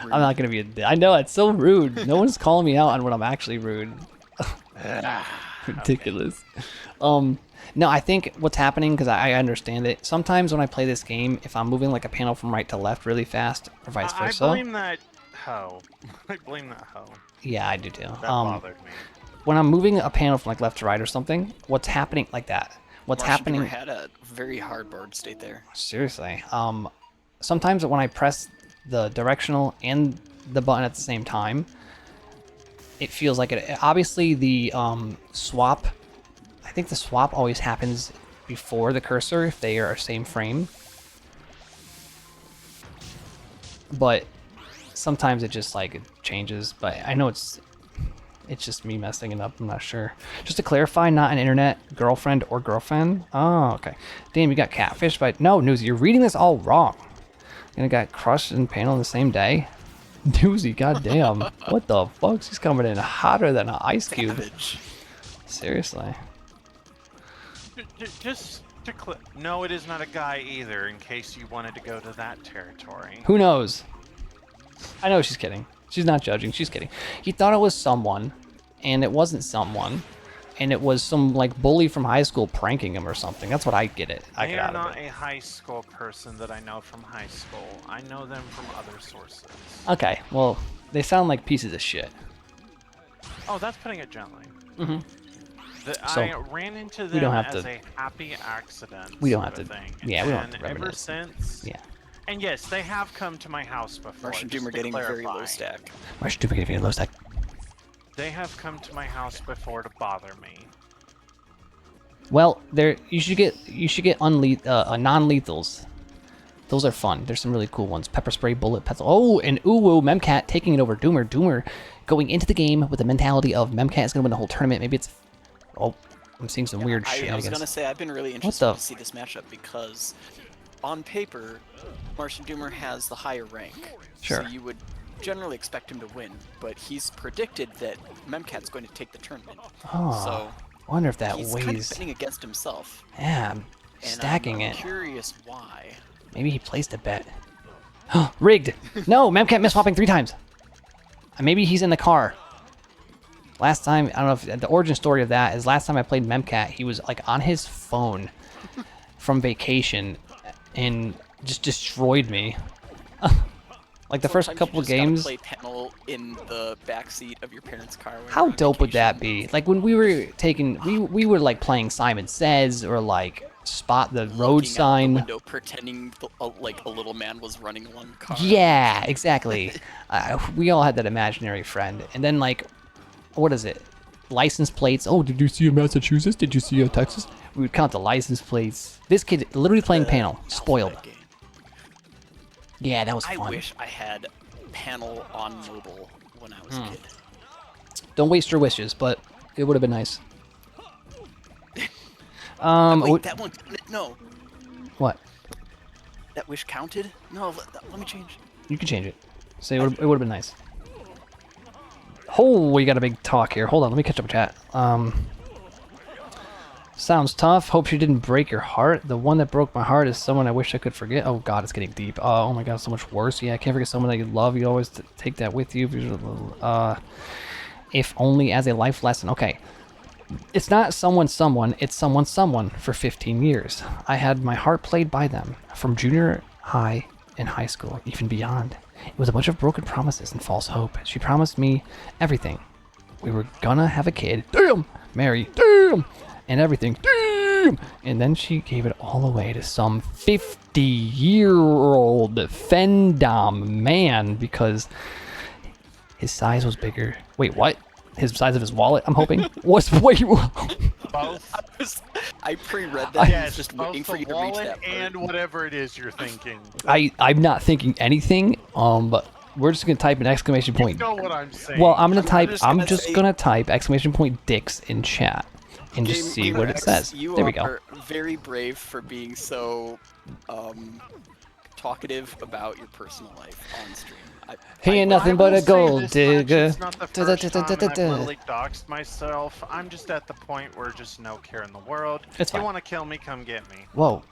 I'm not gonna be. I know it's so rude. No one's calling me out on when I'm actually rude. Ridiculous. No, I think what's happening, because I understand it. Sometimes when I play this game, if I'm moving like a panel from right to left really fast, or vice versa. I blame that hoe. I blame that hoe. Yeah, I do too. That bothered me. When I'm moving a panel from like left to right or something, what's happening like that? What's Martian happening? Gamer had a very hard board state there. Seriously. Sometimes when I press the directional and the button at the same time, it feels like it. Obviously, the swap. I think the swap always happens before the cursor if they are same frame. But sometimes it just like it changes. But I know it's just me messing it up. I'm not sure. Just to clarify, not an internet girlfriend or girlfriend. Oh, okay. Damn, you got catfish, but no, Newsy, you're reading this all wrong. And it got crushed in panel the same day. Newsy, goddamn. What the fuck? She's coming in hotter than an ice cube. Savage. Seriously. Just to no, it is not a guy either, in case you wanted to go to that territory. Who knows? I know she's kidding. She's not judging. She's kidding. He thought it was someone, and it wasn't someone, and it was some like bully from high school pranking him or something. That's what I get it. I They get are out of not it. a high school person that I know from high school. I know them from other sources. Okay, well, they sound like pieces of shit. Oh, that's putting it gently. Mm-hmm. I ran into them we don't have as to- a happy accident. We don't have sort of to- thing. yeah, we don't have And to ever reminisce. since. Yeah. And yes, they have come to my house before. Martian just Doomer to getting very low clarify. stack. Why should we get low stack? They have come to my house before to bother me. Well, you should get non-lethals. Those are fun. There's some really cool ones. Pepper spray, bullet, pencil. Oh, and Uwu Memcat taking it over Doomer. Doomer going into the game with the mentality of Memcat is going to win the whole tournament. Maybe it's. Oh, I'm seeing some weird I was shenanigans. gonna say I've been really the- interested to see this matchup because, on paper, Martian Doomer has the higher rank. Sure. So you would generally expect him to win, but he's predicted that Memcat's going to take the tournament. Oh, So I wonder if that he's kind of weighs. betting against himself. Yeah, I'm And stacking I'm it. curious why. Maybe he placed a bet. Rigged. No, Memcat missed swapping 3 times. Maybe he's in the car. Last time, I don't know if the origin story of that is last time I played Memcat, he was like on his phone from vacation and just destroyed me. Like the first Sometimes couple you of just gotta games. play panel in the backseat of your parents' car. when How you're on dope would that vacation. be? Like when we were taking, we were like playing Simon Says or like spot the road Looking out the sign. window, pretending like a little man was running along the car. Yeah, exactly. We all had that imaginary friend. And then, like, what is it? License plates. Oh, did you see a Massachusetts? Did you see a Texas? We would count the license plates. This kid literally playing panel. Spoiled. Alphabet game. Yeah, that was I fun. wish I had panel on mobile when I was a kid. Don't waste your wishes, but it would have been nice. Wait, what- that one. No, what? that wish counted. No, let me change. You can change it. Say it would have been nice. Oh, we got a big talk here. Hold on, let me catch up with chat. Sounds tough. Hope she didn't break your heart. The one that broke my heart is someone I wish I could forget. Oh god, it's getting deep. Oh my god, so much worse. Yeah, I can't forget someone that you love. You always take that with you. If only as a life lesson. Okay. It's not someone, it's someone for 15 years. I had my heart played by them from junior high and high school, even beyond. It was a bunch of broken promises and false hope. She promised me everything. We were gonna have a kid. Damn! Marry. Damn! And everything. Damn! damn! And then she gave it all away to some 50-year-old Fendom man because his size was bigger. Wait, what? His size of his wallet, I'm hoping? Wait, Both. I pre-read that. I was Yes, just both waiting for the you to reach wallet that part. and whatever it is you're thinking. I'm not thinking anything, but we're just gonna type an exclamation point. You know what I'm saying. Well, I'm just say- gonna type exclamation point dicks in chat and just see Gamer what it X, says. You There we go. are very brave for being so talkative about your personal life on stream. He ain't I nothing but will a say gold this much, digger. It's not the first time I've literally doxed myself. I'm just at the point where just no care in the world. It's If you fine. want to kill me, come get me. Whoa,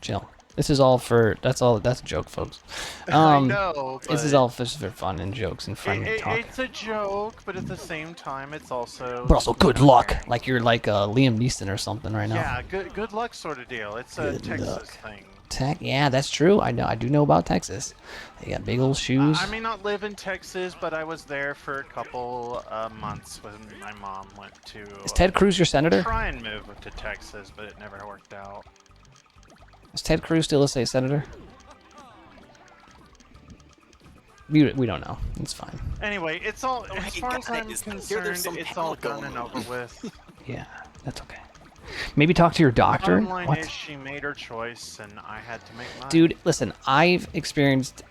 chill. This is all for. That's a joke, folks. I know, This is but all just for fun and jokes and friendly talk. it's a joke, but at the same time, it's also. But also, good luck. Like you're like Liam Neeson or something right now. Yeah, good luck sort of deal. It's a Good Texas luck. thing. Yeah, that's true. I do know about Texas. They got big old shoes. I may not live in Texas, but I was there for a couple months when my mom went to. Is Ted Cruz your senator? Try and move to Texas, but it never worked out. Is Ted Cruz still a state senator? We don't know. It's fine. Anyway, it's all Oh, as hey, far as I'm guys, concerned, some it's all panel done and going over with. Yeah, that's okay. Maybe talk to your doctor. Bottom line What? is she made her choice, and I had to make mine. Dude, listen, I've experienced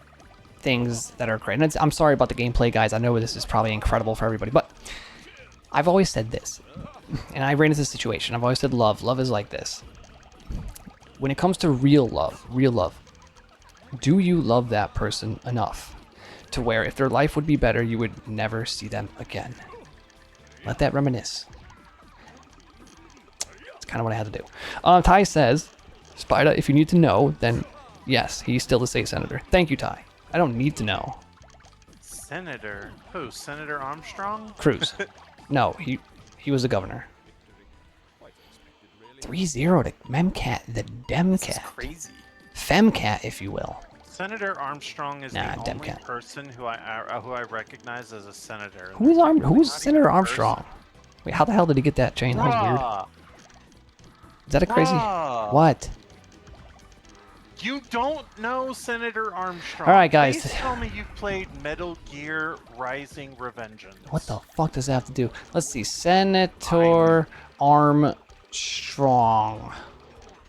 things that are great. And I'm sorry about the gameplay, guys. I know this is probably incredible for everybody, but I've always said this, and I ran into this situation. I've always said love is like this. When it comes to real love, do you love that person enough to where if their life would be better, you would never see them again? Let that reminisce. That's kind of what I had to do. Ty says, Spyda, if you need to know, then yes, he's still the state senator. Thank you, Ty. I don't need to know. Senator? Who? Senator Armstrong? Cruz. No, he was the governor. 3-0 to Memcat, the This is Demcat. crazy. Femcat, if you will. Senator Armstrong is Nah, the only Demcat. person who I recognize as a senator. Who's Not Senator even a Armstrong? Wait, how the hell did he get that chain? That was weird. Bruh, Is that a crazy? bruh. What? You don't know Senator Armstrong. All right, guys. Please tell me you've played Metal Gear Rising Revengeance. What the fuck does that have to do? Let's see. Senator Armstrong.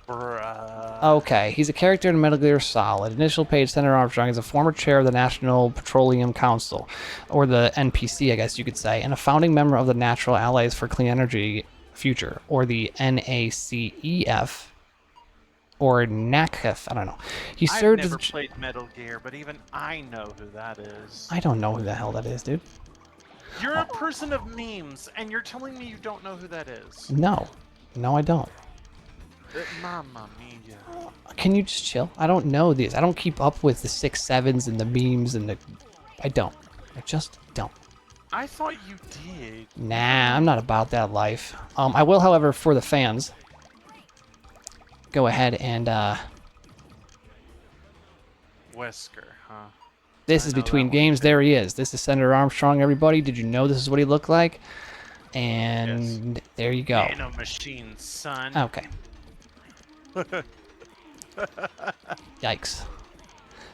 Bruh. Okay, he's a character in Metal Gear Solid. Initial page, Senator Armstrong is a former chair of the National Petroleum Council, or the NPC, I guess you could say, and a founding member of the Natural Allies for Clean Energy Future, or the NACEF, or NACF, I don't know. He I've served as never the played Metal Gear, but even I know who that is. I don't know who the hell that is, dude. You're a person of memes, and you're telling me you don't know who that is. No. No, I don't. Mamma mia. Can you just chill? I don't know these. I don't keep up with the 6-7s and the memes and the... I don't. I just don't. I thought you did. Nah, I'm not about that life. I will, however, for the fans, go ahead and, Wesker, huh? this I is know between that one, games. too. There he is. This is Senator Armstrong, everybody. Did you know this is what he looked like? And there you go. Nano machine, son. Okay. Yikes.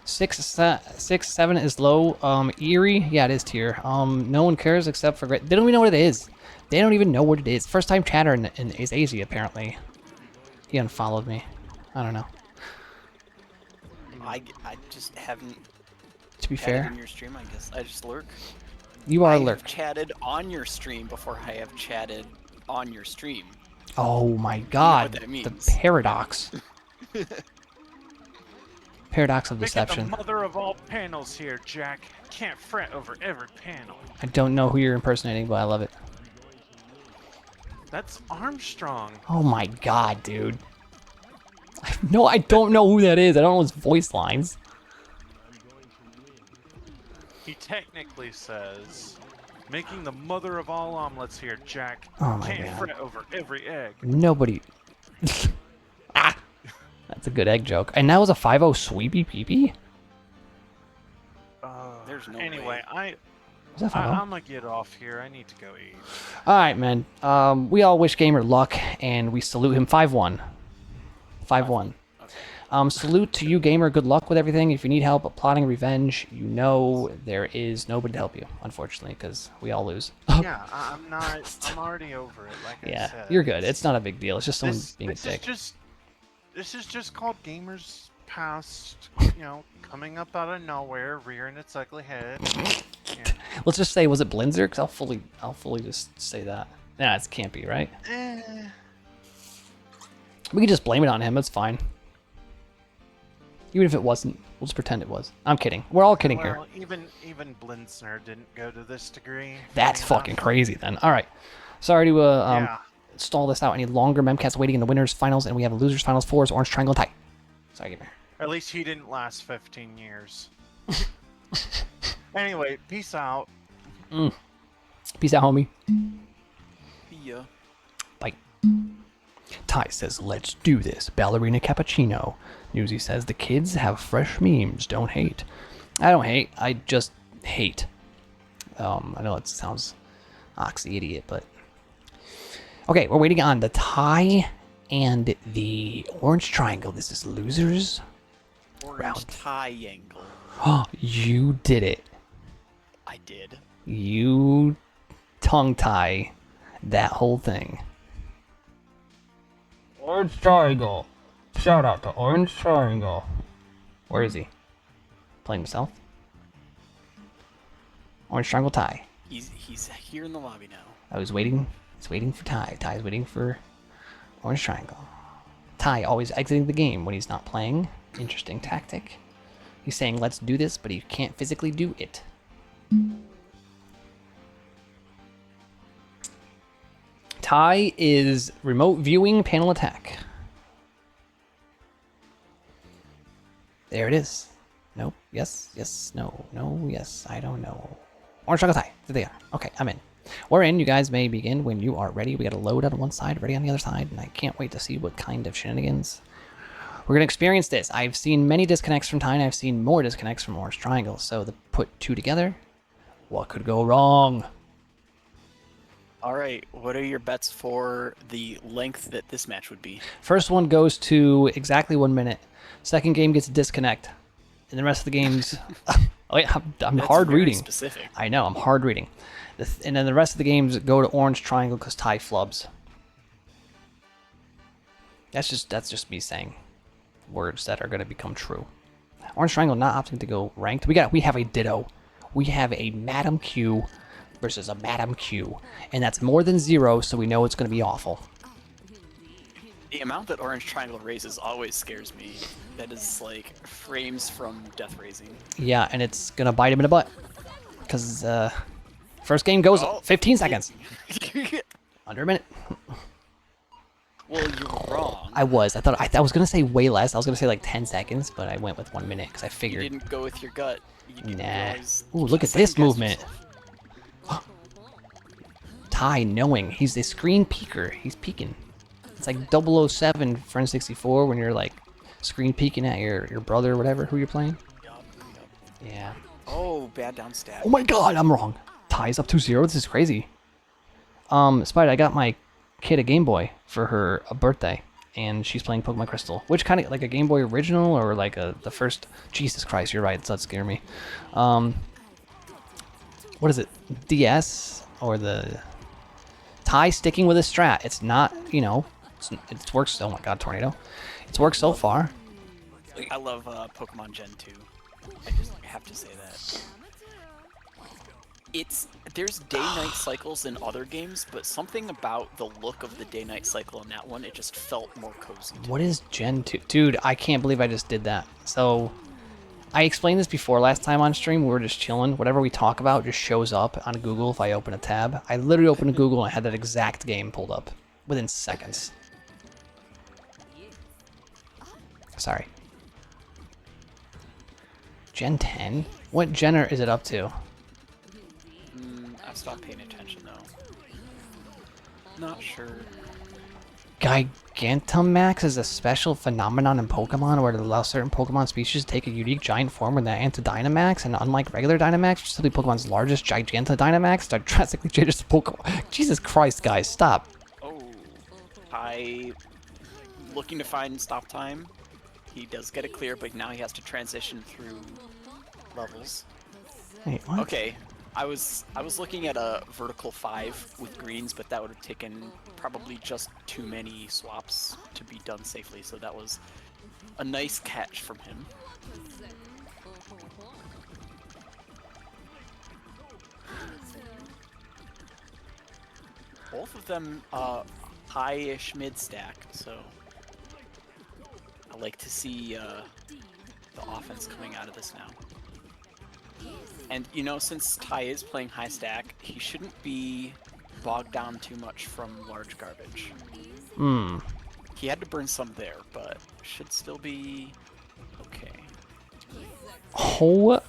6-7 is low. Eerie, yeah, it is tier. No one cares except for great. They don't even know what it is. They don't even know what it is. First time chatter in is AZ apparently. He unfollowed me. I don't know. I just haven't To be chatted fair, in your stream, I guess. I just lurk. you are I lurk. have chatted on your stream before I have chatted on your stream. Oh my God, that the means. paradox. Paradox of Making deception. the mother of all panels here, Jack. Can't fret over every panel. I don't know who you're impersonating, but I love it. That's Armstrong. Oh my God, dude. No, I don't know who that is. I don't know his voice lines. He technically says, making the mother of all omelets here, Jack. Oh my Can't God. fret over every egg. Nobody. Ah! That's a good egg joke. And that was a 5-0 sweepy peepee? There's no Anyway, way. Was that 5-0? I'm gonna get off here. I need to go eat. All right, man. We all wish Gamer luck, and we salute him. 5-1. 5-1. Salute to you, Gamer. Good luck with everything. If you need help plotting revenge, you know there is nobody to help you, unfortunately, because we all lose. Yeah, I'm not. I'm already over it. Like I Yeah, said. you're good. It's not a big deal. It's just someone being a dick. This is just called Gamers Past. Coming up out of nowhere, rearing its ugly head. Yeah. Let's just say, was it Blinzer? Because I'll fully just say that. Nah, it can't be, right? We can just blame it on him. It's fine. Even if it wasn't, we'll just pretend it was. I'm kidding. We're all kidding here. Well, even Blinzner didn't go to this degree. That's fucking crazy then. All right. Sorry to stall this out any longer. Memcast waiting in the winners finals, and we have a losers finals for us. Orange Triangle tie. Sorry, Gamer. At least he didn't last 15 years. Anyway, peace out. Peace out, homie. Yeah. Bye. Ty says, let's do this. Ballerina Cappuccino. Newsy says, the kids have fresh memes. Don't hate. I don't hate. I just hate. I know it sounds oxy idiot, but... Okay, we're waiting on the tie and the orange triangle. This is losers. Orange triangle. Oh, you did it. I did. You tongue tie that whole thing. Orange Triangle. Shout out to Orange Triangle. Where is he? Playing himself? Orange Triangle tie. He's here in the lobby now. I was waiting. It's waiting for Ty. Ty's waiting for Orange Triangle. Ty always exiting the game when he's not playing. Interesting tactic. He's saying, let's do this, but he can't physically do it. Ty is remote viewing panel attack. There it is. Nope. Yes. Yes. No. No. Yes. I don't know. Orange Triangle tie. There they are. Okay, I'm in. We're in. You guys may begin when you are ready. We got a load on one side, ready on the other side, and I can't wait to see what kind of shenanigans we're going to experience this. I've seen many disconnects from Ty, and I've seen more disconnects from Orange Triangle, so to put two together, what could go wrong? All right, what are your bets for the length that this match would be? First one goes to exactly 1 minute. Second game gets a disconnect, and the rest of the games... I'm hard very reading. Specific. I know, I'm hard reading. And then the rest of the games go to Orange Triangle because Ty flubs. That's just me saying words that are going to become true. Orange Triangle not opting to go ranked. We have a Ditto. We have a Madam Q versus a Madam Q, and that's more than 0, so we know it's going to be awful. The amount that Orange Triangle raises always scares me. That is like frames from death raising. Yeah, and it's going to bite him in the butt. Because first game goes 15 seconds. Under a minute. Well, you're wrong. I was going to say way less. I was going to say like 10 seconds, but I went with 1 minute because I figured. You didn't go with your gut. You Nah. Ooh, look at this movement. Ty knowing he's a screen peeker. He's peeking. It's like 007 for N64 when you're like screen peeking at your brother or whatever who you're playing. Yup. Yeah. Oh, bad down stab. Oh my god, I'm wrong. Ty's up 2-0. This is crazy. Spyda, I got my kid a Game Boy for her birthday, and she's playing Pokemon Crystal, which kind of like a Game Boy original or like the first. Jesus Christ, you're right. That scare me. What is it? DS or the Ty sticking with a strat? It's not, it works. Oh my god, Tornado! It's worked so far. I love Pokemon Gen 2. I just have to say that. There's day-night cycles in other games, but something about the look of the day-night cycle in that one, it just felt more cozy. What is Gen 2? Dude, I can't believe I just did that. So, I explained this before last time on stream. We were just chilling. Whatever we talk about just shows up on Google if I open a tab. I literally opened Google and I had that exact game pulled up within seconds. Sorry. Gen 10? What gen is it up to? I've stopped paying attention, though. Not sure. Gigantamax is a special phenomenon in Pokemon where it allows certain Pokemon species to take a unique giant form when they're Anti-Dynamax, and unlike regular Dynamax, which is simply Pokemon's largest Gigantamax, that drastically changes the Pokemon. Jesus Christ, guys, stop. Oh, looking to find stop time. He does get it clear, but now he has to transition through levels. Wait, what? Okay, I was looking at a vertical 5 with greens, but that would have taken probably just too many swaps to be done safely, so that was a nice catch from him. Both of them high-ish mid-stack, so I like to see the offense coming out of this now. And, you know, since Ty is playing high stack, he shouldn't be bogged down too much from large garbage. Hmm. He had to burn some there, but should still be okay. Oh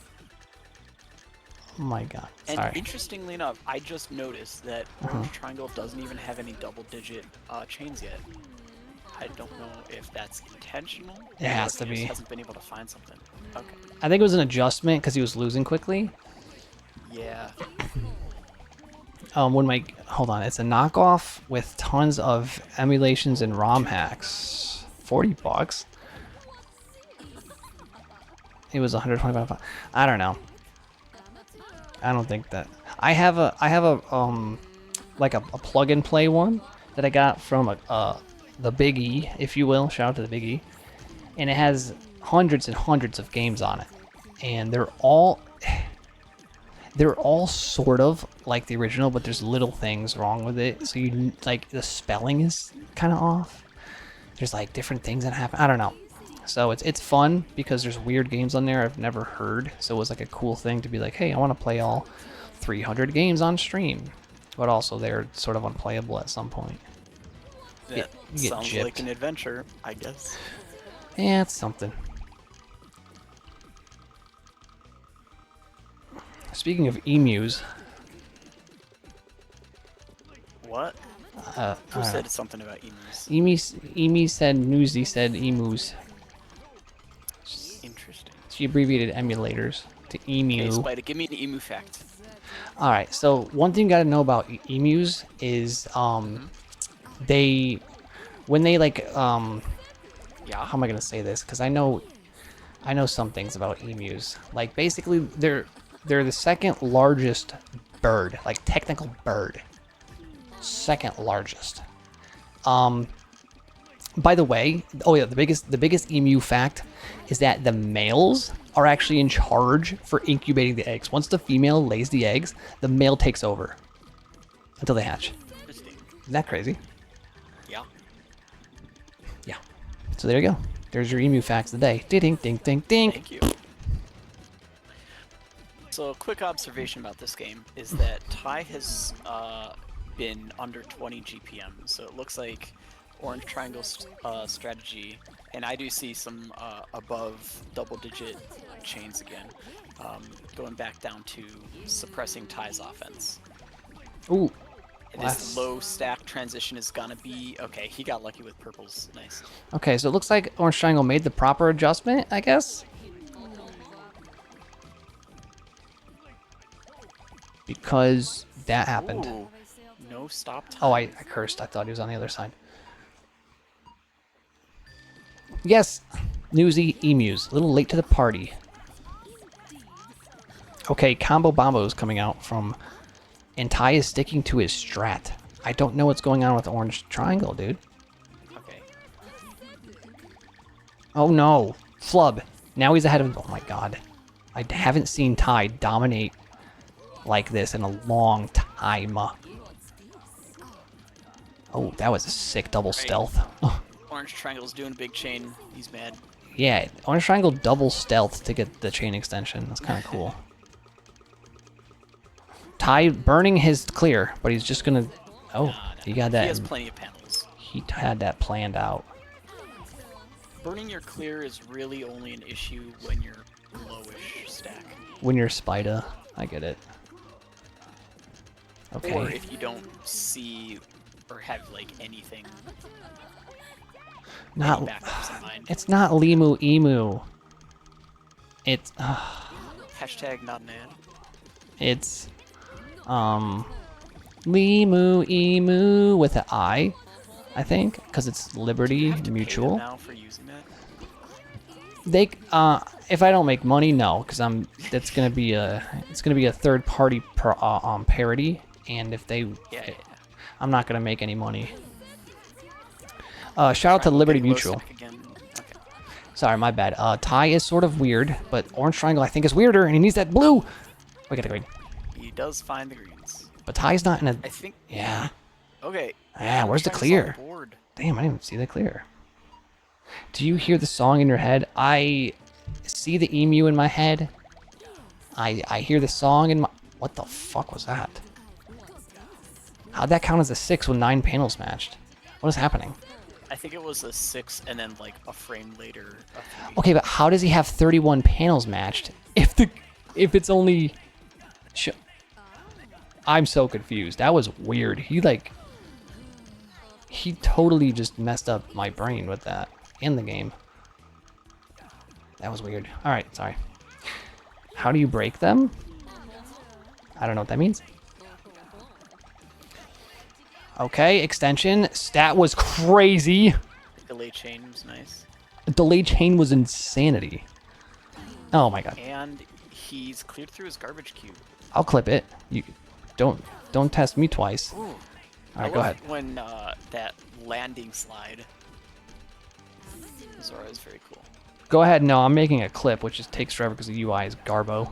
my god. And Sorry. interestingly enough, I just noticed that Orange Triangle doesn't even have any double-digit chains yet. I don't know if that's intentional. It has or to if he be. just hasn't been able to find something. Okay. I think it was an adjustment because he was losing quickly. Yeah. Hold on, it's a knockoff with tons of emulations and ROM hacks. $40. It was 125. I don't know. I don't think that. I have a like a plug and play one that I got from the Big E, if you will. Shout out to the Big E. And it has hundreds and hundreds of games on it, and they're all sort of like the original, but there's little things wrong with it. So you like the spelling is kind of off. There's like different things that happen. I don't know. So it's fun because there's weird games on there I've never heard. So it was like a cool thing to be like, hey, I want to play all 300 games on stream, but also they're sort of unplayable at some point. That you get sounds gypped. like an adventure, I guess. Yeah, it's something. Speaking of emus, What? Who said something about emus? Emi said Newsy said emus. Interesting. She abbreviated emulators to emu. Okay, Spyda, give me an emu fact. All right, so one thing you got to know about emus is they when they like Yeah. how am I gonna say this? Because I know some things about emus. Like basically, they're the second largest bird, like technical bird. Second largest. By the way, oh yeah, the biggest emu fact is that the males are actually in charge for incubating the eggs. Once the female lays the eggs, the male takes over until they hatch. Interesting. Isn't that crazy? Yeah. Yeah. So there you go. There's your emu facts of the day. Ding ding ding ding. Thank you. So a quick observation about this game is that Ty has been under 20 GPM, so it looks like Orange Triangle's strategy, and I do see some above double-digit chains again, going back down to suppressing Ty's offense. Ooh. And his low stack transition is gonna be okay. He got lucky with purples. Nice. Okay, so it looks like Orange Triangle made the proper adjustment, I guess. Because that happened. Ooh, no stop time. Oh, I cursed. I thought he was on the other side. Yes, Newsy emus. A little late to the party. Okay, Combo Bombo is coming out from... And Ty is sticking to his strat. I don't know what's going on with Orange Triangle, dude. Okay. Oh no. Flub. Now he's ahead of... Oh my god. I haven't seen Ty dominate like this in a long time. Oh, that was a sick double stealth. Orange Triangle's doing a big chain. He's mad. Yeah, Orange Triangle double stealth to get the chain extension. That's kind of cool. Ty burning his clear, but he's just gonna... Oh, he got that. He has plenty of panels. He had that planned out. Burning your clear is really only an issue when you're lowish stack. When you're Spyda, I get it. Okay. Or if you don't see or have like anything, Not. any backups in mind. It's not Limu Emu. It's. Hashtag not an ad. It's. Limu Emu with an I think, because it's Liberty Have to pay them Mutual. now for using that. They if I don't make money, no, because it's gonna be a third party parody, and if they Yeah. I'm not gonna make any money. Shout out to Liberty Mutual. Again. Okay. Sorry, my bad. Ty is sort of weird, but Orange Triangle I think is weirder, and he needs that blue. We got the green. He does find the greens. But Ty's not in a. I think. Yeah. Okay. Yeah, where's the Orange Triangle's clear? on board. Damn, I didn't even see the clear. Do you hear the song in your head? I see the emu in my head. I hear the song in my... What the fuck was that? How'd that count as a 6 with 9 panels matched? What is happening? I think it was a 6 and then like a frame later. A 3. Okay, but how does he have 31 panels matched if it's only... I'm so confused. That was weird. He totally just messed up my brain with that in the game. That was weird. Alright, sorry. How do you break them? I don't know what that means. Okay, extension. Stat was crazy. Delay chain was nice. Delay chain was insanity. Oh my god. And he's cleared through his garbage cube. I'll clip it. You don't test me twice. Ooh. Alright, go ahead. When that landing slide. Zora is very cool. Go ahead. No, I'm making a clip, which just takes forever because the UI is garbo.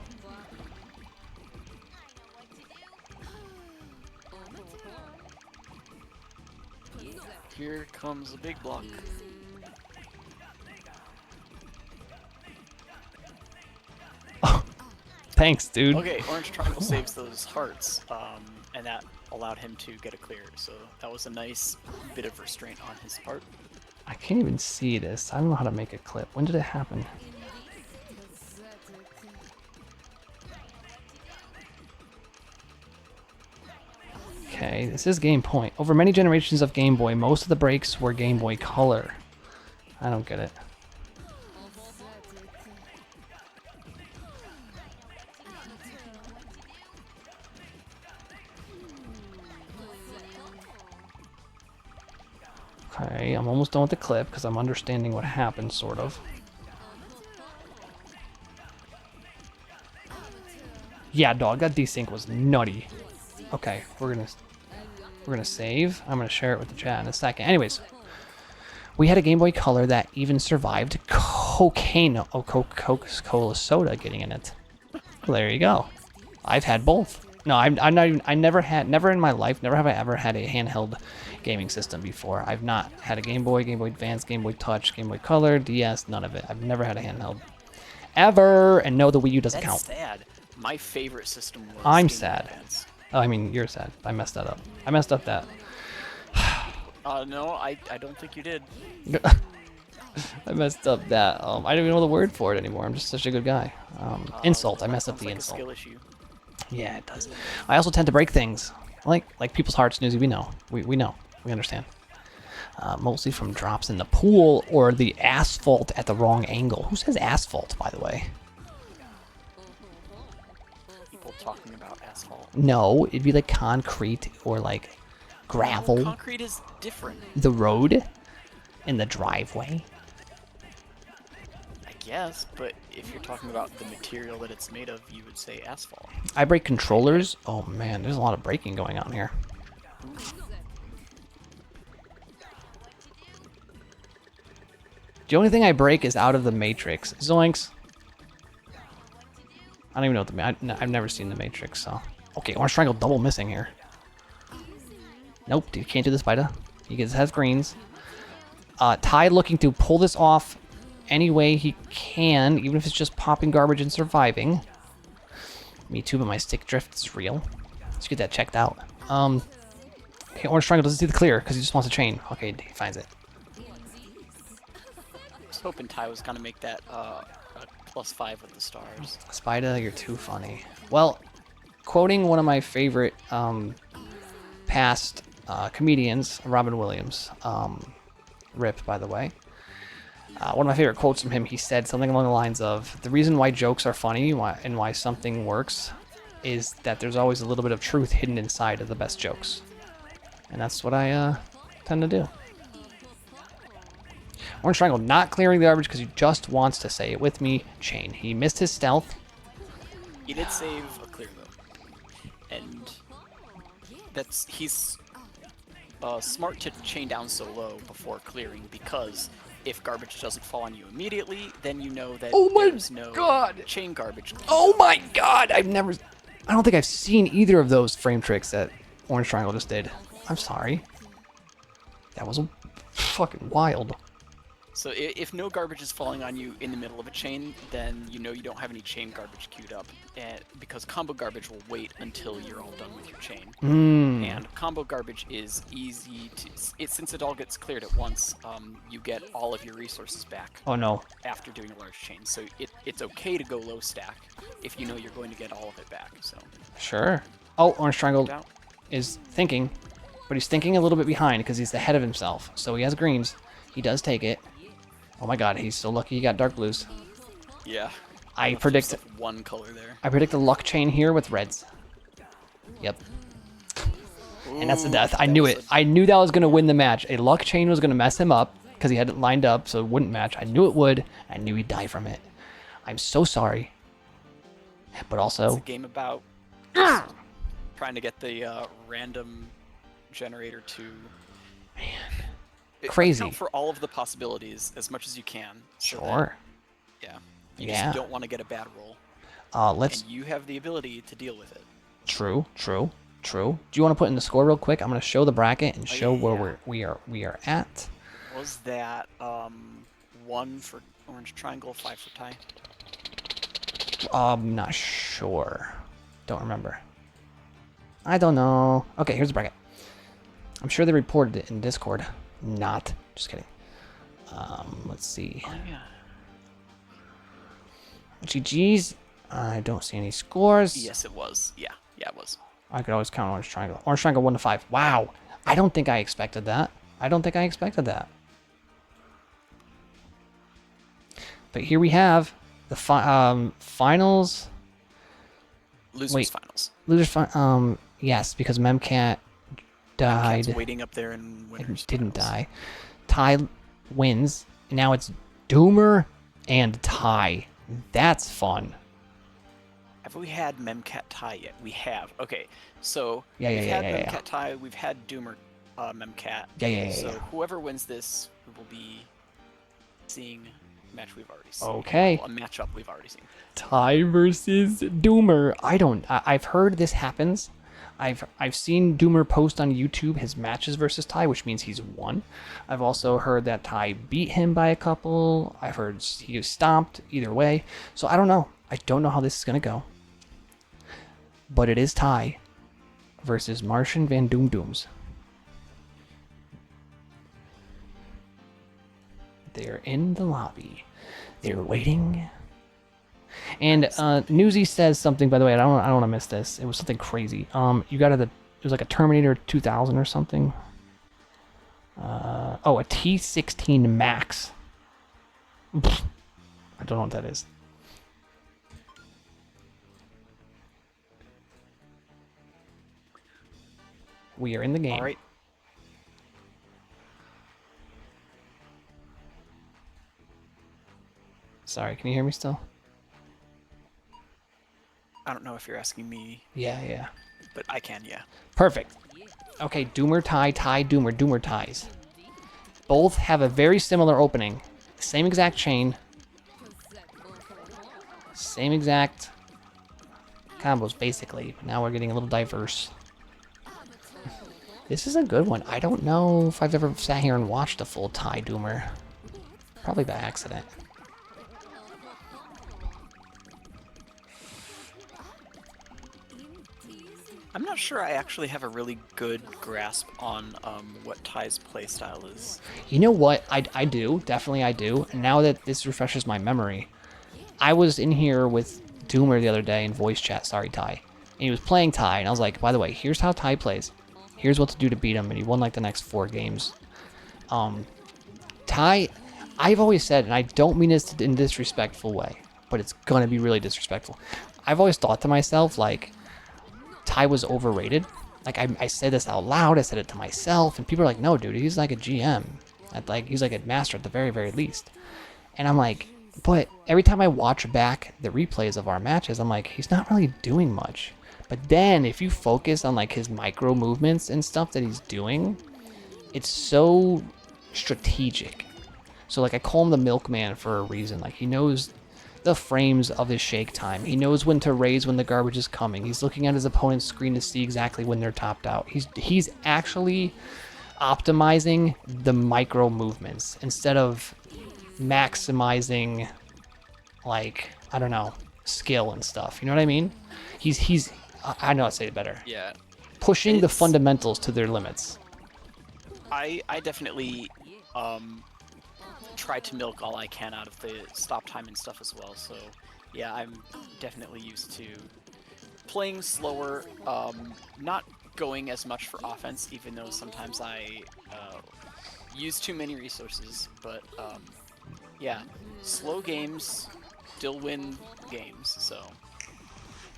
Here comes a big block. Thanks, dude. Okay, Orange Triangle saves those hearts, and that allowed him to get a clear. So that was a nice bit of restraint on his part. I can't even see this. I don't know how to make a clip. When did it happen? Okay, this is Game Point. Over many generations of Game Boy, most of the breaks were Game Boy Color. I don't get it. Okay, I'm almost done with the clip because I'm understanding what happened, sort of. Yeah, dog, that desync was nutty. Okay, we're gonna save. I'm gonna share it with the chat in a second. Anyways, we had a Game Boy Color that even survived Coca-Cola soda getting in it. Well, there you go. I've had both. No, I'm not even. Never in my life. Never have I ever had a handheld gaming system before. I've not had a Game Boy, Game Boy Advance, Game Boy Touch, Game Boy Color, DS, none of it. I've never had a handheld ever. And no, the Wii U doesn't count. That's sad. My favorite system was I'm Game Boy sad. Advance. Oh, I mean, you're sad. I messed that up. I messed up that. No, I don't think you did. I messed up that. I don't even know the word for it anymore. I'm just such a good guy. Insult. I messed up Sounds the like insult. a skill issue. Yeah, it does. I also tend to break things. Like people's hearts, Newsy. We know. We know. We understand. Mostly from drops in the pool or the asphalt at the wrong angle. Who says asphalt, by the way? People talking about asphalt. No, it'd be like concrete or like gravel. Concrete is different. The road in the driveway. I guess, but if you're talking about the material that it's made of, you would say asphalt. I break controllers. Oh man, there's a lot of breaking going on here. The only thing I break is out of the Matrix. Zoinks. I don't even know what I've never seen the Matrix, so. Okay, Orange Triangle double missing here. Nope, you can't do the Spyda. He has greens. Ty looking to pull this off any way he can, even if it's just popping garbage and surviving. Me too, but my stick drift is real. Let's get that checked out. Okay, Orange Triangle doesn't see the clear because he just wants a chain. Okay, he finds it. I was hoping Ty was gonna make that a +5 with the stars. Spyda, you're too funny. Well, quoting one of my favorite past comedians, Robin Williams. Rip, by the way. One of my favorite quotes from him, he said something along the lines of, the reason why jokes are funny and why something works is that there's always a little bit of truth hidden inside of the best jokes. And that's what I tend to do. Orange Triangle not clearing the garbage because he just wants to say it with me. Chain. He missed his stealth. He did save a clear though, and he's smart to chain down so low before clearing, because if garbage doesn't fall on you immediately, then you know that there's no chain garbage. Oh my god! I don't think I've seen either of those frame tricks that Orange Triangle just did. I'm sorry. That was fucking wild. So if no garbage is falling on you in the middle of a chain, then you know you don't have any chain garbage queued up, because combo garbage will wait until you're all done with your chain. And combo garbage is easy to... since it all gets cleared at once, you get all of your resources back. Oh no. After doing a large chain, so it's okay to go low stack if you know you're going to get all of it back. So Sure. Oh, Orange Triangle is thinking, but he's thinking a little bit behind because he's ahead of himself. So he has greens. He does take it. Oh my god, he's so lucky he got dark blues. Yeah. I predict one color there. I predict a luck chain here with reds. Yep. And that's the death. I knew it. I knew that was going to win the match. A luck chain was going to mess him up because he had it lined up so it wouldn't match. I knew it would. I knew he'd die from it. I'm so sorry. But also... It's a game about trying to get the random generator to... Crazy. Account for all of the possibilities as much as you can. Sure. Yeah. You just don't want to get a bad roll. Let's... And you have the ability to deal with it. True. Do you want to put in the score real quick? I'm going to show the bracket and show where we are at. Was that 1 for Orange Triangle, 5 for tie? I'm not sure. Don't remember. I don't know. Okay, here's the bracket. I'm sure they reported it in Discord. Not. Just kidding. Let's see. Oh, yeah. GG's. I don't see any scores. Yes, it was. Yeah, it was. I could always count Orange Triangle. Orange Triangle 1 to 5. Wow. I don't think I expected that. But here we have the finals. Losers finals. Yes, because Memcat died. Memcat's waiting up there in winners. Didn't die. Ty wins. Now it's Doomer and Ty. That's fun. Have we had Memcat tie yet? We have. Okay, so we've had Memcat tie. We've had Doomer Memcat. So whoever wins this, we will be seeing a match we've already seen. Okay. Well, a matchup we've already seen. Ty versus Doomer. I've heard this happens. I've seen Doomer post on YouTube his matches versus Ty, which means he's won. I've also heard that Ty beat him by a couple. I've heard he was stomped. Either way. So I don't know. I don't know how this is going to go. But it is Ty versus Martian Van Doom Dooms. They're in the lobby. They're waiting. And Newsy says something, by the way, I don't want to miss this. It was something crazy. You got it was like a Terminator 2000 or something. A T16 Max. I don't know what that is. We are in the game. All right. Sorry, can you hear me still? I don't know if you're asking me. Yeah. But I can, yeah. Perfect. Okay, Doomer Ty, Doomer ties. Both have a very similar opening. Same exact chain. Same exact combos, basically. But now we're getting a little diverse. This is a good one. I don't know if I've ever sat here and watched a full Ty Doomer. Probably by accident. I'm not sure I actually have a really good grasp on what Ty's playstyle is. You know what? I do. Definitely I do. And now that this refreshes my memory, I was in here with Doomer the other day in voice chat. Sorry, Ty. And he was playing Ty. And I was like, by the way, here's how Ty plays. Here's what to do to beat him, and he won like the next 4 games. Ty, I've always said, and I don't mean this in a disrespectful way, but it's gonna be really disrespectful. I've always thought to myself, like, Ty was overrated. Like, I said this out loud, I said it to myself, and people are like, no, dude, he's like a GM. He's like a master at the very, very least. And I'm like, but every time I watch back the replays of our matches, I'm like, he's not really doing much. But then if you focus on like his micro movements and stuff that he's doing, it's so strategic. So like I call him the milkman for a reason. Like he knows the frames of his shake time. He knows when to raise when the garbage is coming. He's looking at his opponent's screen to see exactly when they're topped out. He's actually optimizing the micro movements instead of maximizing, like, I don't know, skill and stuff. You know what I mean? He's I know how to say it better. Yeah. Pushing the fundamentals to their limits. I definitely try to milk all I can out of the stop time and stuff as well. So yeah, I'm definitely used to playing slower, not going as much for offense, even though sometimes I use too many resources. But yeah, slow games still win games, so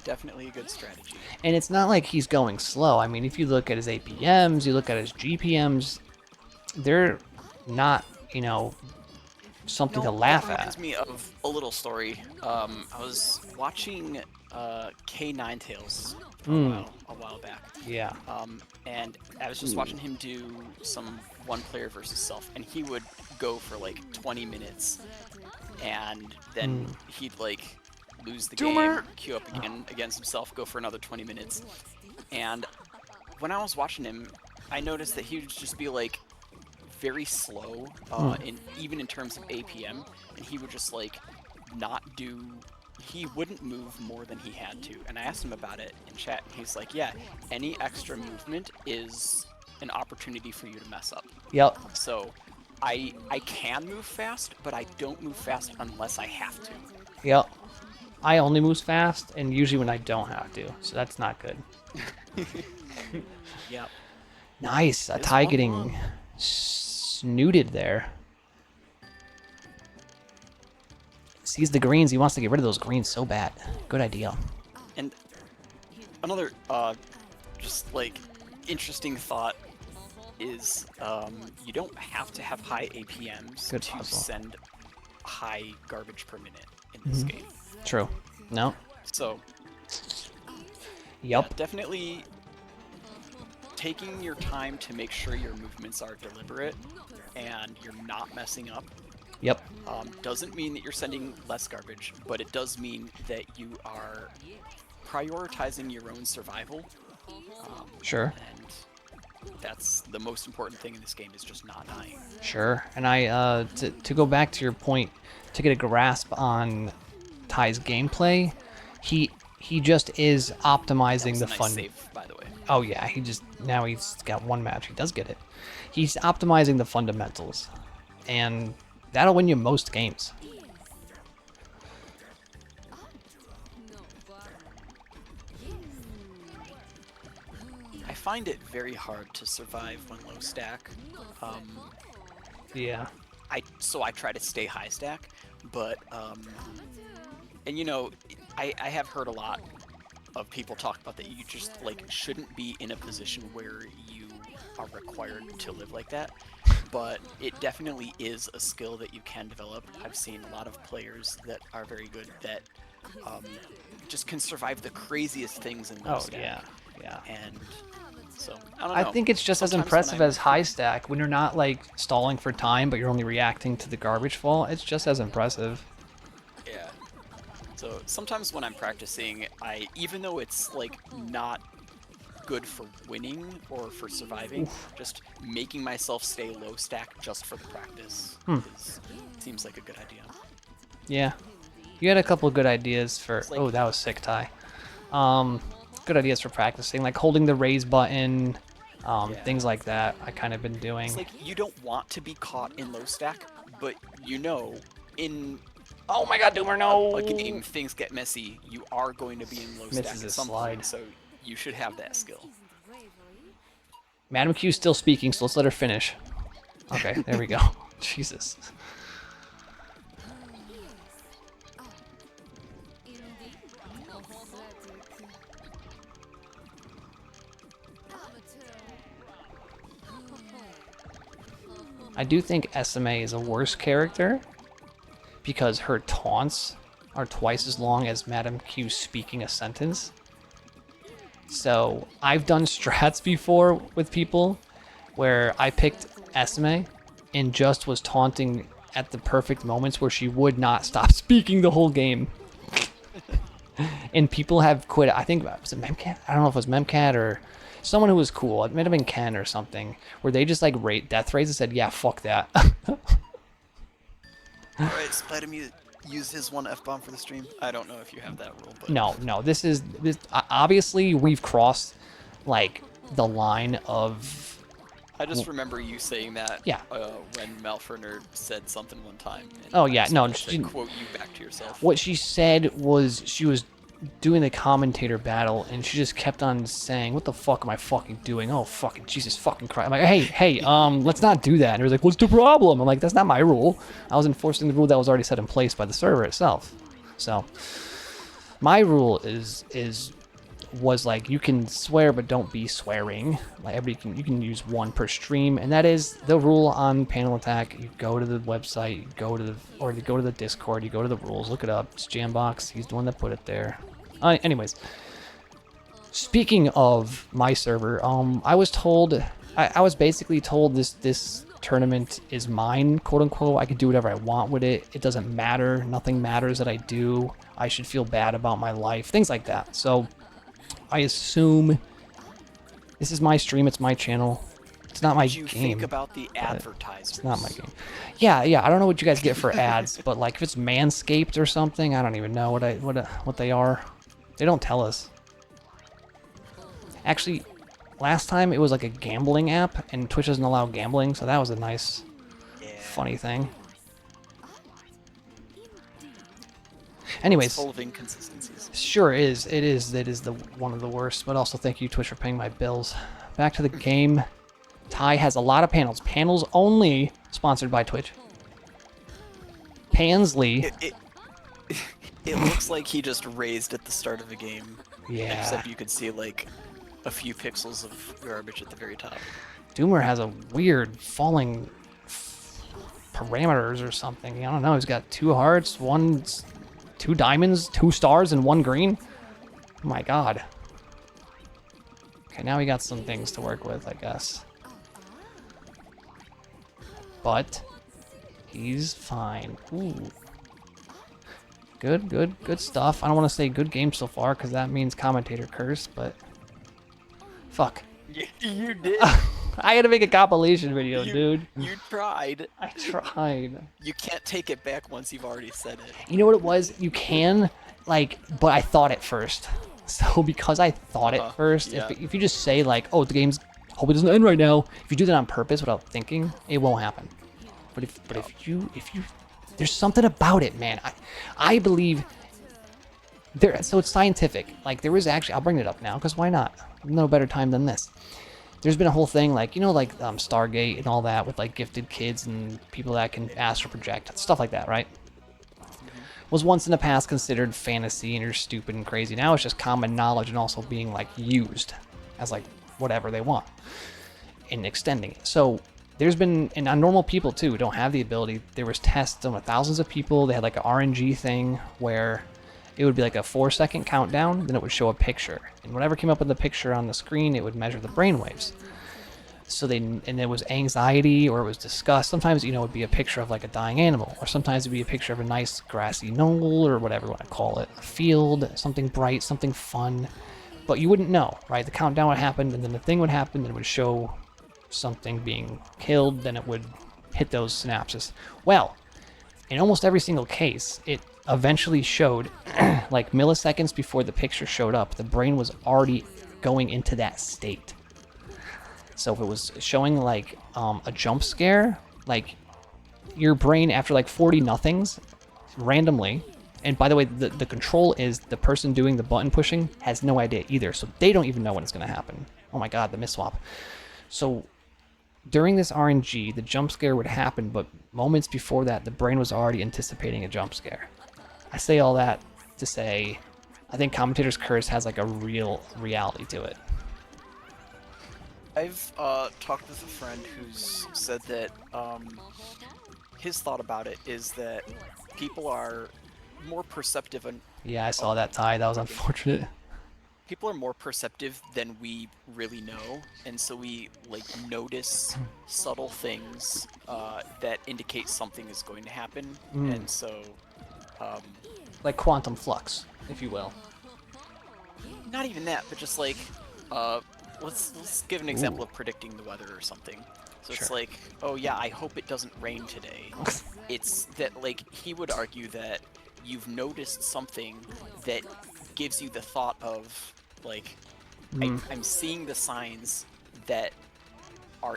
definitely a good strategy. And it's not like he's going slow. I mean, if you look at his APMs, you look at his GPMs, they're not, you know, something to laugh that reminds at. me of a little story. I was watching K9 Tails for a while back. Yeah. And I was just watching him do some one player versus self, and he would go for like 20 minutes, and then he'd like lose the game, queue up again against himself, go for another 20 minutes. And when I was watching him, I noticed that he would just be like very slow, even in terms of APM, and he would just like he wouldn't move more than he had to. And I asked him about it in chat, and he's like, yeah, any extra movement is an opportunity for you to mess up. Yep. So I can move fast, but I don't move fast unless I have to. Yep. I only move fast, and usually when I don't have to, so that's not good. Yep. Nice. A Ty getting snooted there. Sees the greens. He wants to get rid of those greens so bad. Good idea. And another just like interesting thought is you don't have to have high APMs to send high garbage per minute in this game. True. No. So Yep. yeah, definitely taking your time to make sure your movements are deliberate and you're not messing up. Yep. Doesn't mean that you're sending less garbage, but it does mean that you are prioritizing your own survival. Sure. And that's the most important thing in this game, is just not dying. Sure. And I to go back to your point, to get a grasp on Ty's gameplay, he just is optimizing the fun. Save, by the way. Oh yeah, now he's got one match. He does get it. He's optimizing the fundamentals, and that'll win you most games. I find it very hard to survive when low stack. Yeah. So I try to stay high stack, but and you know, I have heard a lot of people talk about that you just like shouldn't be in a position where you are required to live like that, but it definitely is a skill that you can develop. I've seen a lot of players that are very good that just can survive the craziest things in low stack. Yeah. And so I don't know. I think it's just as impressive as high stack when you're not like stalling for time, but you're only reacting to the garbage fall. It's just as impressive. Yeah. So sometimes when I'm practicing, even though it's like not good for winning or for surviving, just making myself stay low stack just for the practice seems like a good idea. Yeah. You had a couple of good ideas for... like, oh, that was sick, Ty. Good ideas for practicing, like holding the raise button, things like that. I kind of been doing. It's like you don't want to be caught in low stack, but you know, in oh my God, Doomer, no! a game things get messy. You are going to be in low stack Misses at his some slide. point, so you should have that skill. Madam Q's still speaking, so let's let her finish. Okay, there we go. Jesus. I do think SMA is a worse character because her taunts are twice as long as Madam Q speaking a sentence. So I've done strats before with people where I picked SMA and just was taunting at the perfect moments where she would not stop speaking the whole game. And people have quit. I think, was it Memcat? I don't know if it was Memcat or someone who was cool. It might have been Ken or something, where they just like rate death rates and said, yeah, fuck that. Alright, Spyda use his one F-bomb for the stream. I don't know if you have that rule, but... No, this obviously we've crossed like the line of... I just remember you saying that Yeah. when Malfernerd said something one time. And Oh, yeah, no, she quote you back to yourself. What she said was she was doing the commentator battle, and she just kept on saying, "What the fuck am I fucking doing? Oh, fucking Jesus fucking Christ!" I'm like, hey, let's not do that. And he was like, "What's the problem?" I'm like, "That's not my rule. I was enforcing the rule that was already set in place by the server itself." So, my rule was like, you can swear but don't be swearing. Like you can use one per stream, and that is the rule on Panel Attack. You go to the website, you go to the Discord, you go to the rules, look it up. It's Jambox. He's the one that put it there. Anyways, speaking of my server, I was told, I was basically told this tournament is mine, quote unquote. I can do whatever I want with it. It doesn't matter. Nothing matters that I do. I should feel bad about my life. Things like that. So I assume this is my stream. It's my channel. It's not my game. What do you think about the advertisers? It's not my game. Yeah. I don't know what you guys get for ads, but like if it's Manscaped or something, I don't even know what they are. They don't tell us. Actually, last time it was like a gambling app, and Twitch doesn't allow gambling, so that was a nice, funny thing. Anyways, it's full of inconsistencies. Sure is. It is the one of the worst. But also, thank you, Twitch, for paying my bills. Back to the game. Ty has a lot of panels. Panels only, sponsored by Twitch. Pansley. It looks like he just raised at the start of the game. Yeah. Except you could see like a few pixels of garbage at the very top. Doomer has a weird falling parameters or something. I don't know. He's got 2 hearts, 2 diamonds, 2 stars, and 1 green. Oh my god. Okay, now we got some things to work with, I guess. But he's fine. Ooh. Good stuff. I don't want to say good game so far, because that means commentator curse, but... Fuck. You did. I had to make a compilation video, dude. You tried. I tried. You can't take it back once you've already said it. You know what it was? You can, like, but I thought it first. So because I thought it first, yeah. if you just say, like, oh, the game's hope it doesn't end right now, if you do that on purpose without thinking, it won't happen. But if you there's something about it, man. I believe there. So it's scientific. Like there was actually, I'll bring it up now because why not? No better time than this. There's been a whole thing like Stargate and all that with like gifted kids and people that can astral project, stuff like that, right? Was once in the past considered fantasy and you're stupid and crazy. Now it's just common knowledge and also being like used as like whatever they want and extending it. So there's been, and on normal people too who don't have the ability, there was tests done with thousands of people. They had like an RNG thing where it would be like a 4-second countdown, then it would show a picture. And whatever came up in the picture on the screen, it would measure the brainwaves. So and it was anxiety or it was disgust. Sometimes, it would be a picture of like a dying animal, or sometimes it'd be a picture of a nice grassy knoll or whatever you want to call it, a field, something bright, something fun. But you wouldn't know, right? The countdown would happen, and then the thing would happen, and it would show something being killed, then it would hit those synapses. Well, in almost every single case, it eventually showed, like milliseconds before the picture showed up, the brain was already going into that state. So if it was showing like a jump scare, like your brain after like 40 nothings randomly, and by the way, the control is the person doing the button pushing has no idea either, so they don't even know when it's going to happen. Oh my god, the miss swap. So during this RNG, the jump scare would happen, but moments before that, the brain was already anticipating a jump scare. I say all that to say, I think Commentator's Curse has like a real reality to it. I've talked with a friend who's said that his thought about it is that people are more perceptive and Yeah, I saw that, Ty. That was unfortunate. people are more perceptive than we really know, and so we like notice subtle things that indicate something is going to happen, and so Like quantum flux, if you will. not even that, but just like let's give an example of predicting the weather or something. So it's Sure. like, oh yeah, I hope it doesn't rain today. It's that like he would argue that you've noticed something that gives you the thought of like I'm seeing the signs that are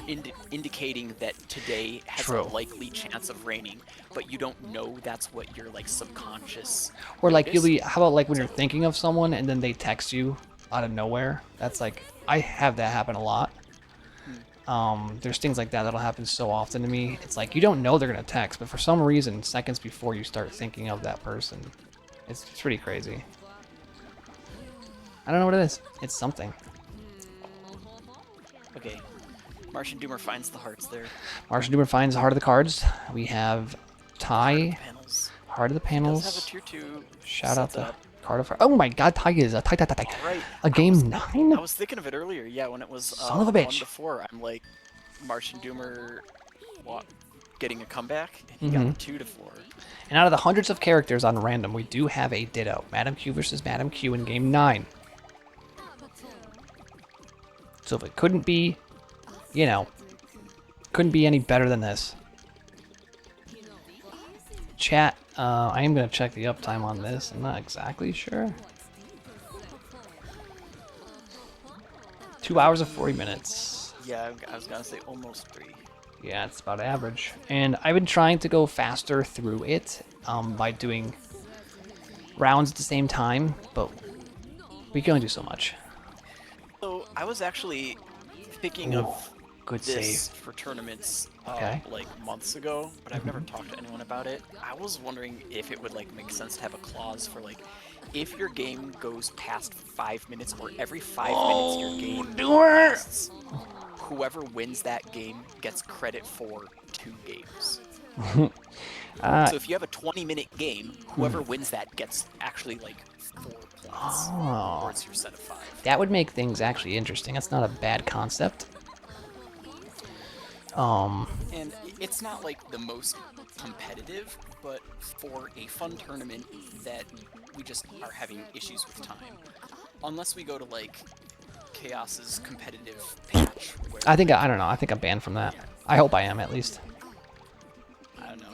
indicating that today has True. a likely chance of raining, but you don't know that's what your like subconscious Or like you'll noticed. be, how about like when you're thinking of someone and then they text you out of nowhere? That's like, I have that happen a lot. There's things like that that'll happen so often to me. It's like you don't know they're gonna text, but for some reason, seconds before you start thinking of that person, it's pretty crazy. I don't know what it is. It's something. Okay, Martian Doomer finds the hearts there. Martian Doomer finds Heart of the Cards. We have Ty, Panels. Heart of the Does Panels. have a tier 2 Shout out set to up. Card of Heart. Oh my god, Ty is a Ty. Right. A game 9? I was thinking of it earlier, yeah, when it was Son of a 1 bitch. to 4. I'm like, Martian Doomer getting a comeback, and he got the 2 to 4. And out of the hundreds of characters on random, we do have a Ditto. Madam Q versus Madam Q in game 9. So if it couldn't be, you know, couldn't be any better than this. Chat, I am going to check the uptime on this. I'm not exactly sure. 2 hours and 40 minutes. Yeah, I was gonna say almost 3. Yeah, it's about average. And I've been trying to go faster through it by doing rounds at the same time, but we can only do so much. So I was actually thinking Ooh, of good this save. for tournaments Okay. like months ago, but I've never talked to anyone about it. I was wondering if it would like make sense to have a clause for like if your game goes past 5 minutes or every 5 minutes your game lasts, whoever wins that game gets credit for 2 games. So if you have a 20-minute game, whoever wins that gets actually like 4 points towards your set of 5. That would make things actually interesting. That's not a bad concept. And it's not like the most competitive, but for a fun tournament that we just are having issues with time. Unless we go to like Chaos's competitive patch where I don't know. I think I'm banned from that. I hope I am, at least. I don't know.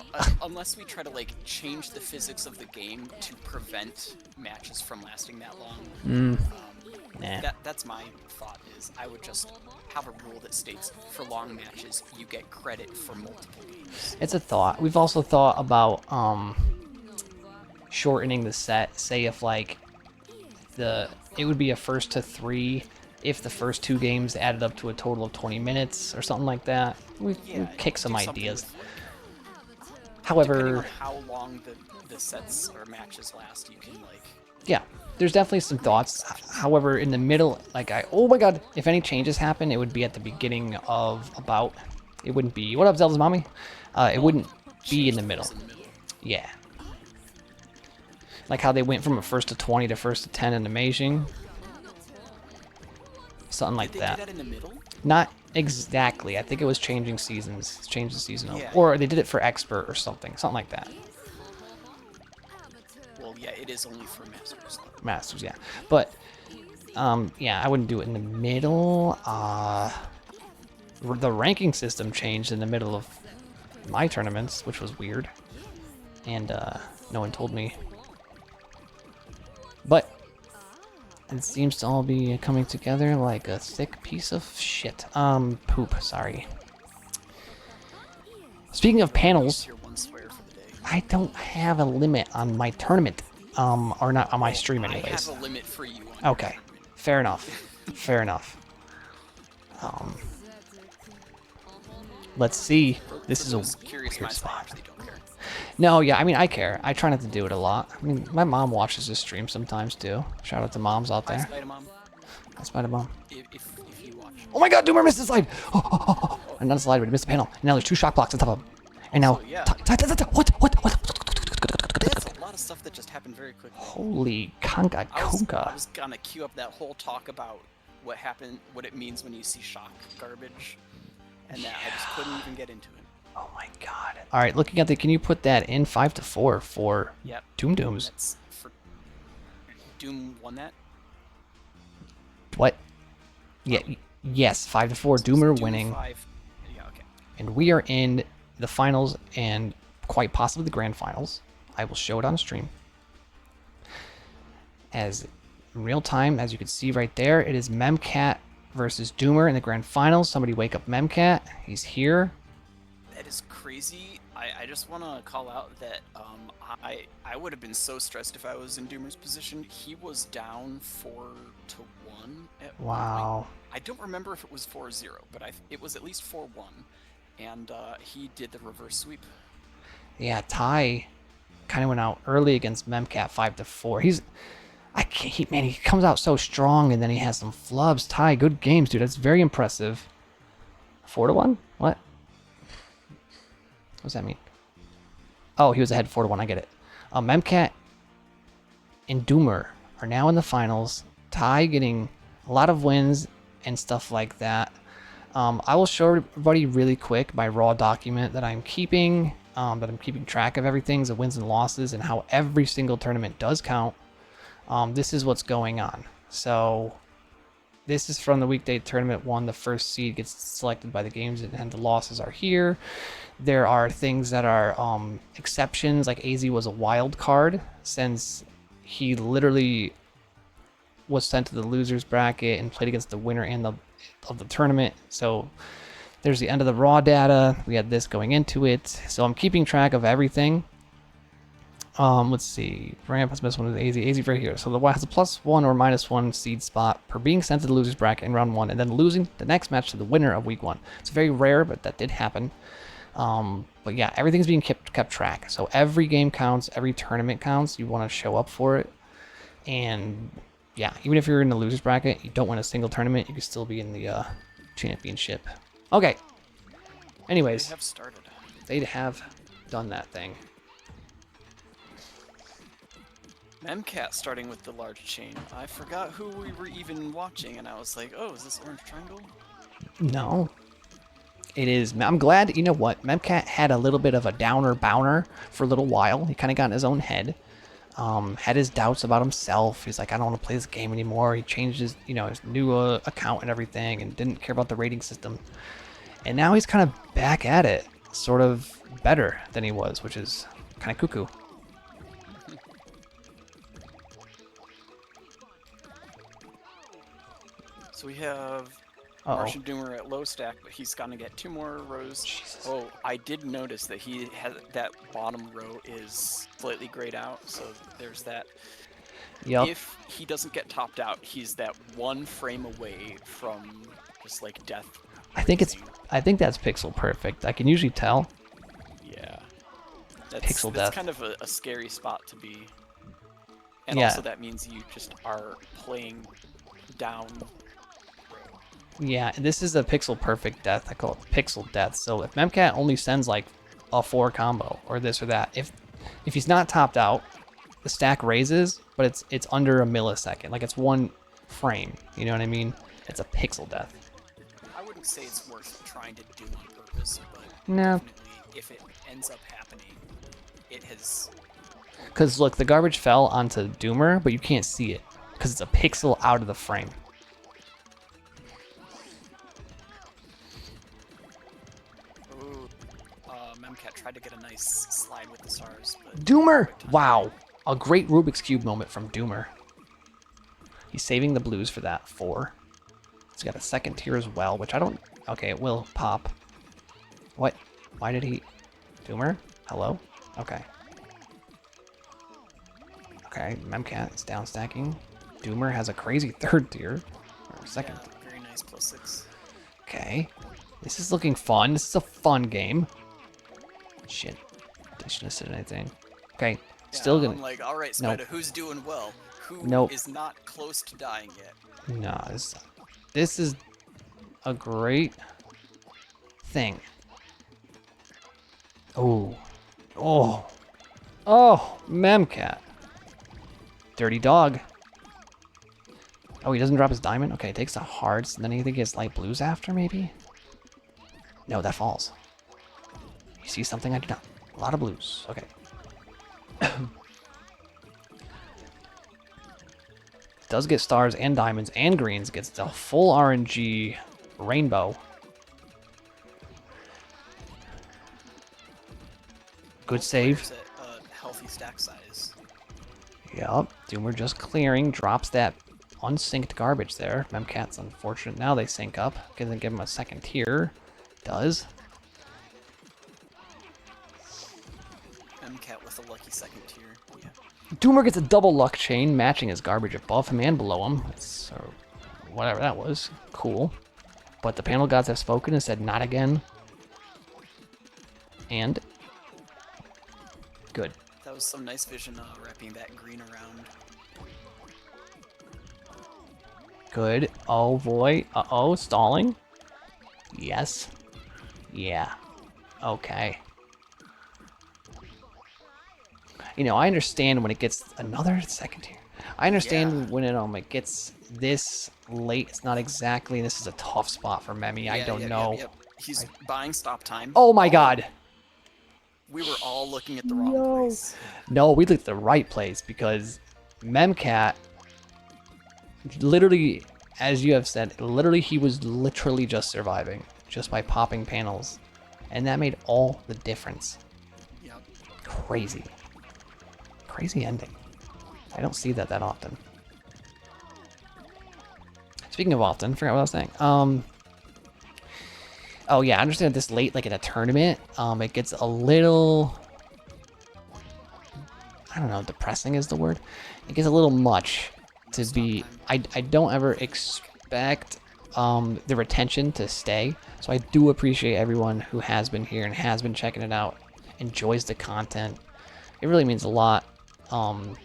Unless we try to like change the physics of the game to prevent matches from lasting that long. Nah. That's my thought is I would just have a rule that states for long matches you get credit for multiple games. It's a thought. We've also thought about shortening the set. Say if like it would be a first to 3 if the first 2 games added up to a total of 20 minutes or something like that. We've kicked some do something ideas. with, like, depending However, on how long the sets or matches last, you can like yeah, there's definitely some thoughts. However, in the middle, like oh my god, if any changes happen, it would be at the beginning of Bout. It wouldn't be, what up, Zelda's mommy? It wouldn't be in the middle. Yeah. Like how they went from a first to 20 to first to 10 in Amazing. Something like Did they that. do that in the middle? Not exactly. I think it was changing seasons. Change the seasonal. Yeah. Or they did it for Expert or something. Something like that. Well, yeah, it is only for Masters. Masters, yeah. But, yeah, I wouldn't do it in the middle. The ranking system changed in the middle of my tournaments, which was weird. And, no one told me. But, it seems to all be coming together like a thick piece of shit. Poop, sorry. Speaking of panels, Your one swear for the day. I don't have a limit on my tournament. Or not on my stream I anyways. have a limit for you. On Okay, fair enough. Fair enough. Let's see. For This is a those curious weird minds, I spot. actually don't care. No, yeah, I mean, I care. I try not to do it a lot. I mean, my mom watches this stream sometimes, too. Shout out to moms out Hi, there. Spyda Mom. That's Spyda Mom. If you watch. Oh my god, Doomer missed the slide! And not a slide, but he missed the panel. And now there's 2 shock blocks on top of him. And now... Also, yeah. What? That's a lot of stuff that just happened very quickly. Holy conga I was conga. gonna queue up that whole talk about what happened, what it means when you see shock garbage, and that I just couldn't even get into it. Oh my god. Alright, looking at the... Can you put that in 5-4 for Yep. Doom Dooms? That's for Doom won that. What? Yeah, yes, 5-4. Doomer Doom winning. 5. Yeah, okay. And we are in the finals and quite possibly the grand finals. I will show it on stream. As in real time, as you can see right there, it is Memcat versus Doomer in the grand finals. Somebody wake up Memcat. He's here. That is crazy. I just want to call out that I would have been so stressed if I was in Doomer's position. He was down 4-1 at one Wow. point. I don't remember if it was 4-0, but it was at least 4-1, and he did the reverse sweep. Yeah, Ty kind of went out early against Memcat 5-4. I can't, man, he comes out so strong and then he has some flubs. Ty, good games, dude. That's very impressive. 4-1? What? What does that mean? Oh, he was ahead 4-1. I get it. Memcat and Doomer are now in the finals. Ty getting a lot of wins and stuff like that. I will show everybody really quick my raw document that I'm keeping track of everything, the wins and losses, and how every single tournament does count. This is what's going on. So this is from the Weekday Tournament 1. The first seed gets selected by the games, and the losses are here. There are things that are exceptions, like AZ was a wild card, since he literally was sent to the losers bracket and played against the winner of the tournament. So there's the end of the raw data. We had this going into it. So I'm keeping track of everything. Let's see. Ramp has missed one with AZ. AZ right here. So the Y has a +1 or -1 seed spot per being sent to the losers bracket in round 1 and then losing the next match to the winner of week 1. It's very rare, but that did happen. But yeah, everything's being kept track. So every game counts, every tournament counts. You want to show up for it. And yeah, even if you're in the losers bracket, you don't win a single tournament, you can still be in the championship. Okay. Anyways, They have started. they have done that thing. Memcat starting with the large chain. I forgot who we were even watching, and I was like, oh, is this Orange Triangle? No. It is. I'm glad, you know what? Memcat had a little bit of a downer bowner for a little while. He kind of got in his own head. Had his doubts about himself. He's like, I don't want to play this game anymore. He changed his, his new account and everything and didn't care about the rating system. And now he's kind of back at it, sort of better than he was, which is kind of cuckoo. So we have Martian Doomer at low stack, but he's gonna get 2 more rows. Jesus. Oh, I did notice that he has that bottom row is slightly grayed out, so there's that. Yep. If he doesn't get topped out, he's that 1 frame away from just like death. I think that's pixel perfect. I can usually tell. Yeah. Pixel that's death. kind of a scary spot to be. And Yeah. also that means you just are playing down. Yeah, this is a pixel perfect death. I call it pixel death. So if Memcat only sends like a 4 combo or this or that, if he's not topped out, the stack raises, but it's under a millisecond. Like it's 1 frame. You know what I mean? It's a pixel death. I wouldn't say it's worth trying to do on purpose, but No. definitely if it ends up happening, it has. Because look, the garbage fell onto Doomer, but you can't see it because it's a pixel out of the frame. Ooh, Memcat tried to get a nice slide with the stars, but Doomer! Wow. A great Rubik's Cube moment from Doomer. He's saving the blues for that 4. He's got a second tier as well, which I don't... Okay, it will pop. What? Why did he... Doomer? Hello? Okay. Okay, Memcat is down stacking. Doomer has a crazy 3rd tier. Or 2nd. yeah, very nice +6. Okay. This is looking fun. This is a fun game. Shit. I shouldn't have said anything. Okay. Still Yeah, gonna... I'm like, all right, Nope. Spyda, who's doing well? Who Nope. is not close to dying yet? No, this is a great thing. Oh. Oh. Oh, Memcat. Dirty dog. Oh, he doesn't drop his diamond? Okay, takes the hearts, and then he gets light blues after, maybe? No, that falls. You see something I do not. A lot of blues. Okay. Does get stars and diamonds and greens. Gets the full RNG rainbow. Good save. Players at healthy stack size. Yup. Doomer just clearing. Drops that unsynced garbage there. Memcat's unfortunate. Now they sync up. Doesn't give him a second tier. Does. MCAT with a lucky second tier. Yeah. Doomer gets a double luck chain, matching his garbage above him and below him. So, whatever that was. Cool. But the panel gods have spoken and said not again. And good. That was some nice vision wrapping that green around. Good. Oh boy. Uh-oh, stalling. Yes. Yeah. Okay. You know, I understand when it gets another second tier. I understand when it gets this late. It's not exactly. This is a tough spot for Memi. I don't know. He's buying stop time. Oh my god. We were all looking at the wrong place. No, we looked at the right place because Memcat, literally, as you have said, literally he was literally just surviving just by popping panels. And that made all the difference. Yep. Crazy. Crazy ending. I don't see that often. Speaking of often, forgot what I was saying. Oh yeah, I understand this late, like in a tournament, it gets a little, I don't know, depressing is the word. It gets a little much to be. I don't ever expect the retention to stay. So I do appreciate everyone who has been here and has been checking it out, enjoys the content. It really means a lot. Shoutouts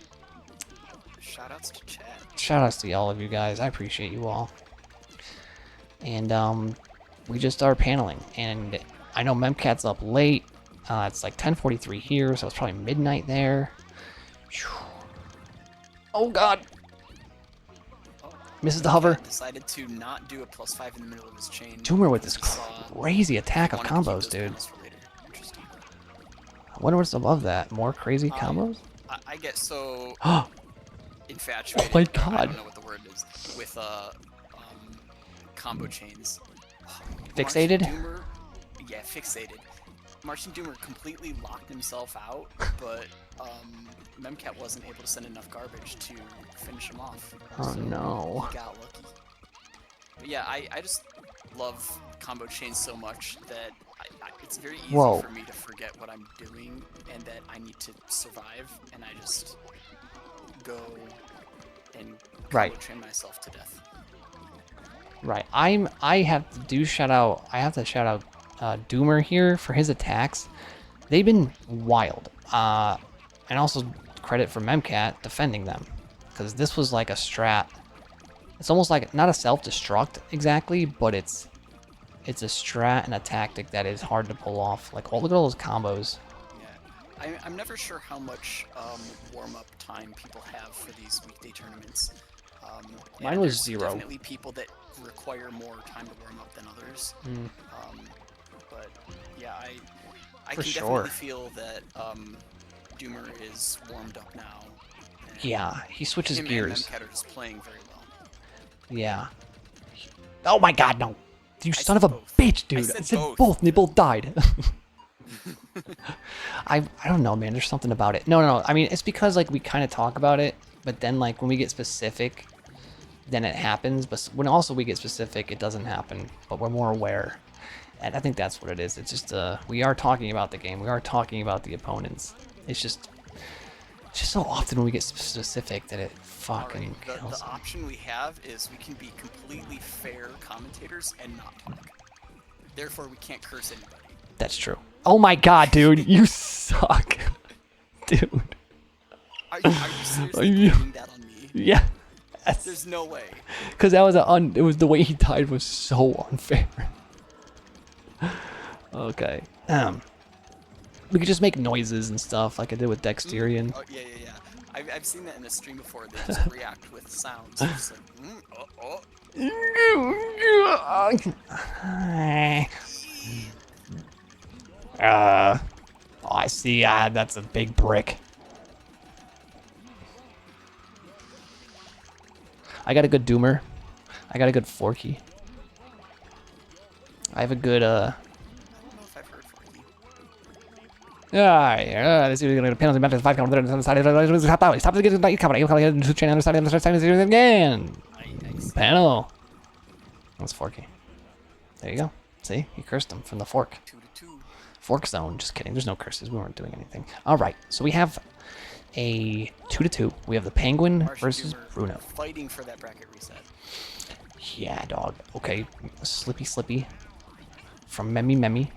to chat. Shoutouts to all of you guys. I appreciate you all. And we just started paneling, and I know Memcat's up late. It's like 10:43 here, so it's probably midnight there. Oh god! Misses the hover. Decided to not do a +5 in the middle of his chain. Doomer with this crazy attack of combos, dude. I wonder what's above that. More crazy combos? I get so infatuated. Oh my I god. don't know what the word is with combo chains. Fixated? Doomer, yeah, fixated. Martian Doomer completely locked himself out, but Memcat wasn't able to send enough garbage to finish him off. Oh so no. He got lucky. But yeah, I just love combo chains so much that it's very easy for me to forget what I'm doing and that I need to survive, and I just go and combo chain myself to death. Right. I have to shout out Doomer here for his attacks. They've been wild. And also credit for Memcat defending them, because this was like a strat. It's almost like not a self-destruct exactly, but it's a strat and a tactic that is hard to pull off. Like, look at all those combos. Yeah, I'm never sure how much warm-up time people have for these weekday tournaments. Mine was 0. Definitely people that require more time to warm up than others. But yeah, I can definitely feel that Doomer is warmed up now. Yeah, he switches gears. And Memcat are just playing very well. Yeah. Oh my god, no. You son of a bitch, dude. I said both, and they both died. I don't know, man. There's something about it. No. I mean, it's because, like, we kind of talk about it, but then, like, when we get specific, then it happens. But when also we get specific, it doesn't happen. But we're more aware. And I think that's what it is. It's just, we are talking about the game. We are talking about the opponents. It's just so often when we get specific that it fucking kills. The option we have is we can be completely fair commentators and not talk. Therefore, we can't curse anybody. That's true. Oh my god, dude, you suck. Dude. Are you seriously you- blaming that on me? Yeah. There's no way. Because that was it was the way he died was so unfair. Okay. We could just make noises and stuff like I did with Dexterian. Oh, yeah. I've seen that in a stream before. They just react with sounds. It's like, Oh, I see. That's a big brick. I got a good Doomer. I got a good Forky. I have a good, I don't know if I've heard Forky. This is going to penalty matches 5 count. Stop the game. Again. Nice. Panel. That's Forky. There you go. See? You cursed him from the fork. 2-2. Fork zone. Just kidding. There's no curses. We weren't doing anything. All right. So we have a 2-2. We have the Penguin Martian versus Doomer Bruno. fighting for that bracket reset. Yeah, dog. Okay. Slippy. From Memi.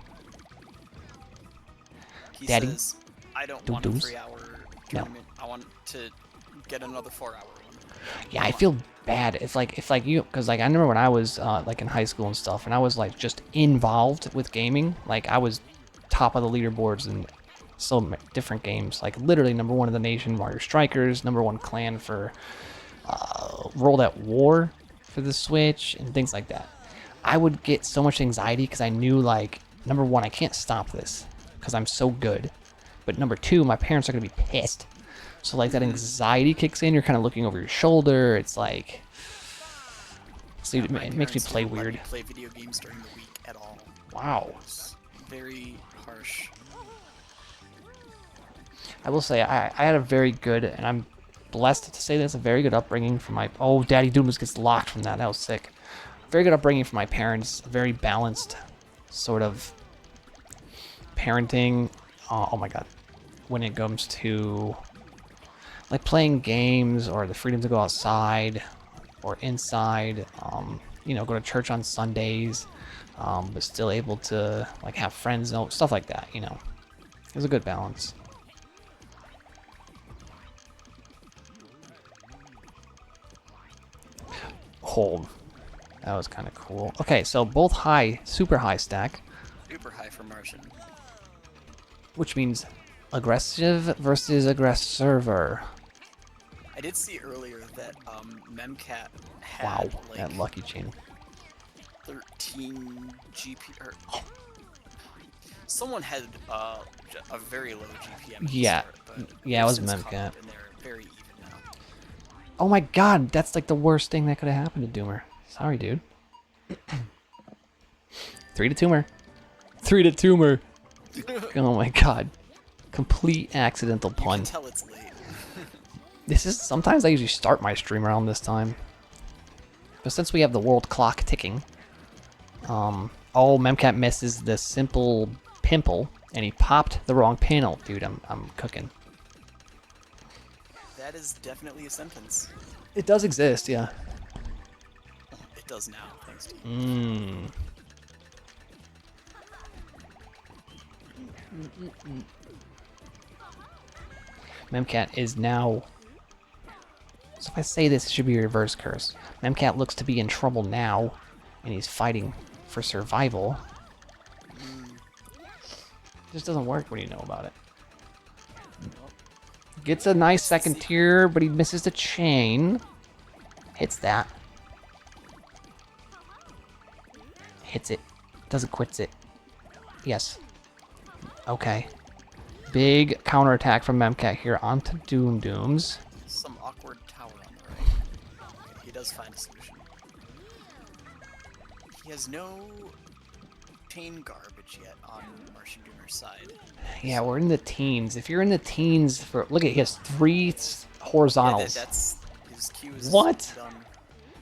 He Daddy? says, I don't want a Doo-doos? 3-hour tournament. I want to get another 4-hour one. Yeah, I feel bad if like you, because like I remember when I was like in high school and stuff, and I was like just involved with gaming. Like I was top of the leaderboards in so different games. Like literally #1 in the nation, Mario Strikers, #1 clan for World at War for the Switch and things like that. I would get so much anxiety because I knew like #1 I can't stop this because I'm so good, but #2 my parents are gonna be pissed. So like that anxiety kicks in. You're kind of looking over your shoulder. It's like, so it makes me Parents play don't let weird. me play video games during the week at all. Wow. It's very harsh. I will say I had a very good, and I'm blessed to say this, a very good upbringing from my. Oh, Daddy Doom just gets locked from that. That was sick. Very good upbringing from my parents. Very balanced, sort of parenting. Oh my God, when it comes to like playing games or the freedom to go outside or inside, you know, go to church on Sundays, but still able to like have friends and stuff like that, you know. It was a good balance. Hold. That was kind of cool. Okay, so both high, super high stack, Super high for Martian. which means aggressive versus aggressor. I did see earlier that Memcat had Wow, like that lucky chain. 13 GP or someone had a very low GPM. Yeah. but Yeah, it was they've since caught Memcat. up, and they're very even now. Oh my God, that's like the worst thing that could have happened to Doomer. Sorry, dude. 3 to Tumor. 3 to Tumor. Oh my God. Complete accidental You can pun. tell it's late. This is sometimes I usually start my stream around this time. But since we have the world clock ticking, oh, Memcat misses the simple pimple and he popped the wrong panel. Dude, I'm cooking. That is definitely a sentence. It does exist, yeah. It does now, thanks to you. Memcat is now. So if I say this, it should be a reverse curse. Memcat looks to be in trouble now, and he's fighting for survival. It just doesn't work when you know about it. Gets a nice second tier, but he misses the chain. Hits that. Hits it. Doesn't quits it. Yes. Okay. Big counterattack from Memcat here onto Doom Dooms. Some awkward tower on the right. Okay, he does find a solution. He has no chain garbage yet on Martian Doomer's side. Yeah, we're in the teens. If you're in the teens for look at he has 3 horizontals. Yeah, that's his Q is What? done.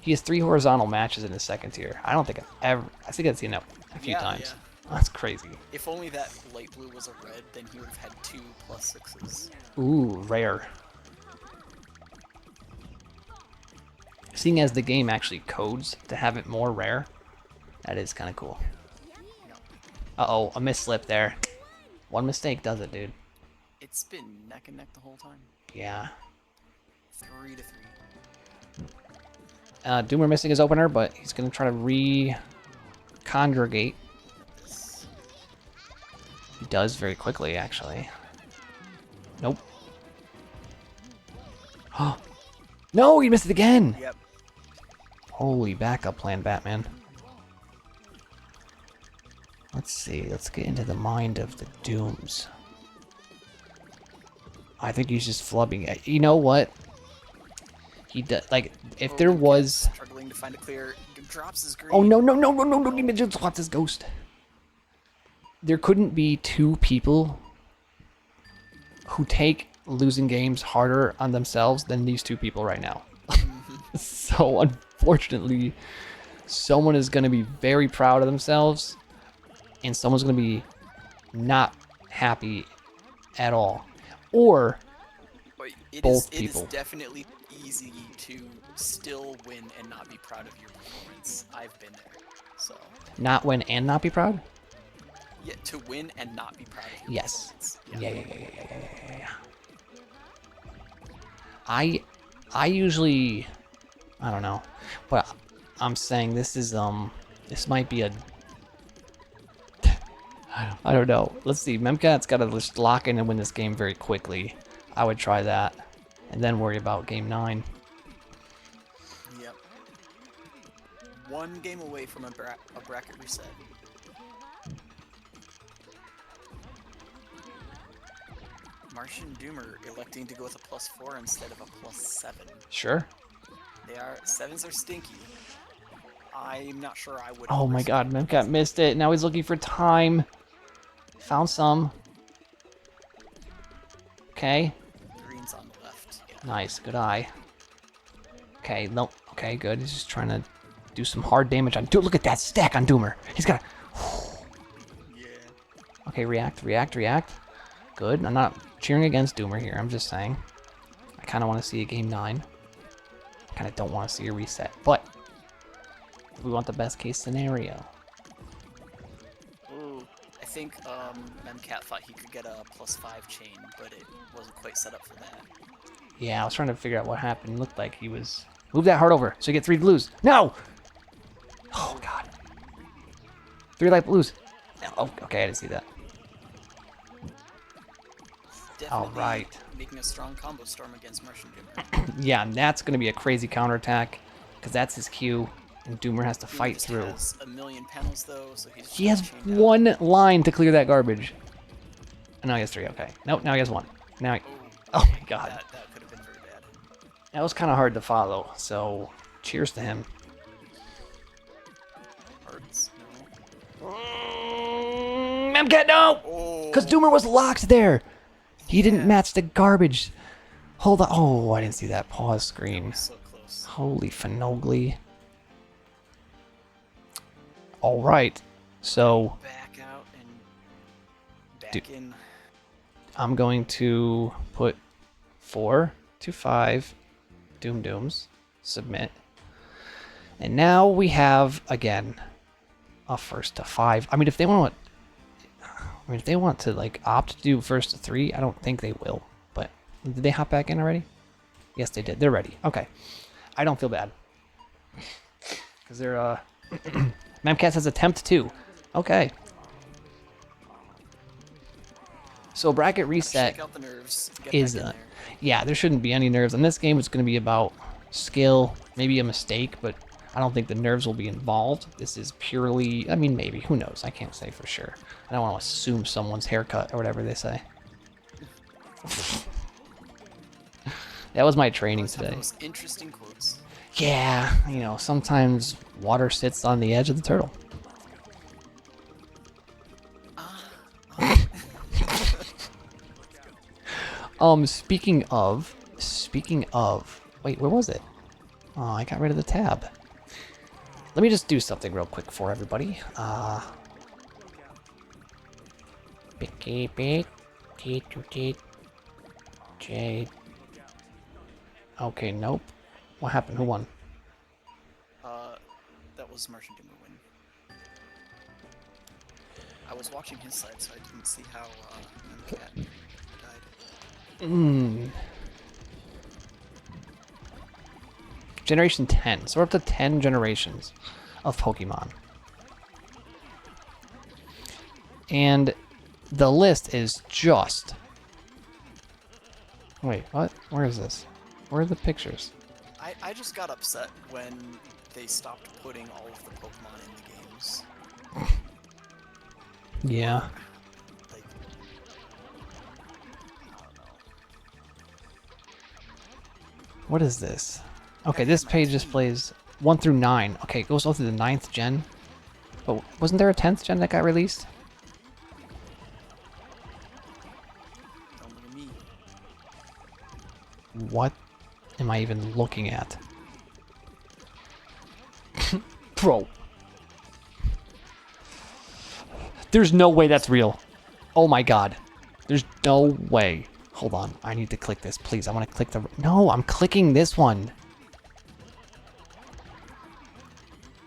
He has 3 horizontal matches in his second tier. I don't think I think I've seen that a few times. Yeah. That's crazy. If only that light blue was a red, then he would have had 2 +6s. Ooh, rare. Seeing as the game actually codes to have it more rare, that is kind of cool. No, Uh-oh, a mislip there. One mistake does it, dude. It's been neck and neck the whole time. Yeah. 3-3. Doomer missing his opener, but he's going to try to re-conjugate. This. He does very quickly, actually. Nope. No, he missed it again! Yep. Holy backup plan, Batman. Let's see. Let's get into the mind of the Dooms. I think he's just flubbing it. You know what? He does, like, if there was... Struggling to find a clear... Drops his green. Oh, no, he just dropped his ghost. There couldn't be two people who take losing games harder on themselves than these two people right now. So, unfortunately, someone is going to be very proud of themselves, and someone's going to be not happy at all. Or But both it people. is definitely easy to still win and not be proud of your performance. I've been there. So, Not win and not be proud? yeah, to win and not be proud of your Yes. performance. Yeah. I usually, I don't know, but I'm saying this is this might be a, I don't know. Let's see. Memcat's got to just lock in and win this game very quickly. I would try that, and then worry about game 9. Yep. One game away from a bracket reset. Martian Doomer electing to go with a +4 instead of a +7. Sure. Sevens are stinky. I'm not sure I would. Oh my God, Memcat missed it. Now he's looking for time. Found some. Okay. Green's on the left. Yeah. Nice, good eye. Okay, no, okay, good. He's just trying to do some hard damage on. Dude, look at that stack on Doomer. He's got. Yeah. Okay, react. Good. I'm not cheering against Doomer here. I'm just saying. I kind of want to see a game 9. I kind of don't want to see a reset, but we want the best case scenario. Ooh. I think Memcat thought he could get a +5 chain, but it wasn't quite set up for that. Yeah, I was trying to figure out what happened. It looked like he was. Move that heart over so you get 3 blues. No! Oh, God. 3 light blues. Oh, okay, I didn't see that. Definitely All right. making a strong combo storm against Martian Doomer. Yeah, and that's going to be a crazy counterattack because that's his Q, and Doomer has to Doomer fight just through. has a million panels though, so he's He has chained out. 1 line to clear that garbage. And now he has 3, okay. Nope, now he has 1. Now he... Oh my God. That could have been very bad. That was kind of hard to follow, so cheers to him. Hearts, no. Memcat, no! Oh, Because Doomer was locked there. He didn't match the garbage. Hold on. Oh, I didn't see that pause screen. so close. Holy finogly. All right. So Back out and back Dude. in. I'm going to put 4 to 5 Dooms. Submit. And now we have, again, a first to 5. I mean, if they want to like opt to do first to 3, I don't think they will. But did they hop back in already? Yes, they did. They're ready. Okay. I don't feel bad. Because they're, Memcat says attempt 2. Okay. So bracket reset Shake out the nerves. Get is, back in there. yeah, there shouldn't be any nerves. In this game, it's going to be about skill, maybe a mistake, but I don't think the nerves will be involved. This is purely, I mean, maybe. Who knows? I can't say for sure. I don't want to assume someone's haircut or whatever they say. That was my training Always have today. those interesting quotes. Yeah, you know, sometimes water sits on the edge of the turtle. Speaking of, wait, where was it? Oh, I got rid of the tab. Let me just do something real quick for everybody. J. Okay, nope. What happened? Who won? That was Martian Doomer win. I was watching his side, so I didn't see how Cat died. Mm. Generation 10. So we're up to 10 generations of Pokemon. And the list is just... Wait, what? Where is this? Where are the pictures? I just got upset when they stopped putting all of the Pokemon in the games. Yeah. Like, I don't know. What is this? Okay, this page displays 1 through 9. Okay, it goes all through the 9th gen. But wasn't there a 10th gen that got released? Don't look at me. What am I even looking at? Bro. There's no way that's real. Oh my god. There's no way. Hold on. I need to click this, please. I want to click the... No, I'm clicking this one.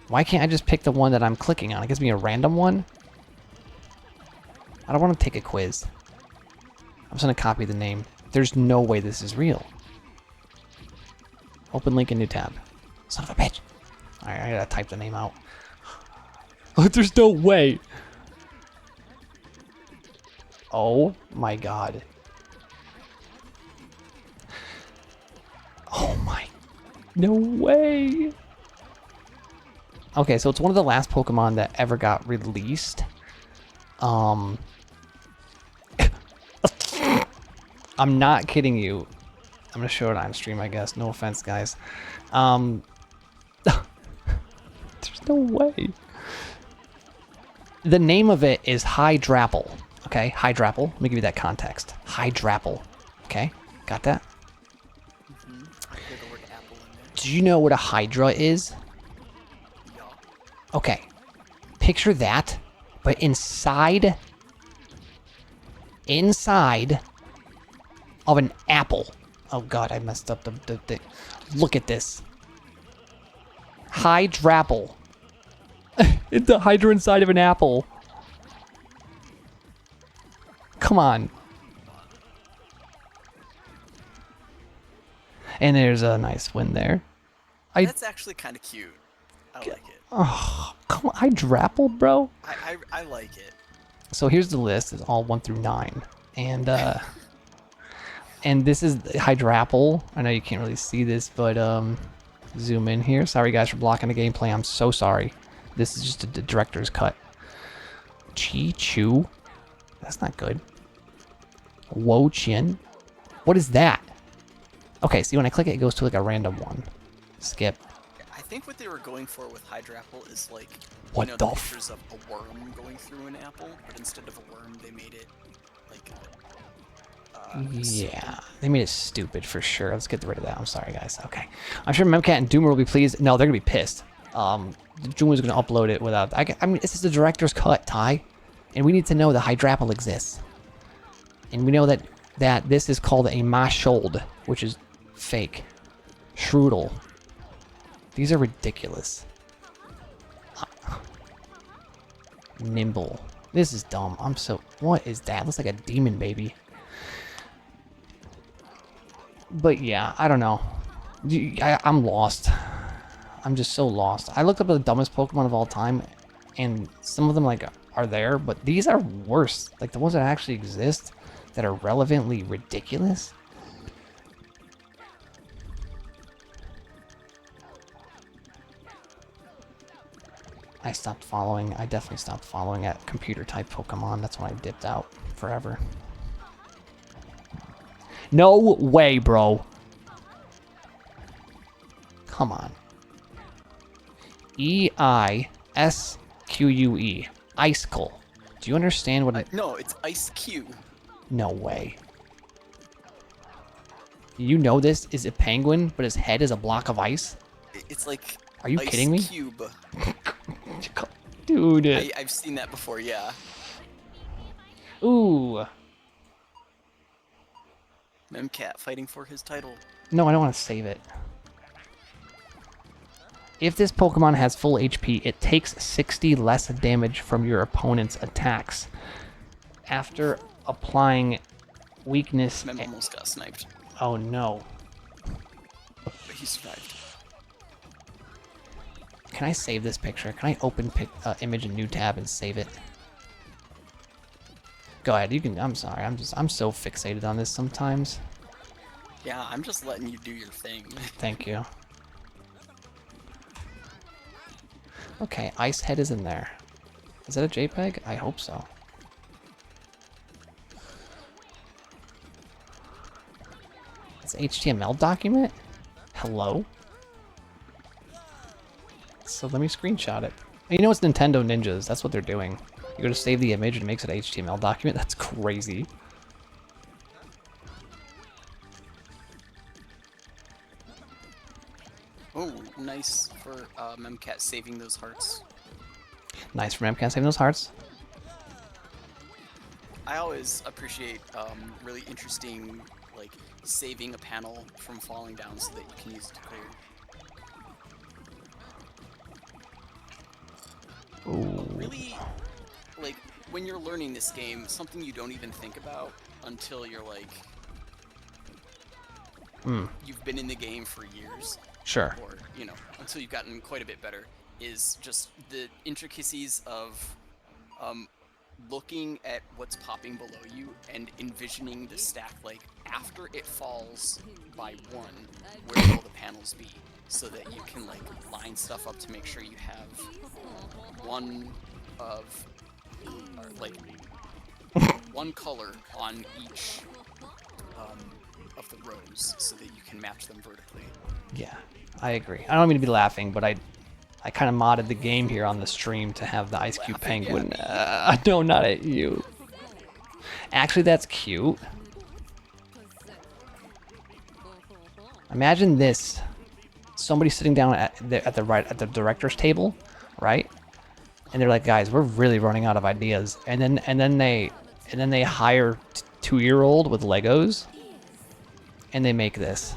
Why can't I just pick the one that I'm clicking on? It gives me a random one? I don't want to take a quiz. I'm just going to copy the name. There's no way this is real. Open link in new tab. Son of a bitch. Alright, I gotta type the name out. There's no way. Oh my god. Oh my. No way. Okay, so it's one of the last Pokemon that ever got released. I'm not kidding you. I'm gonna show it on stream, I guess. No offense, guys. There's no way. The name of it is Hydrapple. Okay, Hydrapple. Let me give you that context. Hydrapple. Okay, got that? Mm-hmm. I hear the word apple in there. Do you know what a Hydra is? Yeah. Okay, picture that, but inside of an apple. Oh god, I messed up the look at this. Hydrapple. It's a Hydra inside of an apple. Come on. And there's a nice win there. That's actually kind of cute. I like it. Oh, come on, Hydrapple, bro. I like it. So here's the list. It's all 1 through 9. And this is Hydrapple. I know you can't really see this, but zoom in here. Sorry guys for blocking the gameplay. I'm so sorry. This is just a director's cut. Chi-Chu. That's not good. Wo-Chin. What is that? Okay, see when I click it, it goes to like a random one. Skip. I think what they were going for with Hydrapple is like, What you know, the the pictures of a worm going through an apple, but instead of a worm, they made it like yeah, they made it stupid for sure. Let's get rid of that. I'm sorry, guys. Okay. I'm sure Memcat and Doomer will be pleased. No, they're going to be pissed. June was going to upload it without... I mean, this is the director's cut, Ty. And we need to know that Hydrapple exists. And we know that this is called a Mashold, which is fake. Shroodle. These are ridiculous. Nimble. This is dumb. I'm so... What is that? Looks like a demon baby. But yeah, I don't know. I'm lost. I'm just so lost. I looked up the dumbest Pokemon of all time, and some of them like are there, but these are worse. Like the ones that actually exist that are relevantly ridiculous. I stopped following. I definitely stopped following at computer type Pokemon. That's when I dipped out forever. No way, bro. Come on. E-I-S-Q-U-E. Icicle. Do you understand what... No, it's Ice Q. No way. You know this is a penguin, but his head is a block of ice? It's like... Are you Ice kidding me? Cube. Dude. I've seen that before, yeah. Ooh. Memcat fighting for his title. No, I don't want to save it. If this Pokemon has full HP, it takes 60 less damage from your opponent's attacks. After applying weakness... Mem almost got sniped, Oh no. but he survived. Can I save this picture? Can I open image in new tab and save it? Go ahead, you can... I'm sorry, I'm so fixated on this sometimes. Yeah, I'm just letting you do your thing. Thank you. Okay, Ice Head is in there. Is that a JPEG? I hope so. It's an HTML document? Hello? So let me screenshot it. You know it's Nintendo Ninjas. That's what they're doing. You go to save the image and it makes it an HTML document? That's crazy. Oh, nice for Memcat saving those hearts. Nice for Memcat saving those hearts. I always appreciate really interesting, like, saving a panel from falling down so that you can use it to clear. Ooh. Really, like, when you're learning this game, something you don't even think about until you're like, you've been in the game for years. Sure. Or, you know, until you've gotten quite a bit better, is just the intricacies of looking at what's popping below you and envisioning the stack, like, after it falls by one, where will the panels be? So that you can, like, line stuff up to make sure you have one of, or, like, one color on each of the rows so that you can match them vertically. Yeah, I agree. I don't mean to be laughing, but I kind of modded the game here on the stream to have the Ice Cube Laughing Penguin. at me? No, not at you. Actually, that's cute. Imagine this: somebody sitting down at the director's table, right? And they're like, "Guys, we're really running out of ideas." And then they hire 2-year-old with Legos, and they make this.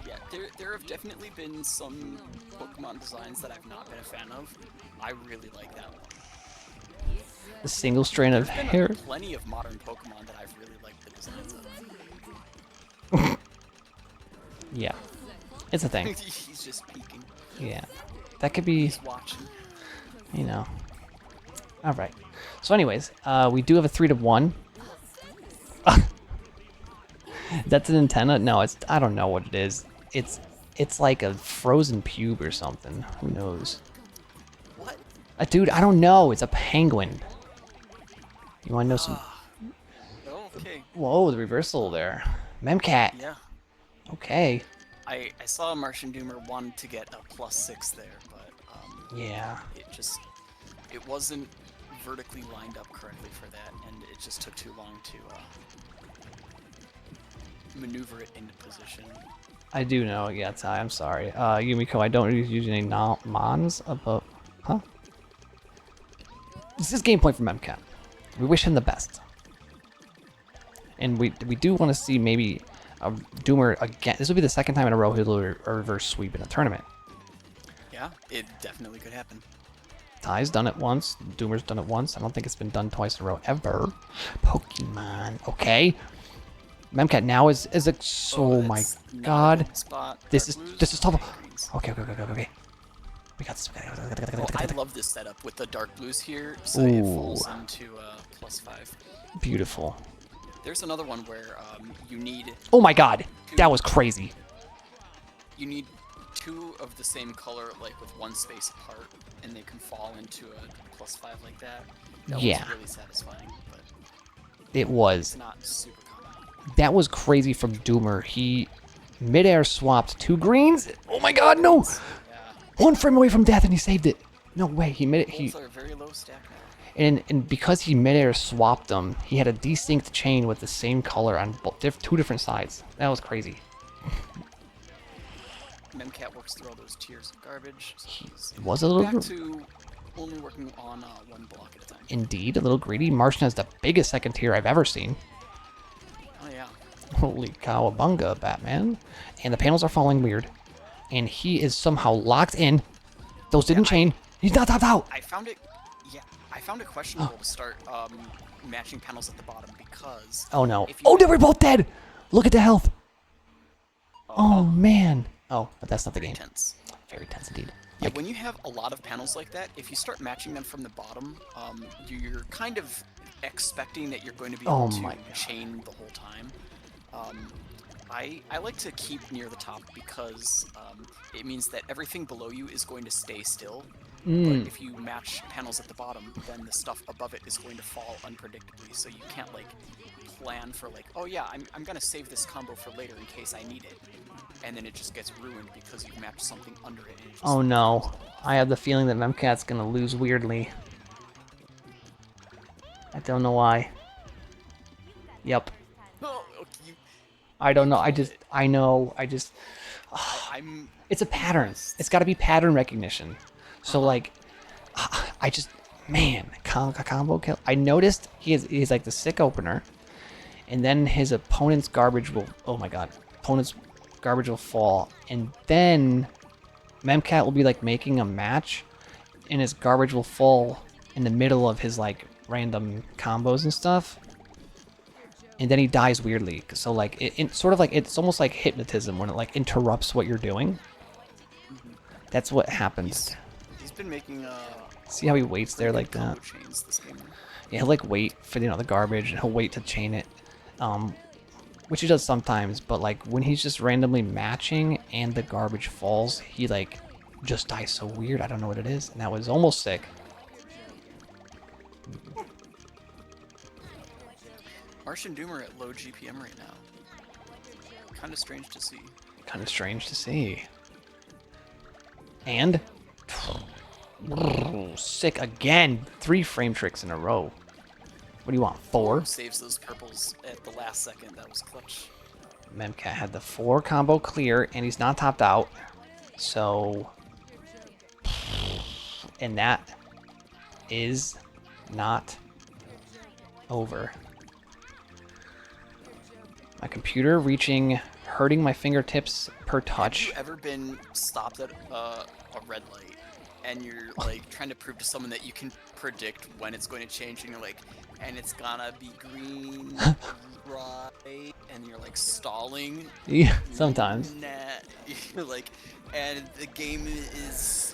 Yeah, there have definitely been some Pokemon designs that I've not been a fan of. I really like that one. The single strand of There's been hair. plenty of modern Pokemon that I've really liked the designs of. Yeah, it's a thing. He's just peeking. Yeah, that could be, He's watching. you know. All right. So, anyways, we do have a 3-to-1. That's an antenna? No, it's. I don't know what it is. It's like a frozen pube or something. Who knows? What? Dude, I don't know. It's a penguin. You want to know some? Oh, okay. Whoa, the reversal there. Memcat. Yeah. Okay. I saw Martian Doomer wanted to get a +6 there, but Yeah. it wasn't vertically lined up correctly for that, and it just took too long to maneuver it into position. I do know. Yeah, Ty, I'm sorry. Yumiko, I don't use any mons about. Huh? This is game point for Memcat. We wish him the best. And we do want to see maybe a Doomer again. This will be the second time in a row he'll do a reverse sweep in a tournament. Yeah, it definitely could happen. Ty's done it once. Doomer's done it once. I don't think it's been done twice in a row ever. Pokemon. Okay. Memcat now is a. Oh my that's not a god. good spot. This Dark is blues, tough. dark greens. Okay. We got this. Oh, I love this setup with the dark blues here, so it falls into +5. Beautiful. There's another one where you need Oh my god. That was crazy. you need 2 of the same color, like with 1 space apart, and they can fall into a +5 like that. That Yeah. was really satisfying, but It was. it's not super common. That was crazy from Doomer. He midair swapped 2 greens. Oh my god, no! Yeah, 1 frame away from death and he saved it. No way. He made it. those are very low stack now. And because he midair swapped them, he had a desync chain with the same color on 2 different sides. That was crazy. Memcat works through all those tiers of garbage. So he's It was a little. back to only working on 1 block at a time. Indeed, a little greedy. Martian has the biggest second tier I've ever seen. Oh yeah. Holy cowabunga, Batman. And the panels are falling weird. And he is somehow locked in. Those didn't chain. He's not tapped out. I found it. Yeah, I found it questionable to start matching panels at the bottom because. Oh no. if you Oh, have- they were both dead. Look at the health. Oh man. Oh, but that's not the game. Tense. Very tense indeed. Yeah, when you have a lot of panels like that, if you start matching them from the bottom, you're kind of expecting that you're going to be able to chain the whole time. I like to keep near the top because it means that everything below you is going to stay still. But if you match panels at the bottom, then the stuff above it is going to fall unpredictably. So you can't like plan for like, oh yeah, I'm gonna save this combo for later in case I need it, and then it just gets ruined because you've matched something under it. And it just Oh no. I have the feeling that Memcat's gonna lose weirdly. I don't know why. Yep. Oh, okay, I don't know. I know. I'm. It's a pattern. It's got to be pattern recognition. So like, man, combo kill. I noticed he's like the sick opener, and then his opponent's garbage will. Oh my god, opponent's garbage will fall, and then Memcat will be like making a match, and his garbage will fall in the middle of his like random combos and stuff. And then he dies weirdly. So like it sort of like it's almost like hypnotism when it like interrupts what you're doing. That's what happens. He's been making See how he waits there like that? combo chains this game. Yeah, he'll like wait for the garbage and he'll wait to chain it. Which he does sometimes, but like when he's just randomly matching and the garbage falls, he like just dies so weird. I don't know what it is. And that was almost sick. Martian Doomer at low GPM right now. Kind of strange to see. Kind of strange to see. And sick again. 3 frame tricks in a row. What do you want? 4? Saves those purples at the last second. That was clutch. Memcat had the 4 combo clear, and he's not topped out. So, and that is not over. My computer hurting my fingertips per touch. Have you ever been stopped at a red light and you're like trying to prove to someone that you can predict when it's going to change, and you're like, and it's gonna be green, right? And you're like stalling. Yeah, sometimes. Nah, you're like, and the game is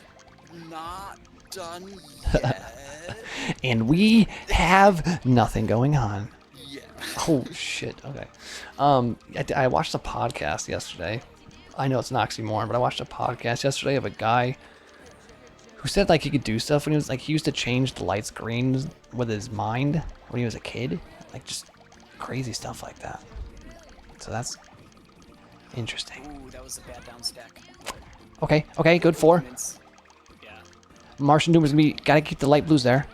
not done yet. And we have nothing going on. Yeah. Oh shit. Okay. I watched a podcast yesterday. I know it's an oxymoron, but I watched a podcast yesterday of a guy who said like he could do stuff when he was like he used to change the lights green with his mind when he was a kid, like just crazy stuff like that. So that's interesting. Ooh, that was a bad down stack. Okay, good 4. Yeah. Martian Doomer's gonna be gotta keep the light blues there.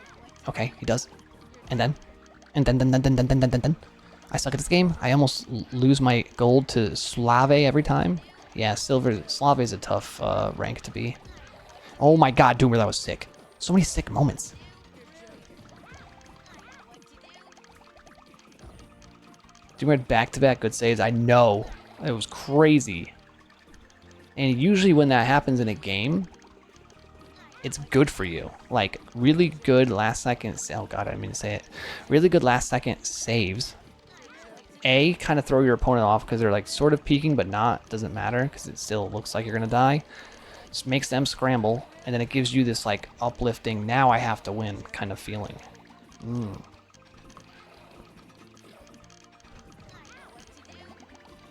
Okay, he does. And then. I suck at this game. I almost lose my gold to Slave every time. Yeah, Slave is a tough rank to be. Oh my god, Doomer, that was sick. So many sick moments. Doomer had back-to-back good saves. I know. It was crazy. And usually when that happens in a game, it's good for you. Like, really good last second... Oh god, I didn't mean to say it. Really good last second saves. Kind of throw your opponent off because they're like sort of peeking, but not. Doesn't matter because it still looks like you're going to die. Just makes them scramble, and then it gives you this like uplifting, now I have to win kind of feeling.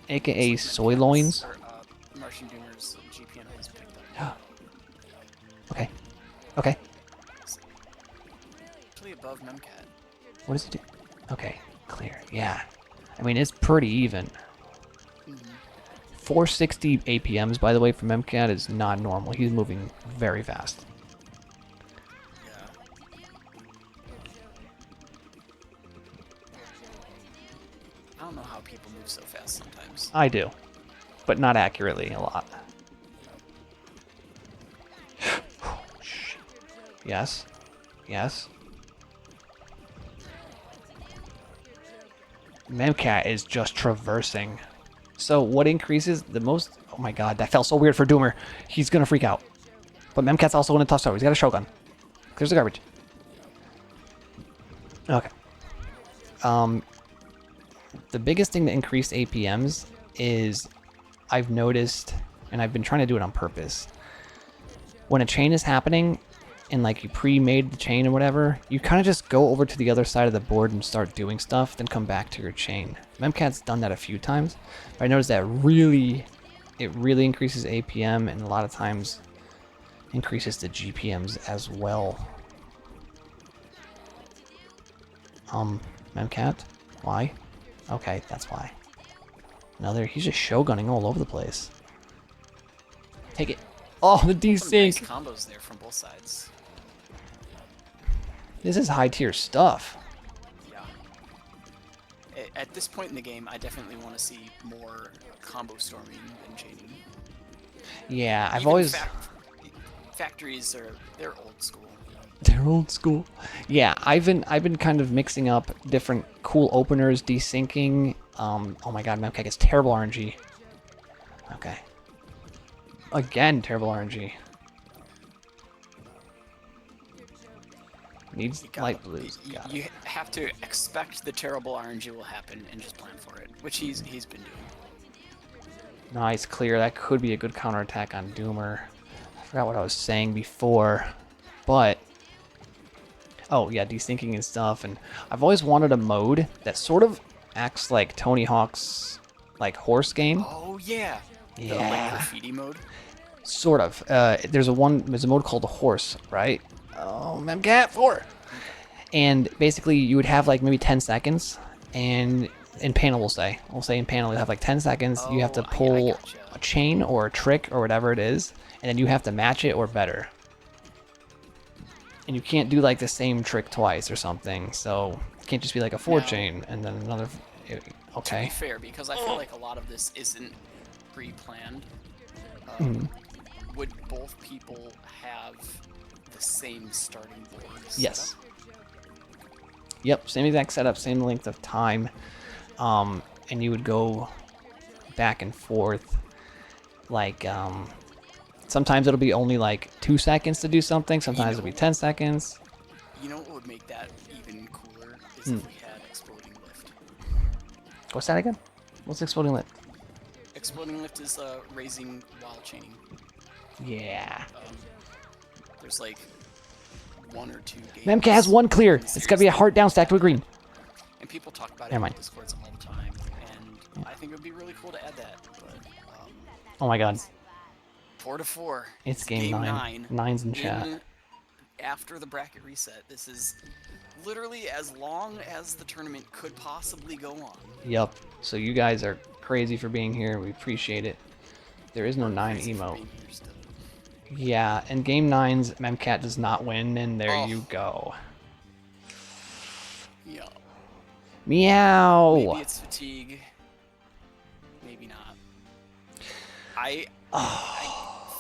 AKA soy loins. Martian Doomer's GPM has picked up. Okay. Actually above Memcat. What does he do? Okay, clear. Yeah. I mean, it's pretty even. 460 APMs, by the way, for Memcat is not normal. He's moving very fast. Yeah. I don't know how people move so fast sometimes. I do, but not accurately a lot. Yes. Memcat is just traversing. So what increases the most? Oh my god, that felt so weird for Doomer. He's gonna freak out. But Memcat's also in a tough start. He's got a Shogun. Clears the garbage. Okay. The biggest thing to increase APMs is I've noticed, and I've been trying to do it on purpose. When a chain is happening, and like you pre-made the chain or whatever, you kind of just go over to the other side of the board and start doing stuff, then come back to your chain. Memcat's done that a few times, but I noticed that it really increases APM, and a lot of times increases the GPMs as well. Memcat? Why? Okay, that's why. He's just shogunning all over the place. Take it. Oh, the Some nice desync! combos there from both sides. This is high tier stuff. Yeah. At this point in the game, I definitely want to see more combo storming than chaining. Yeah, I've Even always... Factories they're old school. They're old school. Yeah, I've been kind of mixing up different cool openers, desyncing. Oh my god, Memcat gets terrible RNG. Okay. Again, terrible RNG. Needs light blues. Got it. You have to expect the terrible RNG will happen and just plan for it, which he's been doing. Nice clear. That could be a good counterattack on Doomer. I forgot what I was saying before, but oh yeah, desyncing and stuff. And I've always wanted a mode that sort of acts like Tony Hawk's like horse game. Oh yeah. Yeah. The, like, graffiti mode. Sort of. There's a mode called the horse, right? Oh, Memcat 4. And basically, you would have like maybe 10 seconds, and in panel we'll say in panel you have like 10 seconds. You have to Oh, I pull gotcha. a chain or a trick or whatever it is, and then you have to match it or better. And you can't do like the same trick twice or something. So it can't just be like a 4 Now- chain and then another. To be Okay. fair, because I feel like a lot of this isn't pre-planned. Mhm. Would both people have the same starting board? Yes. setup? Yep, same exact setup, same length of time, and you would go back and forth. Like, sometimes it'll be only like 2 seconds to do something. Sometimes it'll be 10 seconds. You know what would make that even cooler is Hmm. if we had exploding lift. What's that again? What's exploding lit? Exploding lift is raising while chaining. Yeah. There's like 1 or 2 games. Memcat has 1 clear. in the It's got to be a series heart down stack to a green. And people talk about it Never in mind. Discords all the time, and I think it would be really cool to add that. But Oh my god. 4 to 4. It's game 9. 9's in chat. After the bracket reset, this is literally as long as the tournament could possibly go on. Yep. So you guys are crazy for being here. We appreciate it. There is no 9 Crazy for emote. being here still. Yeah, and game 9's Memcat does not win, and there Oh. you go. Yeah. Meow. Maybe it's fatigue. Maybe not. I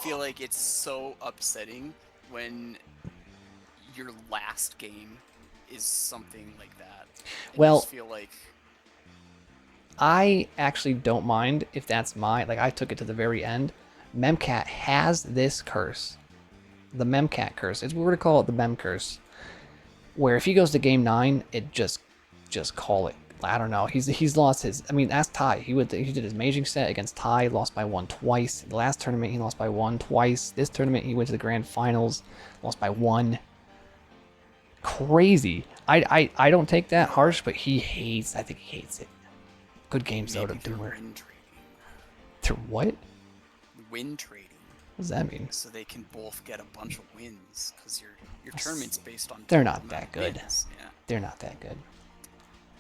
feel like it's so upsetting when your last game is something like that. And Well- you just feel like I actually don't mind if that's like I took it to the very end. Memcat has this curse. The Memcat curse. It's, we're going to call it the Mem curse. Where if he goes to game 9, it just call it. I don't know. He's lost his. I mean, ask Ty. He did his maging set against Ty, lost by 1 twice. The last tournament he lost by 1 twice. This tournament he went to the grand finals, lost by 1. Crazy. I don't take that harsh, but he hates. I think he hates it. Good games though to maybe they're Doomer. win trading. To what? Win trading. What does that mean? So they can both get a bunch of wins because your tournament's based on. They're total not amount that of good. wins. Yeah. They're not that good.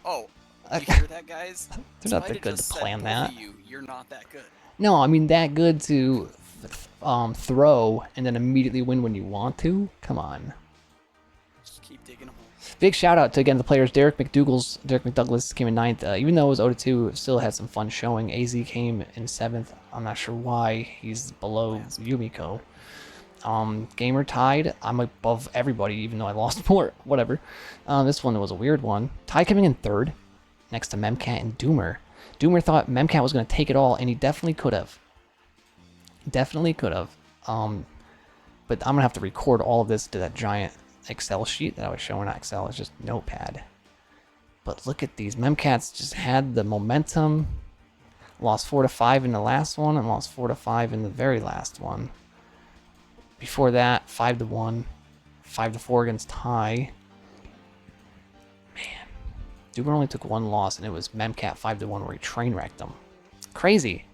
Oh, did you hear that, guys? They're not that Spyda good just to said plan both that. of you're not that good. No, I mean that good to throw and then immediately win when you want to. Come on. Just keep digging a hole. Big shout out to again the players. Derek McDouglas came in 9th. Even though it was 0-2, it still had some fun showing. AZ came in 7th. I'm not sure why he's below Yumiko. Gamer tied. I'm above everybody, even though I lost more. Whatever. This one was a weird one. Ty coming in 3rd, next to Memcat and Doomer. Doomer thought Memcat was going to take it all, and he definitely could have. Definitely could have. But but I'm gonna have to record all of this to that giant Excel sheet that I was showing. Not Excel, it's just Notepad. But look at these. Memcats just had the momentum. Lost 4-5 in the last one, and lost 4-5 in the very last one. Before that, 5-1, 5-4 against Ty. Man, Doomer only took one loss, and it was Memcat 5-1 where he train wrecked them. Crazy.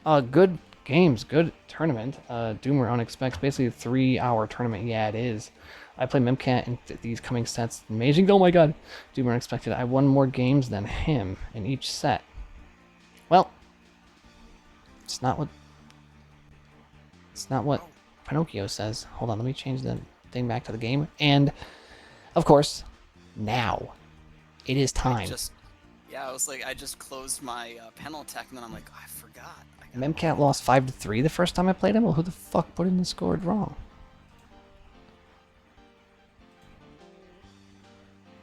Good games, good tournament. Doomer unexpected, basically a 3-hour tournament. Yeah, it is. I play Memcat in these coming sets. Amazing. Oh my god. Doomer unexpected. I won more games than him in each set. Well, it's not what Pinocchio says. Hold on, let me change the thing back to the game. And of course, now it is time. I was like, I just closed my panel attack, and then I'm like, oh, I forgot. Memcat lost 5-3 the first time I played him. Well, who the fuck put in the score wrong?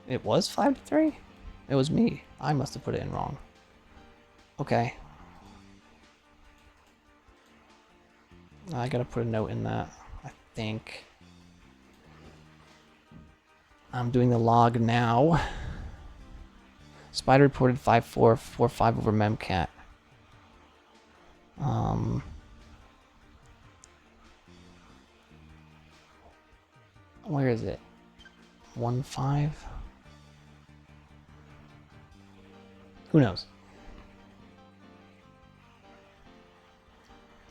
It was 5-3? It was me. I must have put it in wrong. Okay. I gotta put a note in that, I think. I'm doing the log now. Spyda reported 5-4, 4-5 over Memcat. Where is it? 1-5? Who knows?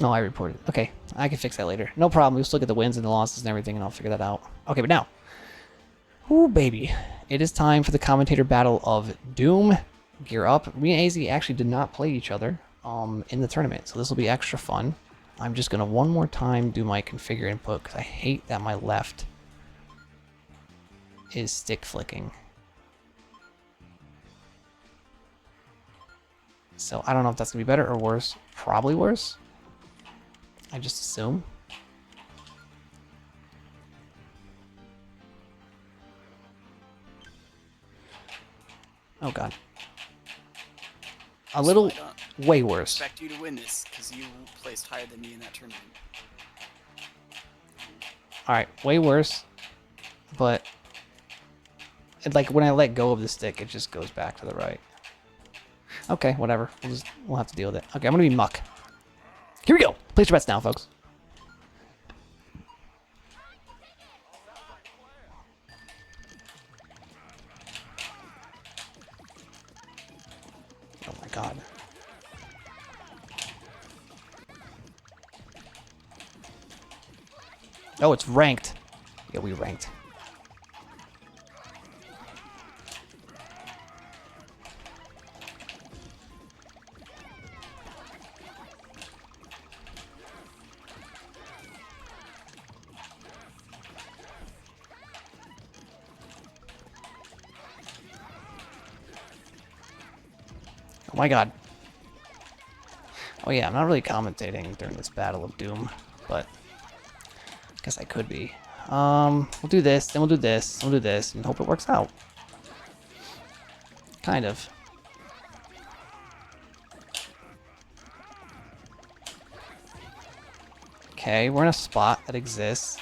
No, I reported. Okay, I can fix that later. No problem. We'll just look at the wins and the losses and everything, and I'll figure that out. Okay, but now, ooh, baby, it is time for the commentator battle of Doom. Gear up. Me and AZ actually did not play each other in the tournament, so this will be extra fun. I'm just gonna one more time do my configure input because I hate that my left is stick flicking. So I don't know if that's gonna be better or worse. Probably worse. I just assume. Oh god. A little way worse. I expect you to win this because you placed higher than me in that tournament. Alright, way worse. But like when I let go of the stick, it just goes back to the right. Okay, whatever. We'll have to deal with it. Okay, I'm gonna be Muck. Here we go. Place your bets now, folks. Oh my god. Oh, it's ranked. Yeah, we ranked. Oh my god. Oh yeah, I'm not really commentating during this Battle of Doom, but I guess I could be. We'll do this, then we'll do this, we'll do this, and hope it works out. Kind of. Okay, we're in a spot that exists.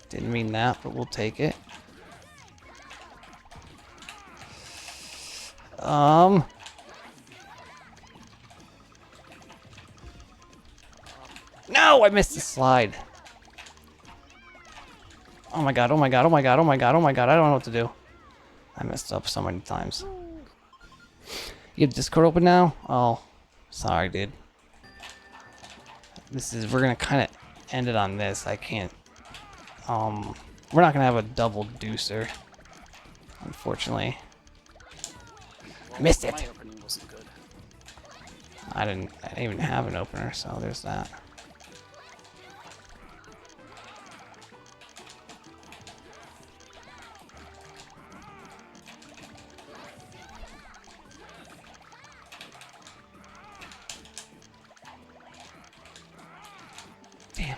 Didn't mean that, but we'll take it. No, I missed the slide. Oh my god, oh my god, oh my god, oh my god, oh my god, I don't know what to do. I messed up so many times. You have Discord open now? Oh, sorry, dude. We're gonna kind of end it on this. I can't, we're not gonna have a double deucer, unfortunately. Missed it. My opening wasn't good. I didn't even have an opener, so there's that. Damn.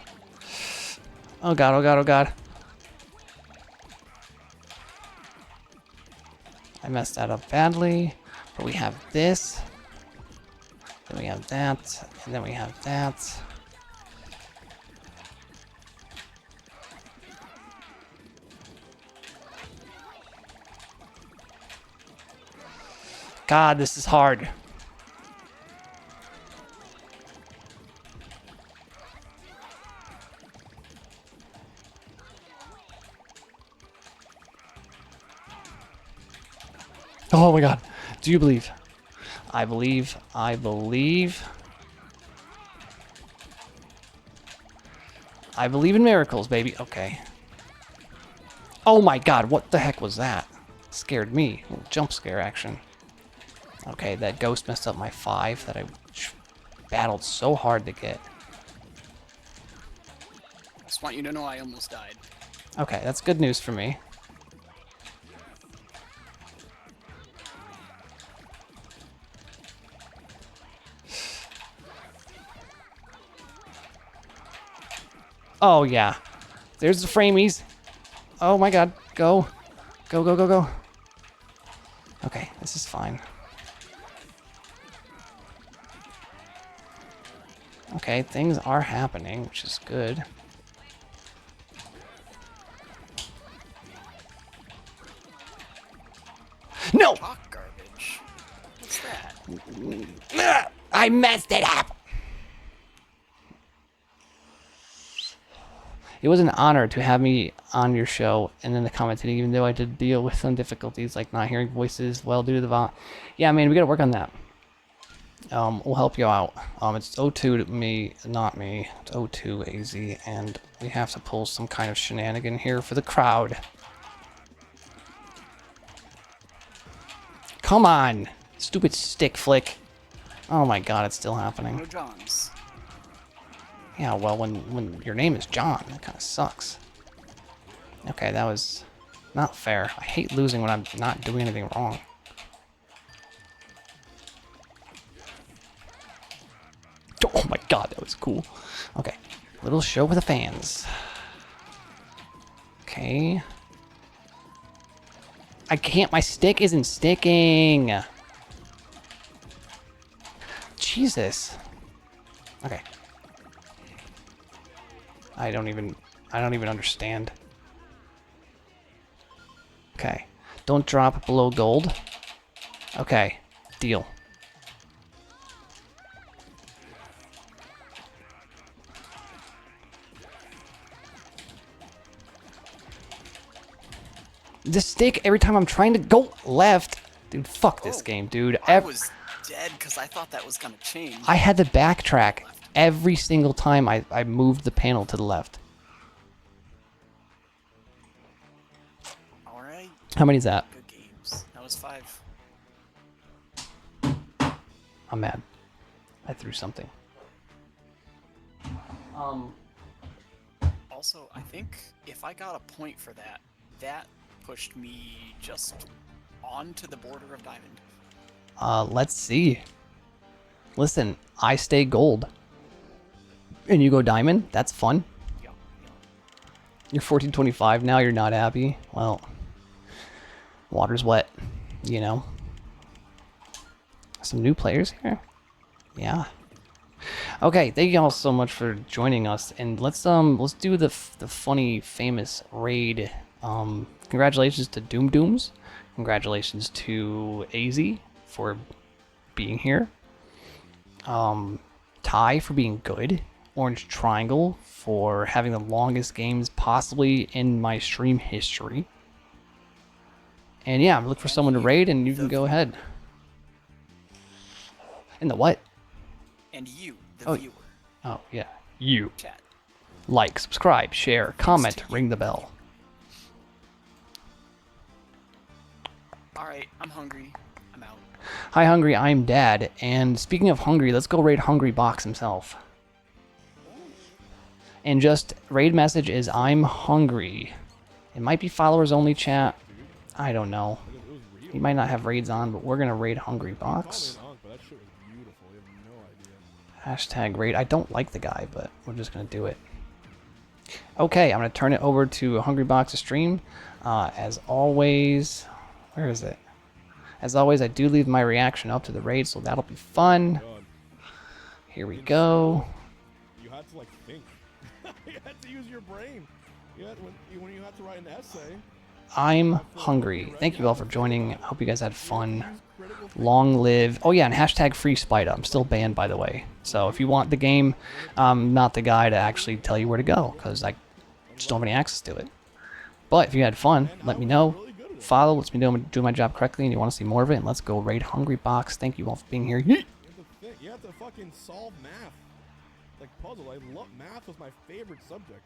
Oh god, oh god, oh god. I messed that up badly. But we have this. Then we have that, and then we have that. God, this is hard. Oh my God. Do you believe? I believe. I believe. I believe in miracles, baby. Okay. Oh my God, what the heck was that? Scared me. A little jump scare action. Okay, that ghost messed up my 5 that I battled so hard to get. Just want you to know I almost died. Okay, that's good news for me. Oh, yeah. There's the framies. Oh my God. Go. Go, go, go, go. Okay, this is fine. Okay, things are happening, which is good. No! Chalk garbage. What's that? I messed it up! It was an honor to have me on your show and then the commentating, even though I did deal with some difficulties like not hearing voices well due to the volume. Yeah, man, we gotta work on that. We'll help you out. It's O2 to me, not me. It's O2 AZ, and we have to pull some kind of shenanigan here for the crowd. Come on! Stupid stick flick. Oh my God, it's still happening. No Johns. Yeah, well, when your name is John, that kind of sucks. Okay, that was not fair. I hate losing when I'm not doing anything wrong. Oh my God, that was cool. Okay, little show for the fans. Okay. I can't, my stick isn't sticking. Jesus. Okay. I don't even understand. Okay. Don't drop below gold. Okay. Deal. The stick, every time I'm trying to go left. Dude, fuck this game, dude. I was dead because I thought that was going to change. I had to backtrack every single time I moved the panel to the left. Alright. How many is that? Good games. That was 5. I'm mad. I threw something. Also, I think if I got a point for that, that pushed me just onto the border of diamond. Let's see. Listen, I stay gold. And you go diamond? That's fun. Yeah. You're 1425 now, you're not happy. Well, water's wet, you know. Some new players here? Yeah. Okay, thank you all so much for joining us, and let's do the funny famous raid. Congratulations to Doom Dooms. Congratulations to AZ for being here. Ty for being good. Orange Triangle for having the longest games possibly in my stream history. And yeah, look for someone to raid, and you can go ahead. And the what? And you, the viewer. Oh, yeah. You. Chat. Like, subscribe, share, comment, ring the bell. Alright, I'm hungry. I'm out. Hi, Hungry, I'm Dad. And speaking of hungry, let's go raid Hungry Box himself. And just raid message is I'm hungry. It might be followers only chat. I don't know. He might not have raids on, but we're gonna raid Hungry Box. Hashtag raid. I don't like the guy, but we're just gonna do it. Okay, I'm gonna turn it over to Hungry Box's stream. As always, where is it? As always, I do leave my reaction up to the raid, so that'll be fun. Here we go. You had to like think. You had to use your brain. When you had to write an essay. I'm hungry. Thank you all for joining. I hope you guys had fun. Long live. Oh yeah, and hashtag free Spyda. I'm still banned, by the way. So if you want the game, I'm not the guy to actually tell you where to go, because I just don't have any access to it. But if you had fun, let me know. Follow, lets me know I'm doing my job correctly, and you want to see more of it, and let's go raid Hungry Box. Thank you all for being here. Yeet! You have to fucking solve math. Like puzzle. Math was my favorite subject.